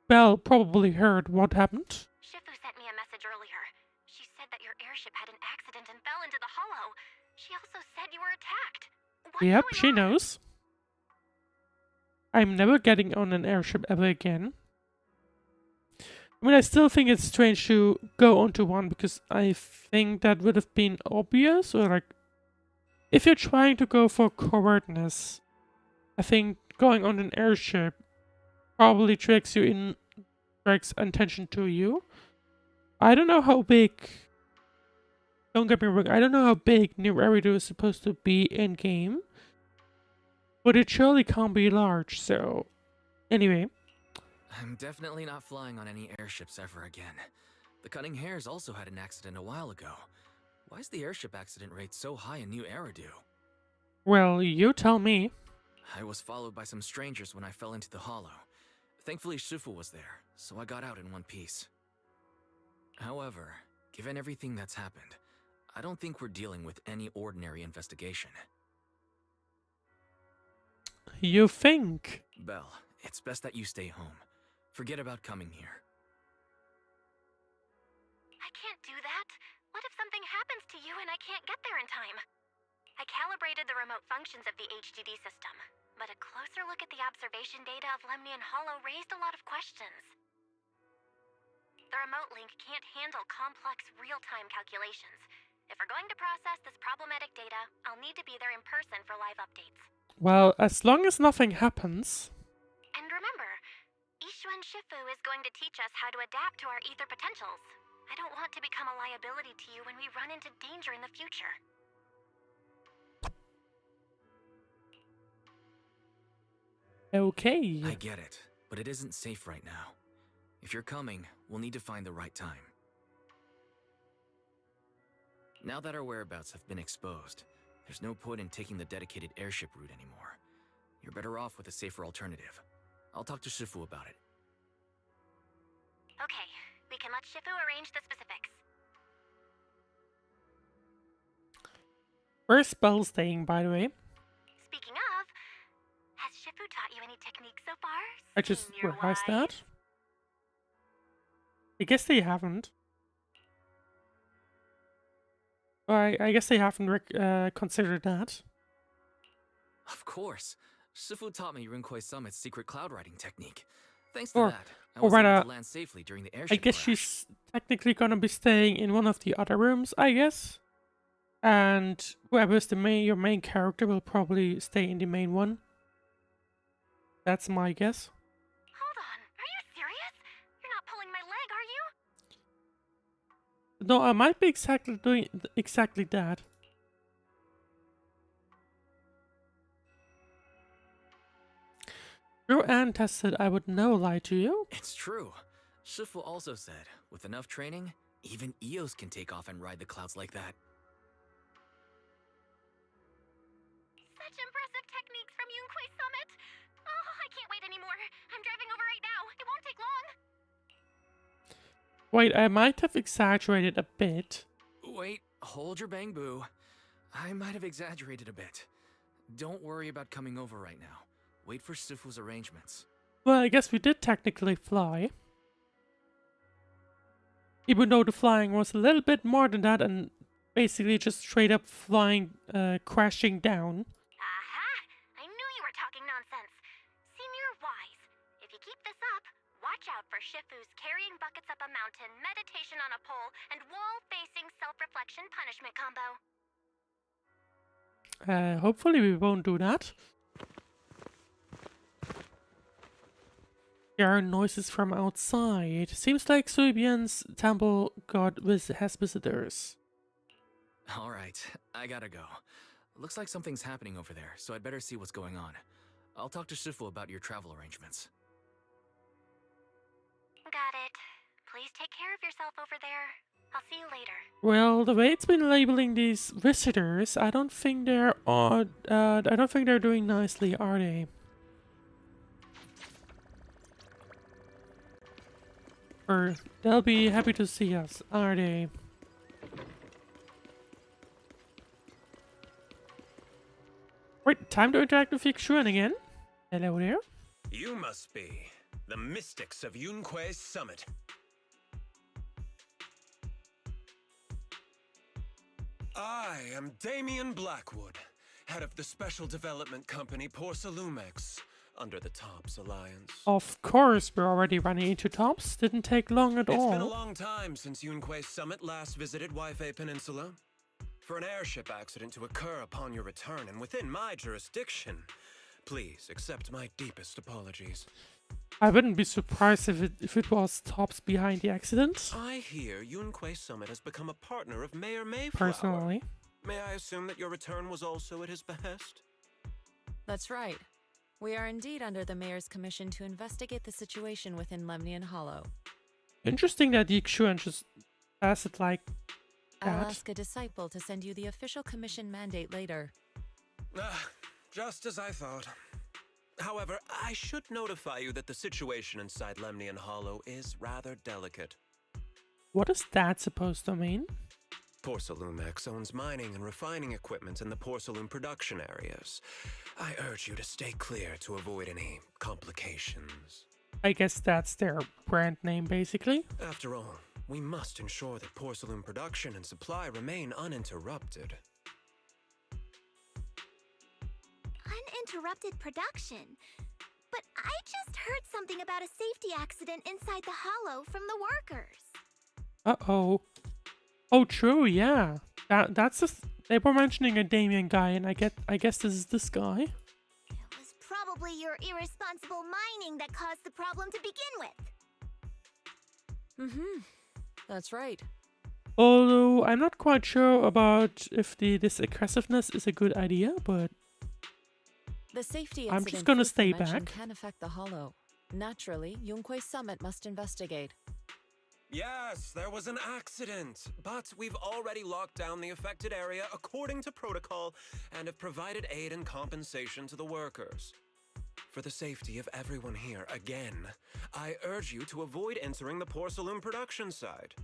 Belle probably heard what happened. Shifu sent me a message earlier. She said that your airship had an accident and fell into the hollow. She also said you were attacked. Yep, she knows. I'm never getting on an airship ever again. I mean, I still think it's strange to go onto one because I think that would have been obvious, or like, if you're trying to go for coverdness, I think going on an airship probably drags attention to you. I don't know how big, don't get me wrong, I don't know how big New Eridu is supposed to be in game, but it surely can't be large, so anyway. I'm definitely not flying on any airships ever again. The Cunning Hares also had an accident a while ago. Why is the airship accident rate so high in New Eridu? Well, you tell me. I was followed by some strangers when I fell into the hollow. Thankfully, Shifu was there, so I got out in one piece. However, given everything that's happened, I don't think we're dealing with any ordinary investigation. You think? Belle, it's best that you stay home. Forget about coming here. I can't do that. What if something happens to you and I can't get there in time? I calibrated the remote functions of the HDD system, but a closer look at the observation data of Lemnian Hollow raised a lot of questions. The remote link can't handle complex real-time calculations. If we're going to process this problematic data, I'll need to be there in person for live updates. Well, as long as nothing happens. And remember, Yixuan Shifu is going to teach us how to adapt to our ether potentials. I don't want to become a liability to you when we run into danger in the future. Okay. I get it, but it isn't safe right now. If you're coming, we'll need to find the right time. Now that our whereabouts have been exposed, there's no point in taking the dedicated airship route anymore. You're better off with a safer alternative. I'll talk to Shifu about it. Okay, we can let Shifu arrange the specifics. Where's Belle staying, by the way? Speaking of, has Shifu taught you any techniques so far? I just realized that. I guess they haven't. I guess they haven't considered that. Of course. Shifu taught me Rinkwei Summit's secret cloud riding technique. Thanks to that, I was able to land safely during the airship I guess crash. she's technically gonna be staying in one of the other rooms, I guess. And whoever's your main character will probably stay in the main one. That's my guess. Hold on, are you serious? You're not pulling my leg, are you? No, I might be doing exactly that. Your aunt has said I would never lie to you. It's true. Shifu also said, with enough training, even Eos can take off and ride the clouds like that. Such impressive techniques from Yunkwei Summit. Oh, I can't wait anymore. I'm driving over right now. It won't take long. Wait, I might have exaggerated a bit. Wait, hold your bang boo. I might have exaggerated a bit. Don't worry about coming over right now. Wait for Shifu's arrangements. Well, I guess we did technically fly. Even though the flying was a little bit more than that and basically just straight up flying, crashing down. Aha! I knew you were talking nonsense. Senior Wise, if you keep this up, watch out for Shifu's carrying buckets up a mountain, meditation on a pole, and wall-facing self-reflection punishment combo. Hopefully we won't do that. There are noises from outside. Seems like Suibian's temple has visitors. Alright, I gotta go. Looks like something's happening over there, so I'd better see what's going on. I'll talk to Shifu about your travel arrangements. Got it. Please take care of yourself over there. I'll see you later. Well, the way it's been labeling these visitors, I don't think they're odd. I don't think they're doing nicely, are they? Or they'll be happy to see us, are they? Wait, time to interact with Xuan again. Hello there. You must be the mystics of Yunque's summit. I am Damien Blackwood, head of the special development company Porcelumex, under the Tops Alliance. Of course, we're already running into Tops. Didn't take long at all. It's been a long time since Yunque's summit last visited Waifei Peninsula. For an airship accident to occur upon your return and within my jurisdiction, please accept my deepest apologies. I wouldn't be surprised if it was Tops behind the accident. I hear Yunque Summit has become a partner of Mayor Mayflower. Personally. May I assume that your return was also at his behest? That's right. We are indeed under the mayor's commission to investigate the situation within Lemnian Hollow. Interesting that the Xuan just asked it like that. I'll ask a disciple to send you the official commission mandate later. Just as I thought. However, I should notify you that the situation inside Lemnian Hollow is rather delicate. What is that supposed to mean? Porcelumex owns mining and refining equipment in the porcelain production areas. I urge you to stay clear to avoid any complications. I guess that's their brand name, basically. After all, we must ensure that porcelain production and supply remain uninterrupted. Uninterrupted production? But I just heard something about a safety accident inside the hollow from the workers. Uh-oh. Oh, true, yeah. They were mentioning a Damien guy, and I guess this is this guy. It was probably your irresponsible mining that caused the problem to begin with. Mm-hmm. That's right. Although, I'm not quite sure about if this aggressiveness is a good idea, but The safety I'm incident just gonna Fufu stay mentioned back. can affect the Hollow. Naturally, Yunque's summit must investigate. Yes, there was an accident, but we've already locked down the affected area according to protocol and have provided aid and compensation to the workers. For the safety of everyone here, again, I urge you to avoid entering the porcelain production side.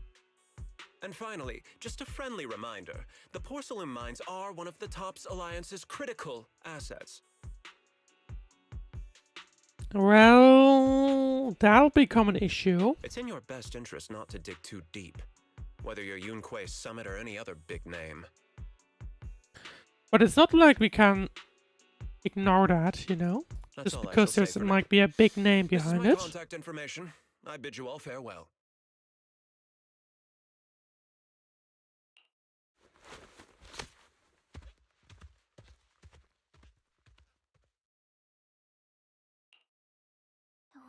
And finally, just a friendly reminder, the porcelain mines are one of the Tops Alliance's critical assets. well, that'll become an issue. It's in your best interest not to dig too deep, whether you're Yunque's Summit or any other big name. But it's not like we can ignore that, you know? That's Just all I because shall there say for might be a big name This is behind my it. contact information. I bid you all farewell.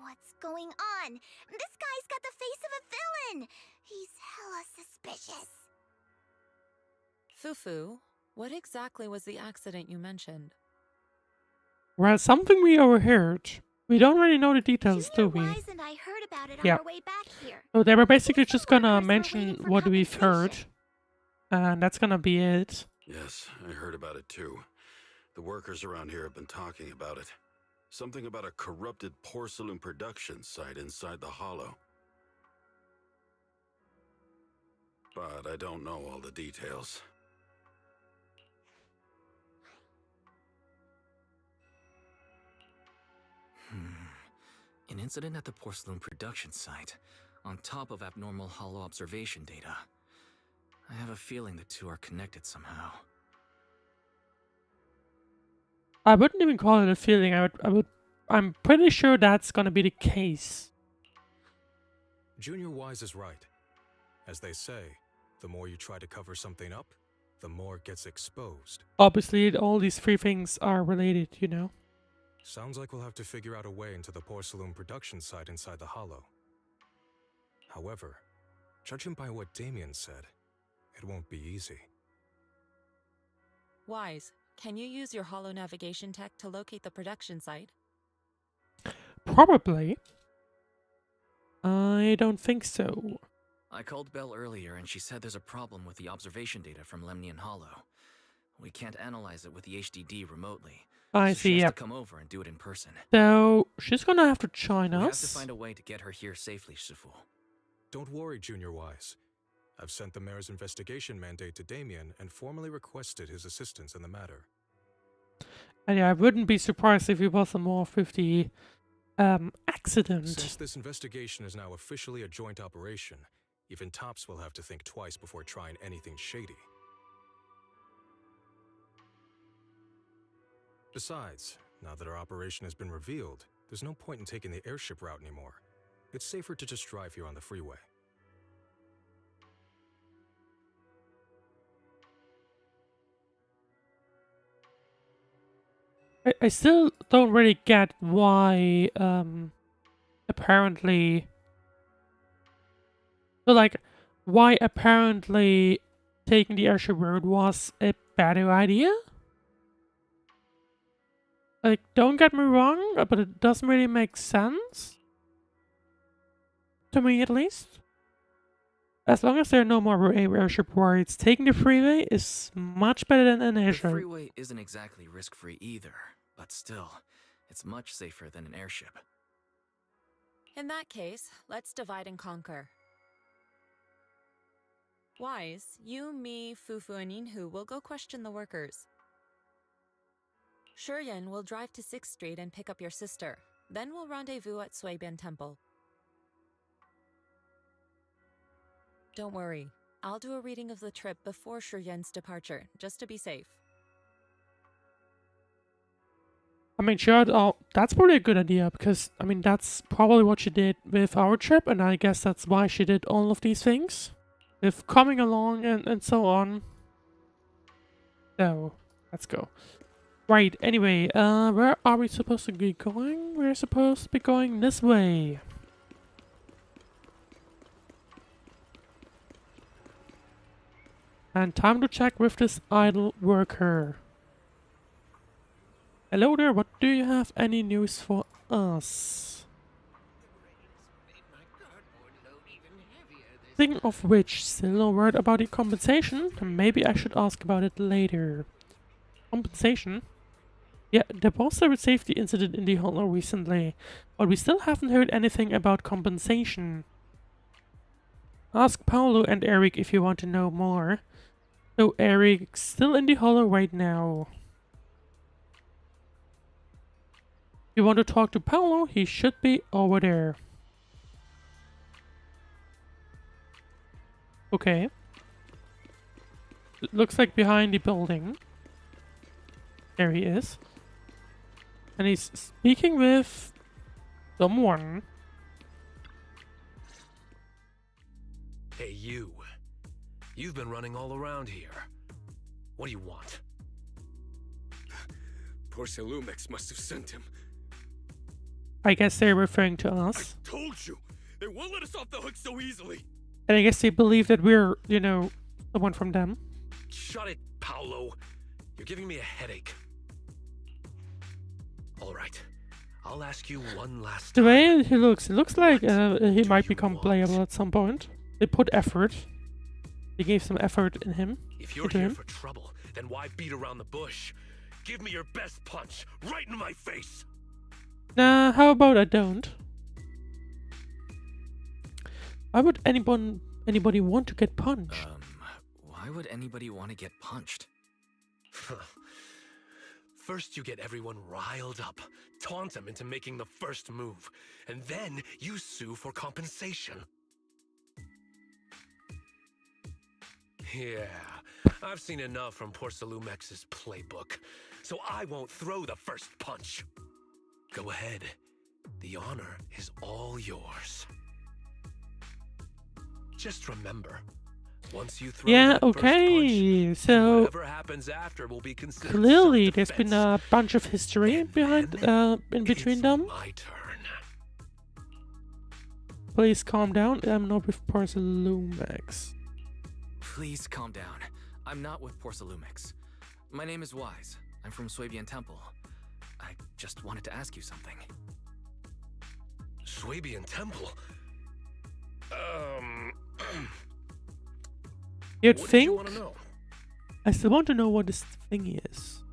What's going on? This guy's got the face of a villain! He's hella suspicious. Fufu, what exactly was the accident you mentioned? Well, something we overheard. We don't really know the details, do we? Wise and I heard about it on Yeah. our way back here. So they were basically just gonna mention what we've heard. And that's gonna be it. Yes, I heard about it too. The workers around here have been talking about it. Something about a corrupted porcelain production site inside the hollow. But I don't know all the details. An incident at the porcelain production site, on top of abnormal hollow observation data. I have a feeling the two are connected somehow. I wouldn't even call it a feeling. I'm pretty sure that's gonna be the case. Junior Wise is right. As they say, the more you try to cover something up, the more it gets exposed. Obviously, all these three things are related, you know? Sounds like we'll have to figure out a way into the porcelain production site inside the hollow. However, judging by what Damien said, it won't be easy. Wise, can you use your holo navigation tech to locate the production site? Probably. I don't think so. I called Belle earlier and she said there's a problem with the observation data from Lemnian Hollow. We can't analyze it with the HDD remotely. I so see, she has yep. to come over and do it in person. So, she's gonna have to join We us. have to find a way to get her here safely, Shifu. Don't worry, Junior Wise. I've sent the mayor's investigation mandate to Damien and formally requested his assistance in the matter. And yeah, I wouldn't be surprised if he was involved with the accident. Since this investigation is now officially a joint operation, even Tops will have to think twice before trying anything shady. Besides, now that our operation has been revealed, there's no point in taking the airship route anymore. It's safer to just drive here on the freeway. I still don't really get why, apparently... So, like, why apparently taking the airship route was a better idea? Like, don't get me wrong, but it doesn't really make sense. To me, at least. As long as there are no more airship rides, taking the freeway is much better than an The airship. freeway isn't exactly risk-free either, but still, it's much safer than an airship. In that case, let's divide and conquer. Wise, you, me, Fufu, and Yinhu will go question the workers. Shuryen will drive to 6th Street and pick up your sister. Then we'll rendezvous at Suibian Temple. Don't worry, I'll do a reading of the trip before Shuryen's departure, just to be safe. I mean, sure, that's probably a good idea, because, I mean, that's probably what she did with our trip, and I guess that's why she did all of these things. With coming along and so on. So, let's go. Right, anyway, where are we supposed to be going? We're supposed to be going this way. And time to check with this idle worker. Hello there, what do you have any news for us? Speaking of which, still no word about the compensation. Maybe I should ask about it later. Compensation? Yeah, there was a safety incident in the hollow recently, but we still haven't heard anything about compensation. Ask Paolo and Eric if you want to know more. So Eric's still in the hollow right now. If you want to talk to Paolo, he should be over there. Okay. It looks like behind the building. There he is. And he's speaking with someone. Hey, you. You've been running all around here. What do you want? Porcelumex must have sent him. I guess they're referring to us. I told you! They won't let us off the hook so easily! And I guess they believe that we're, you know, someone from them. Shut it, Paolo. You're giving me a headache. All right. I'll ask you one last The time. way he looks, it looks like he might become playable at some point. They put effort. They gave some effort in him. If you're here for trouble, then why beat around the bush? Give me your best punch, right in my face! Nah, how about I don't? Why would anybody want to get punched? Why would anybody want to get punched? First you get everyone riled up, taunt them into making the first move, and then you sue for compensation. Yeah, I've seen enough from Porcelumex's playbook, so I won't throw the first punch. Go ahead. The honor is all yours. Just remember, Once you throw Yeah, that first okay. punch, So whatever happens after will be considered clearly there's self-defense. been a bunch of history behind in between them. My turn. Please calm down. I'm not with Porcelumex. Please calm down. I'm not with Porcelumix. My name is Wise. I'm from Swabian Temple. I just wanted to ask you something. Swabian Temple? You'd What did think? you want to know? I still want to know what this thing is.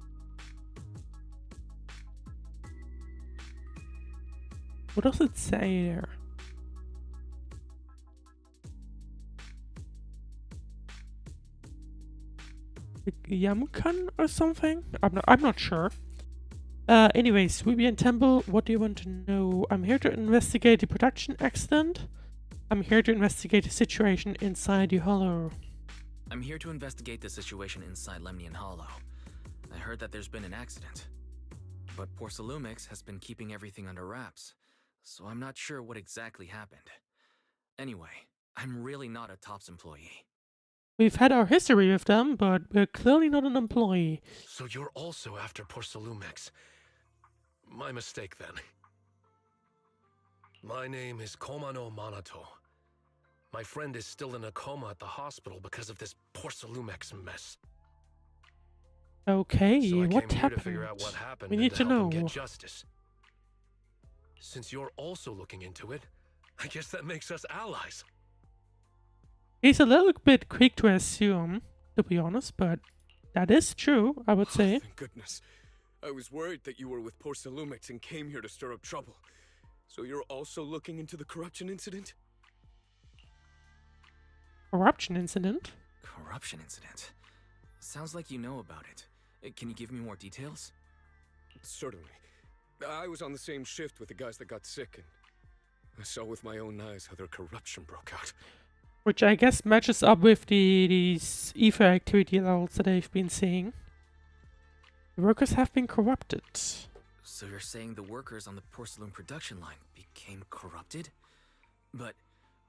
What does it say there? Like Yamkan or something? I'm not sure. Anyways, Swabian Temple, what do you want to know? I'm here to investigate the production accident. I'm here to investigate the situation inside the hollow. I'm here to investigate the situation inside Lemnian Hollow. I heard that there's been an accident. But Porcelumix has been keeping everything under wraps, so I'm not sure what exactly happened. Anyway, I'm really not a TOPS employee. We've had our history with them, but we're clearly not an employee. So you're also after Porcelumix. My mistake then. My name is Komano Manato. My friend is still in a coma at the hospital because of this Porcelumix mess. Okay, So I what came here to figure happened? out what happened We and need to help him know. get justice. Since you're also looking into it, I guess that makes us allies. He's a little bit quick to assume, to be honest, but that is true, I would say. Thank goodness. I was worried that you were with Porcelumix and came here to stir up trouble. So you're also looking into the corruption incident? Corruption incident? Corruption incident? Sounds like you know about it. Can you give me more details? Certainly. I was on the same shift with the guys that got sick, and I saw with my own eyes how their corruption broke out. Which I guess matches up with these ether activity levels that I've been seeing. The workers have been corrupted. So you're saying the workers on the porcelain production line became corrupted? But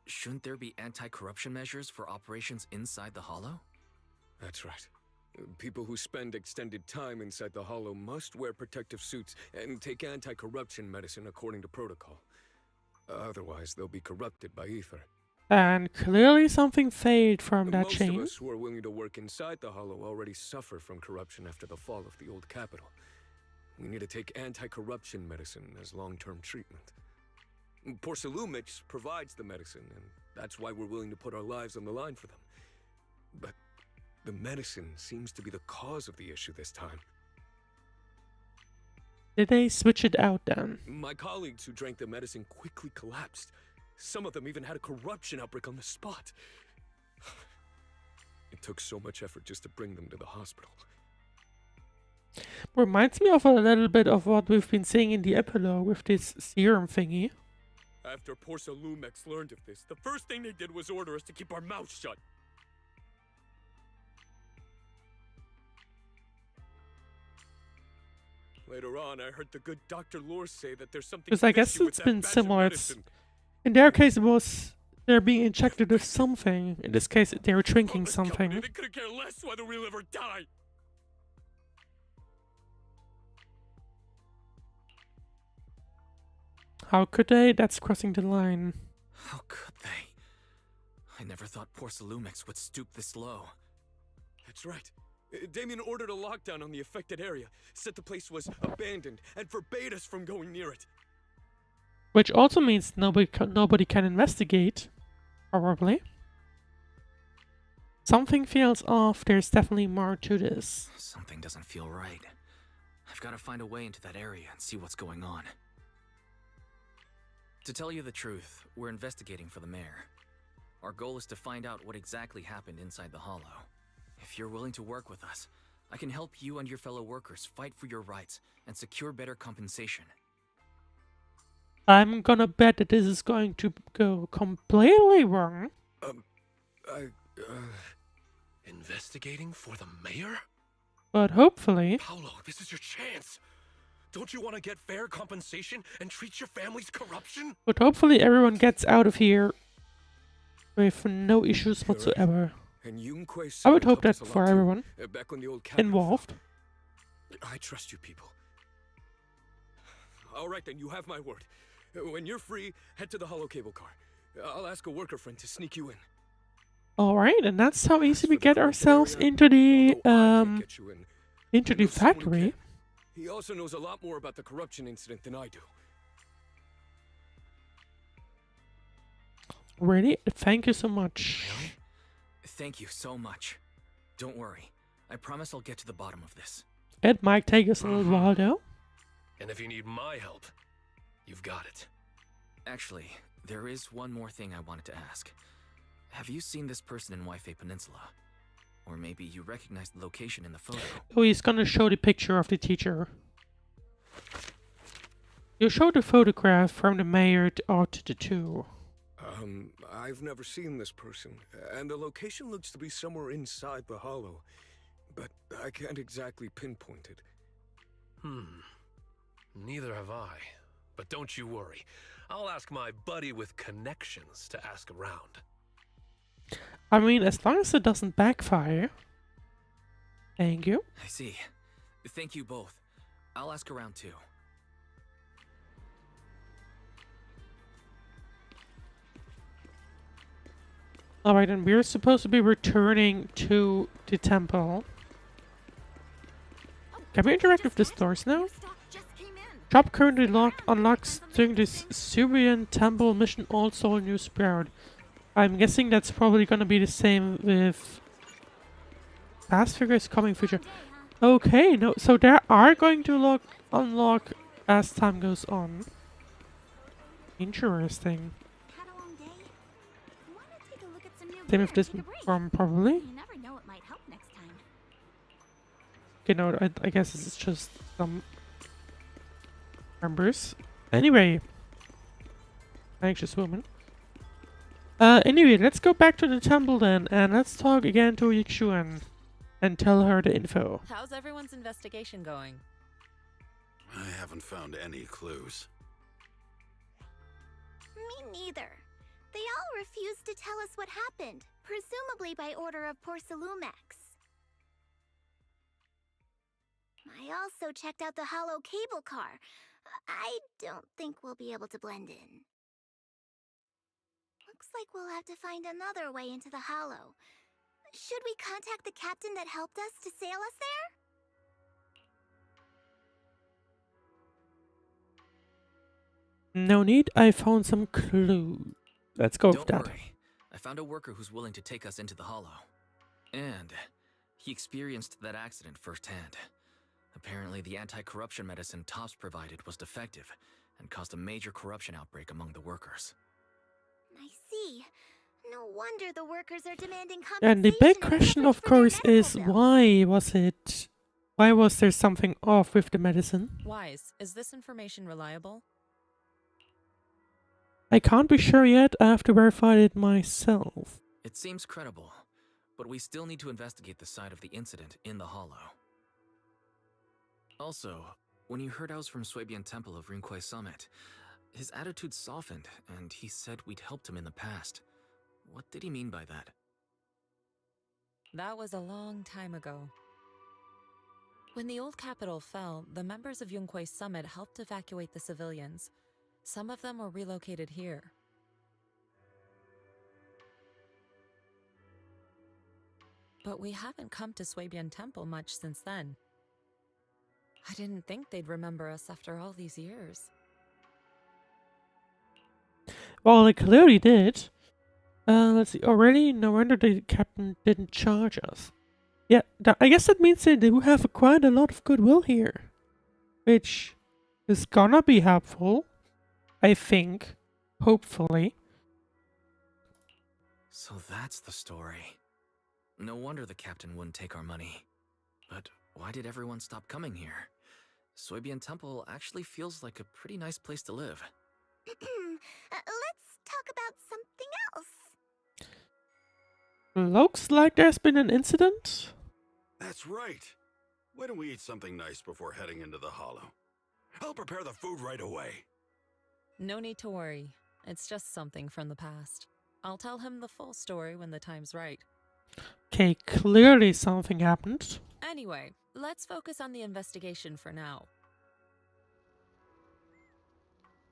shouldn't there be anti-corruption measures for operations inside the Hollow? That's right. People who spend extended time inside the Hollow must wear protective suits and take anti-corruption medicine according to protocol. Otherwise, they'll be corrupted by ether. And clearly something failed from that Most chain. of us who are willing to work inside the Hollow already suffer from corruption after the fall of the old capital. We need to take anti-corruption medicine as long-term treatment. Porcelumix provides the medicine, and that's why we're willing to put our lives on the line for them. But the medicine seems to be the cause of the issue this time. Did they switch it out then? My colleagues who drank the medicine quickly collapsed. Some of them even had a corruption outbreak on the spot. It took so much effort just to bring them to the hospital. Reminds me of a little bit of what we've been seeing in the epilogue with this serum thingy. After Porcelumix learned of this, the first thing they did was order us to keep our mouths shut. Later on, I heard the good Dr. Lore say that there's something Because I guess fishy with it's that been batch of similar. It's, medicine. in their case, it was they're being injected with something. In this case, they were drinking something. They couldn't care less whether we live or die. How could they? That's crossing the line. How could they? I never thought Porcelumix would stoop this low. That's right. Damien ordered a lockdown on the affected area, said the place was abandoned, and forbade us from going near it. Which also means nobody can investigate, probably. Something feels off. There's definitely more to this. Something doesn't feel right. I've got to find a way into that area and see what's going on. To tell you the truth, we're investigating for the mayor. Our goal is to find out what exactly happened inside the Hollow. If you're willing to work with us, I can help you and your fellow workers fight for your rights and secure better compensation. I'm gonna bet that this is going to go completely wrong. Investigating for the mayor? But hopefully... Paolo, this is your chance. Don't you want to get fair compensation and treat your family's corruption? But hopefully everyone gets out of here with no issues whatsoever. And Yunquei I would hope helped us that a lot for too, everyone back when the old capital involved. fell. I trust you people. All right, then, you have my word. When you're free, head to the hollow cable car. I'll ask a worker friend to sneak you in. Alright, and that's how easy we get ourselves into the factory. He also knows a lot more about the corruption incident than I do. Really? Thank you so much. Really? Thank you so much. Don't worry. I promise I'll get to the bottom of this. It might take us a little while though. And if you need my help, you've got it. Actually, there is one more thing I wanted to ask. Have you seen this person in Waifei Peninsula? Or maybe you recognize the location in the photo? Oh, he's gonna show the picture of the teacher. You show the photograph from the mayor to the two. I've never seen this person, and the location looks to be somewhere inside the hollow, but I can't exactly pinpoint it. Neither have I. But don't you worry. I'll ask my buddy with connections to ask around. I mean, as long as it doesn't backfire. Thank you. I see. Thank you both. I'll ask around too. Alright, and we're supposed to be returning to the temple. Can we interact with the stores now? Shop currently unlocks during this Syrian temple mission All Soul New Sprout. I'm guessing that's probably gonna be the same with past figures coming future. Okay, no, so there are going to unlock as time goes on. Interesting. Same with this one, probably. You never know, it might help next time. Okay, no, I guess it's just some members. Anyway, anxious woman. Anyway, let's go back to the temple then, and let's talk again to Yixuan and tell her the info. How's everyone's investigation going? I haven't found any clues. Me neither. They all refused to tell us what happened, presumably by order of Porcelumex. I also checked out the hollow cable car. I don't think we'll be able to blend in. Looks like we'll have to find another way into the hollow. Should we contact the captain that helped us to sail us there? No need, I found some clues. Let's go with that. Don't worry. I found a worker who's willing to take us into the hollow. And he experienced that accident firsthand. Apparently, the anti-corruption medicine Tops provided was defective and caused a major corruption outbreak among the workers. I see. No wonder the workers are demanding compensation. And the big question, of course, is why was there something off with the medicine? Wise, is this information reliable? I can't be sure yet. I have to verify it myself. It seems credible, but we still need to investigate the side of the incident in the hollow. Also, when you heard I was from Swabian Temple of Rinquai Summit, his attitude softened, and he said we'd helped him in the past. What did he mean by that? That was a long time ago. When the old capital fell, the members of Yunquei Summit helped evacuate the civilians. Some of them were relocated here. But we haven't come to Swabian Temple much since then. I didn't think they'd remember us after all these years. Well, they clearly did. Let's see. Already, no wonder the captain didn't charge us. Yeah, I guess that means they do have quite a lot of goodwill here. Which is gonna be helpful. I think. Hopefully. So that's the story. No wonder the captain wouldn't take our money. But why did everyone stop coming here? Swabian Temple actually feels like a pretty nice place to live. Let's talk about something else. Looks like there's been an incident. That's right. Why don't we eat something nice before heading into the hollow? I'll prepare the food right away. No need to worry. It's just something from the past. I'll tell him the full story when the time's right. Okay, clearly something happened. Anyway, let's focus on the investigation for now.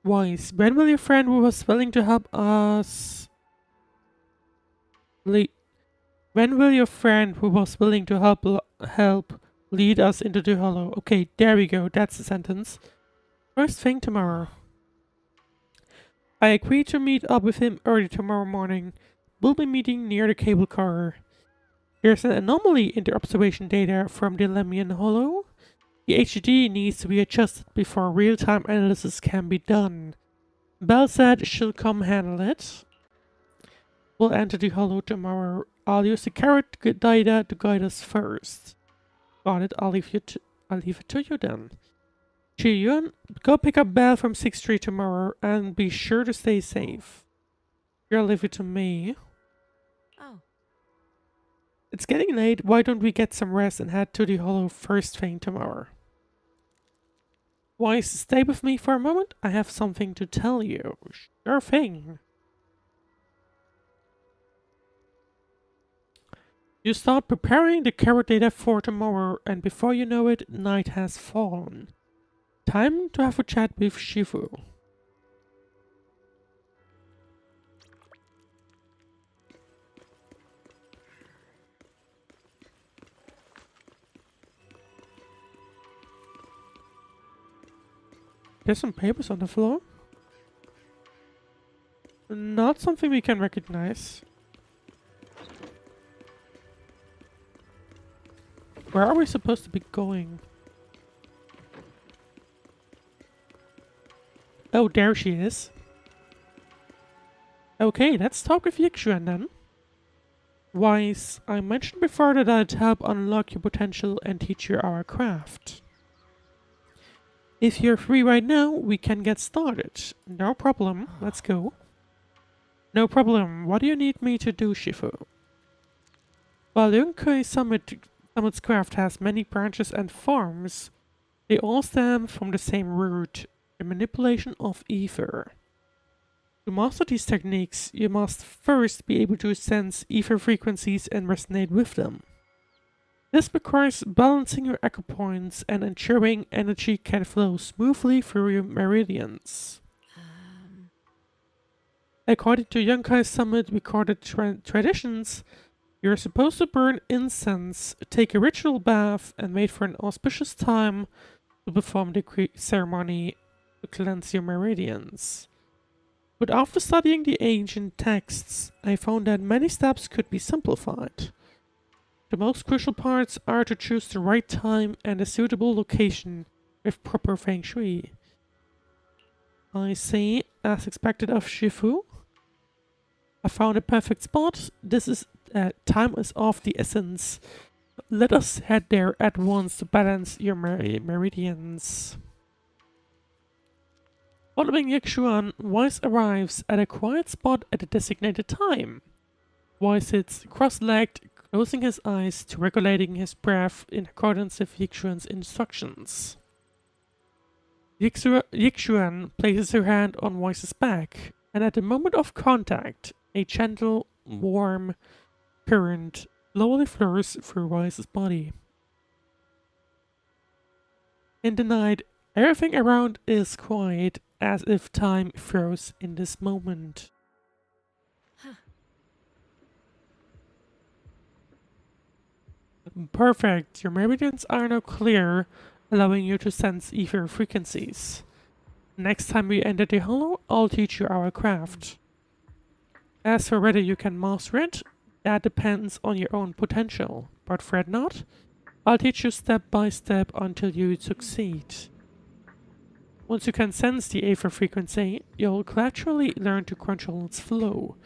Wise, when will your friend who was willing to help us... When will your friend who was willing to help lead us into the hollow? Okay, there we go, that's the sentence. First thing tomorrow. I agreed to meet up with him early tomorrow morning. We'll be meeting near the cable car. There's an anomaly in the observation data from the Lemian Hollow. The HDD needs to be adjusted before real-time analysis can be done. Belle said she'll come handle it. We'll enter the hollow tomorrow. I'll use the carrot data to guide us first. Got it, I'll leave it to you then. Ji-yun, go pick up Belle from 6th Street tomorrow and be sure to stay safe. You'll leave it to me. Oh. It's getting late, why don't we get some rest and head to the hollow first thing tomorrow? Wise, stay with me for a moment, I have something to tell you. Sure thing. You start preparing the carrot data for tomorrow, and before you know it, night has fallen. Time to have a chat with Shifu. There's some papers on the floor. Not something we can recognize. Where are we supposed to be going? Oh, there she is. Okay, let's talk with Yixuan then. Wise, I mentioned before that I'd help unlock your potential and teach you our craft. If you're free right now, we can get started. No problem, let's go. No problem, what do you need me to do, Shifu? While Yunkai Summit's craft has many branches and forms, they all stem from the same root, the manipulation of ether. To master these techniques, you must first be able to sense ether frequencies and resonate with them. This requires balancing your echo points and ensuring energy can flow smoothly through your meridians. According to Yunkai Summit recorded traditions, you're supposed to burn incense, take a ritual bath, and wait for an auspicious time to perform the ceremony to cleanse your meridians. But after studying the ancient texts, I found that many steps could be simplified. The most crucial parts are to choose the right time and a suitable location with proper feng shui. I see, as expected of Shifu. I found a perfect spot. Time is of the essence. Let us head there at once to balance your meridians. Following Yixuan, Wise arrives at a quiet spot at a designated time. Wise sits cross-legged, closing his eyes to regulating his breath in accordance with Yixuan's instructions. Yixuan places her hand on Wise's back, and at the moment of contact, a gentle, warm current slowly flows through Wise's body. In the night, everything around is quiet, as if time froze in this moment. Perfect, your meridians are now clear, allowing you to sense ether frequencies. Next time we enter the hollow, I'll teach you our craft. As for whether you can master it, that depends on your own potential, but fret not, I'll teach you step by step until you succeed. Once you can sense the ether frequency, you'll gradually learn to control its flow.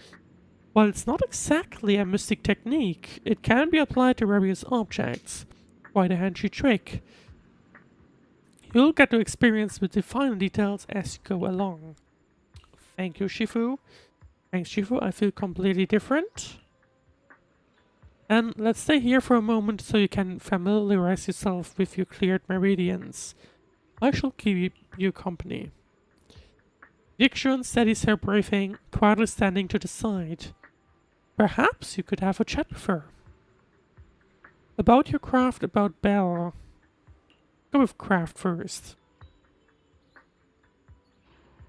While it's not exactly a mystic technique, it can be applied to various objects, quite a handy trick. You'll get to experience with the finer details as you go along. Thank you, Shifu. Thanks, Shifu, I feel completely different. And let's stay here for a moment so you can familiarize yourself with your cleared meridians. I shall keep you company. Yixuan steadies her breathing, quietly standing to the side. Perhaps you could have a chat with her. About your craft, about Belle. Go with craft first.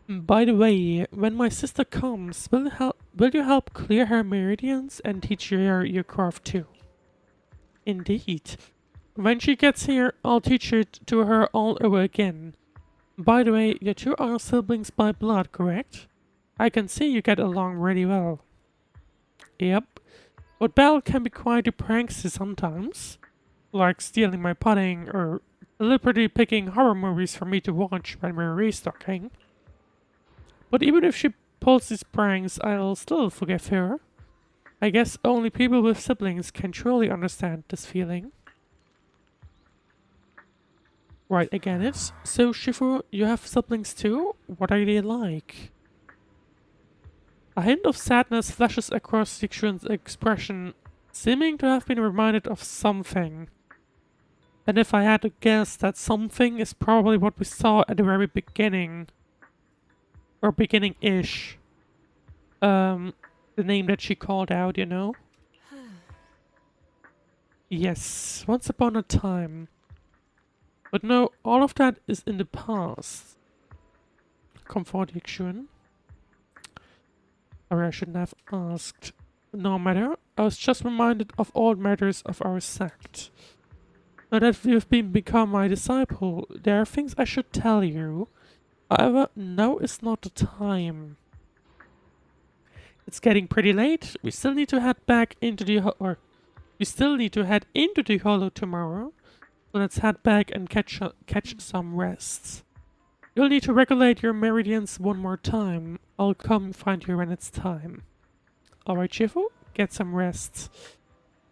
By the way, when my sister comes, will you help clear her meridians and teach her your craft too? Indeed. When she gets here, I'll teach it to her all over again. By the way, you two are siblings by blood, correct? I can see you get along really well. Yep. But Belle can be quite a prankster sometimes. Like stealing my pudding or deliberately picking horror movies for me to watch when we're restocking. But even if she pulls these pranks, I'll still forgive her. I guess only people with siblings can truly understand this feeling. Right, I get it. So, Shifu, you have siblings too? What are they like? A hint of sadness flashes across Yixuan's expression, seeming to have been reminded of something. And if I had to guess, that something is probably what we saw at the very beginning. Or beginning-ish. The name that she called out, you know? Yes, once upon a time. But no, all of that is in the past. Comfort Yixuan. Or I shouldn't have asked. No matter, I was just reminded of old matters of our sect. Now that you've become my disciple, there are things I should tell you. However, now is not the time. It's getting pretty late. We still need to head back into the hollow tomorrow. So let's head back and catch some rest. You'll need to regulate your meridians one more time. I'll come find you when it's time. Alright, Shifu, get some rest.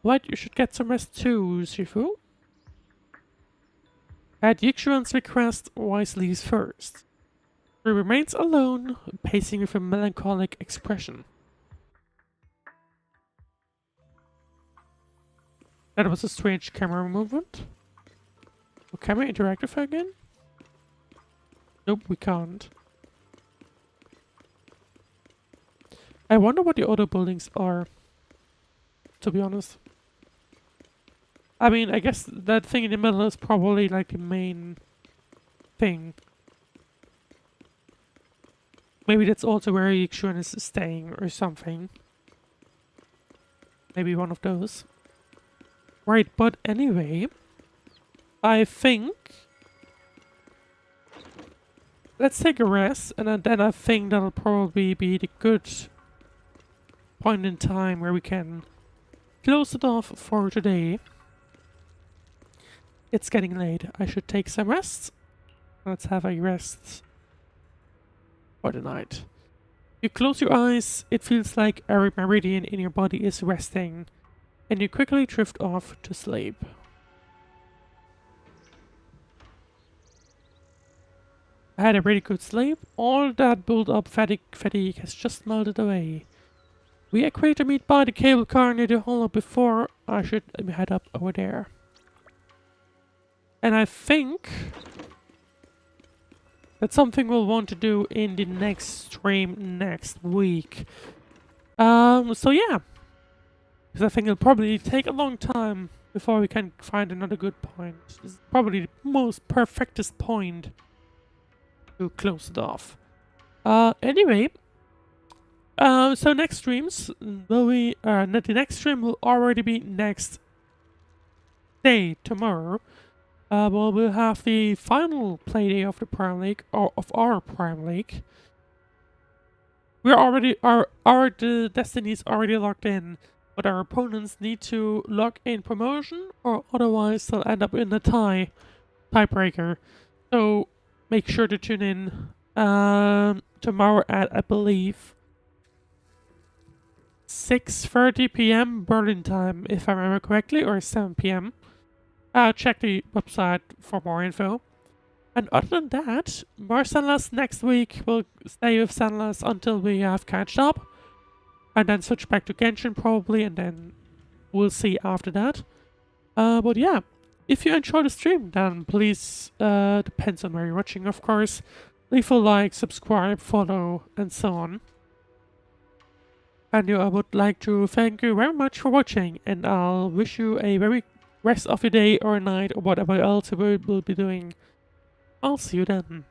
Right, you should get some rest too, Shifu. At Yixuan's request, Wise leaves first. He remains alone, pacing with a melancholic expression. That was a strange camera movement. Can we interact with her again? Nope, we can't. I wonder what the other buildings are, to be honest. I mean, I guess that thing in the middle is probably like the main thing. Maybe that's also where Yixuan is staying or something. Maybe one of those. Right, but anyway, I think let's take a rest, and then I think that'll probably be the good point in time where we can close it off for today. It's getting late. I should take some rest. Let's have a rest for the night. You close your eyes, it feels like every meridian in your body is resting, and you quickly drift off to sleep. I had a really good sleep. All that built up fatigue has just melted away. We agreed to meet by the cable car near the hollow before I should head up over there. And I think that's something we'll want to do in the next stream next week. So yeah. Because I think it'll probably take a long time before we can find another good point. This is probably the most perfectest point to close it off. Anyway, so next streams will be, the next stream will already be next day, tomorrow. We'll have the final playday of the Prime League, or of our Prime League. We're already, the destiny's already locked in, but our opponents need to lock in promotion, or otherwise they'll end up in the tiebreaker. So make sure to tune in tomorrow at, I believe, 6:30 p.m. Berlin time, if I remember correctly, or 7 p.m. Check the website for more info. And other than that, more Zenless next week. We'll stay with Zenless until we have catched up. And then switch back to Genshin probably, and then we'll see after that. But yeah, if you enjoyed the stream, then please, depends on where you're watching, of course, leave a like, subscribe, follow, and so on. And I would like to thank you very much for watching, and I'll wish you a very rest of your day or night or whatever else you will be doing. I'll see you then.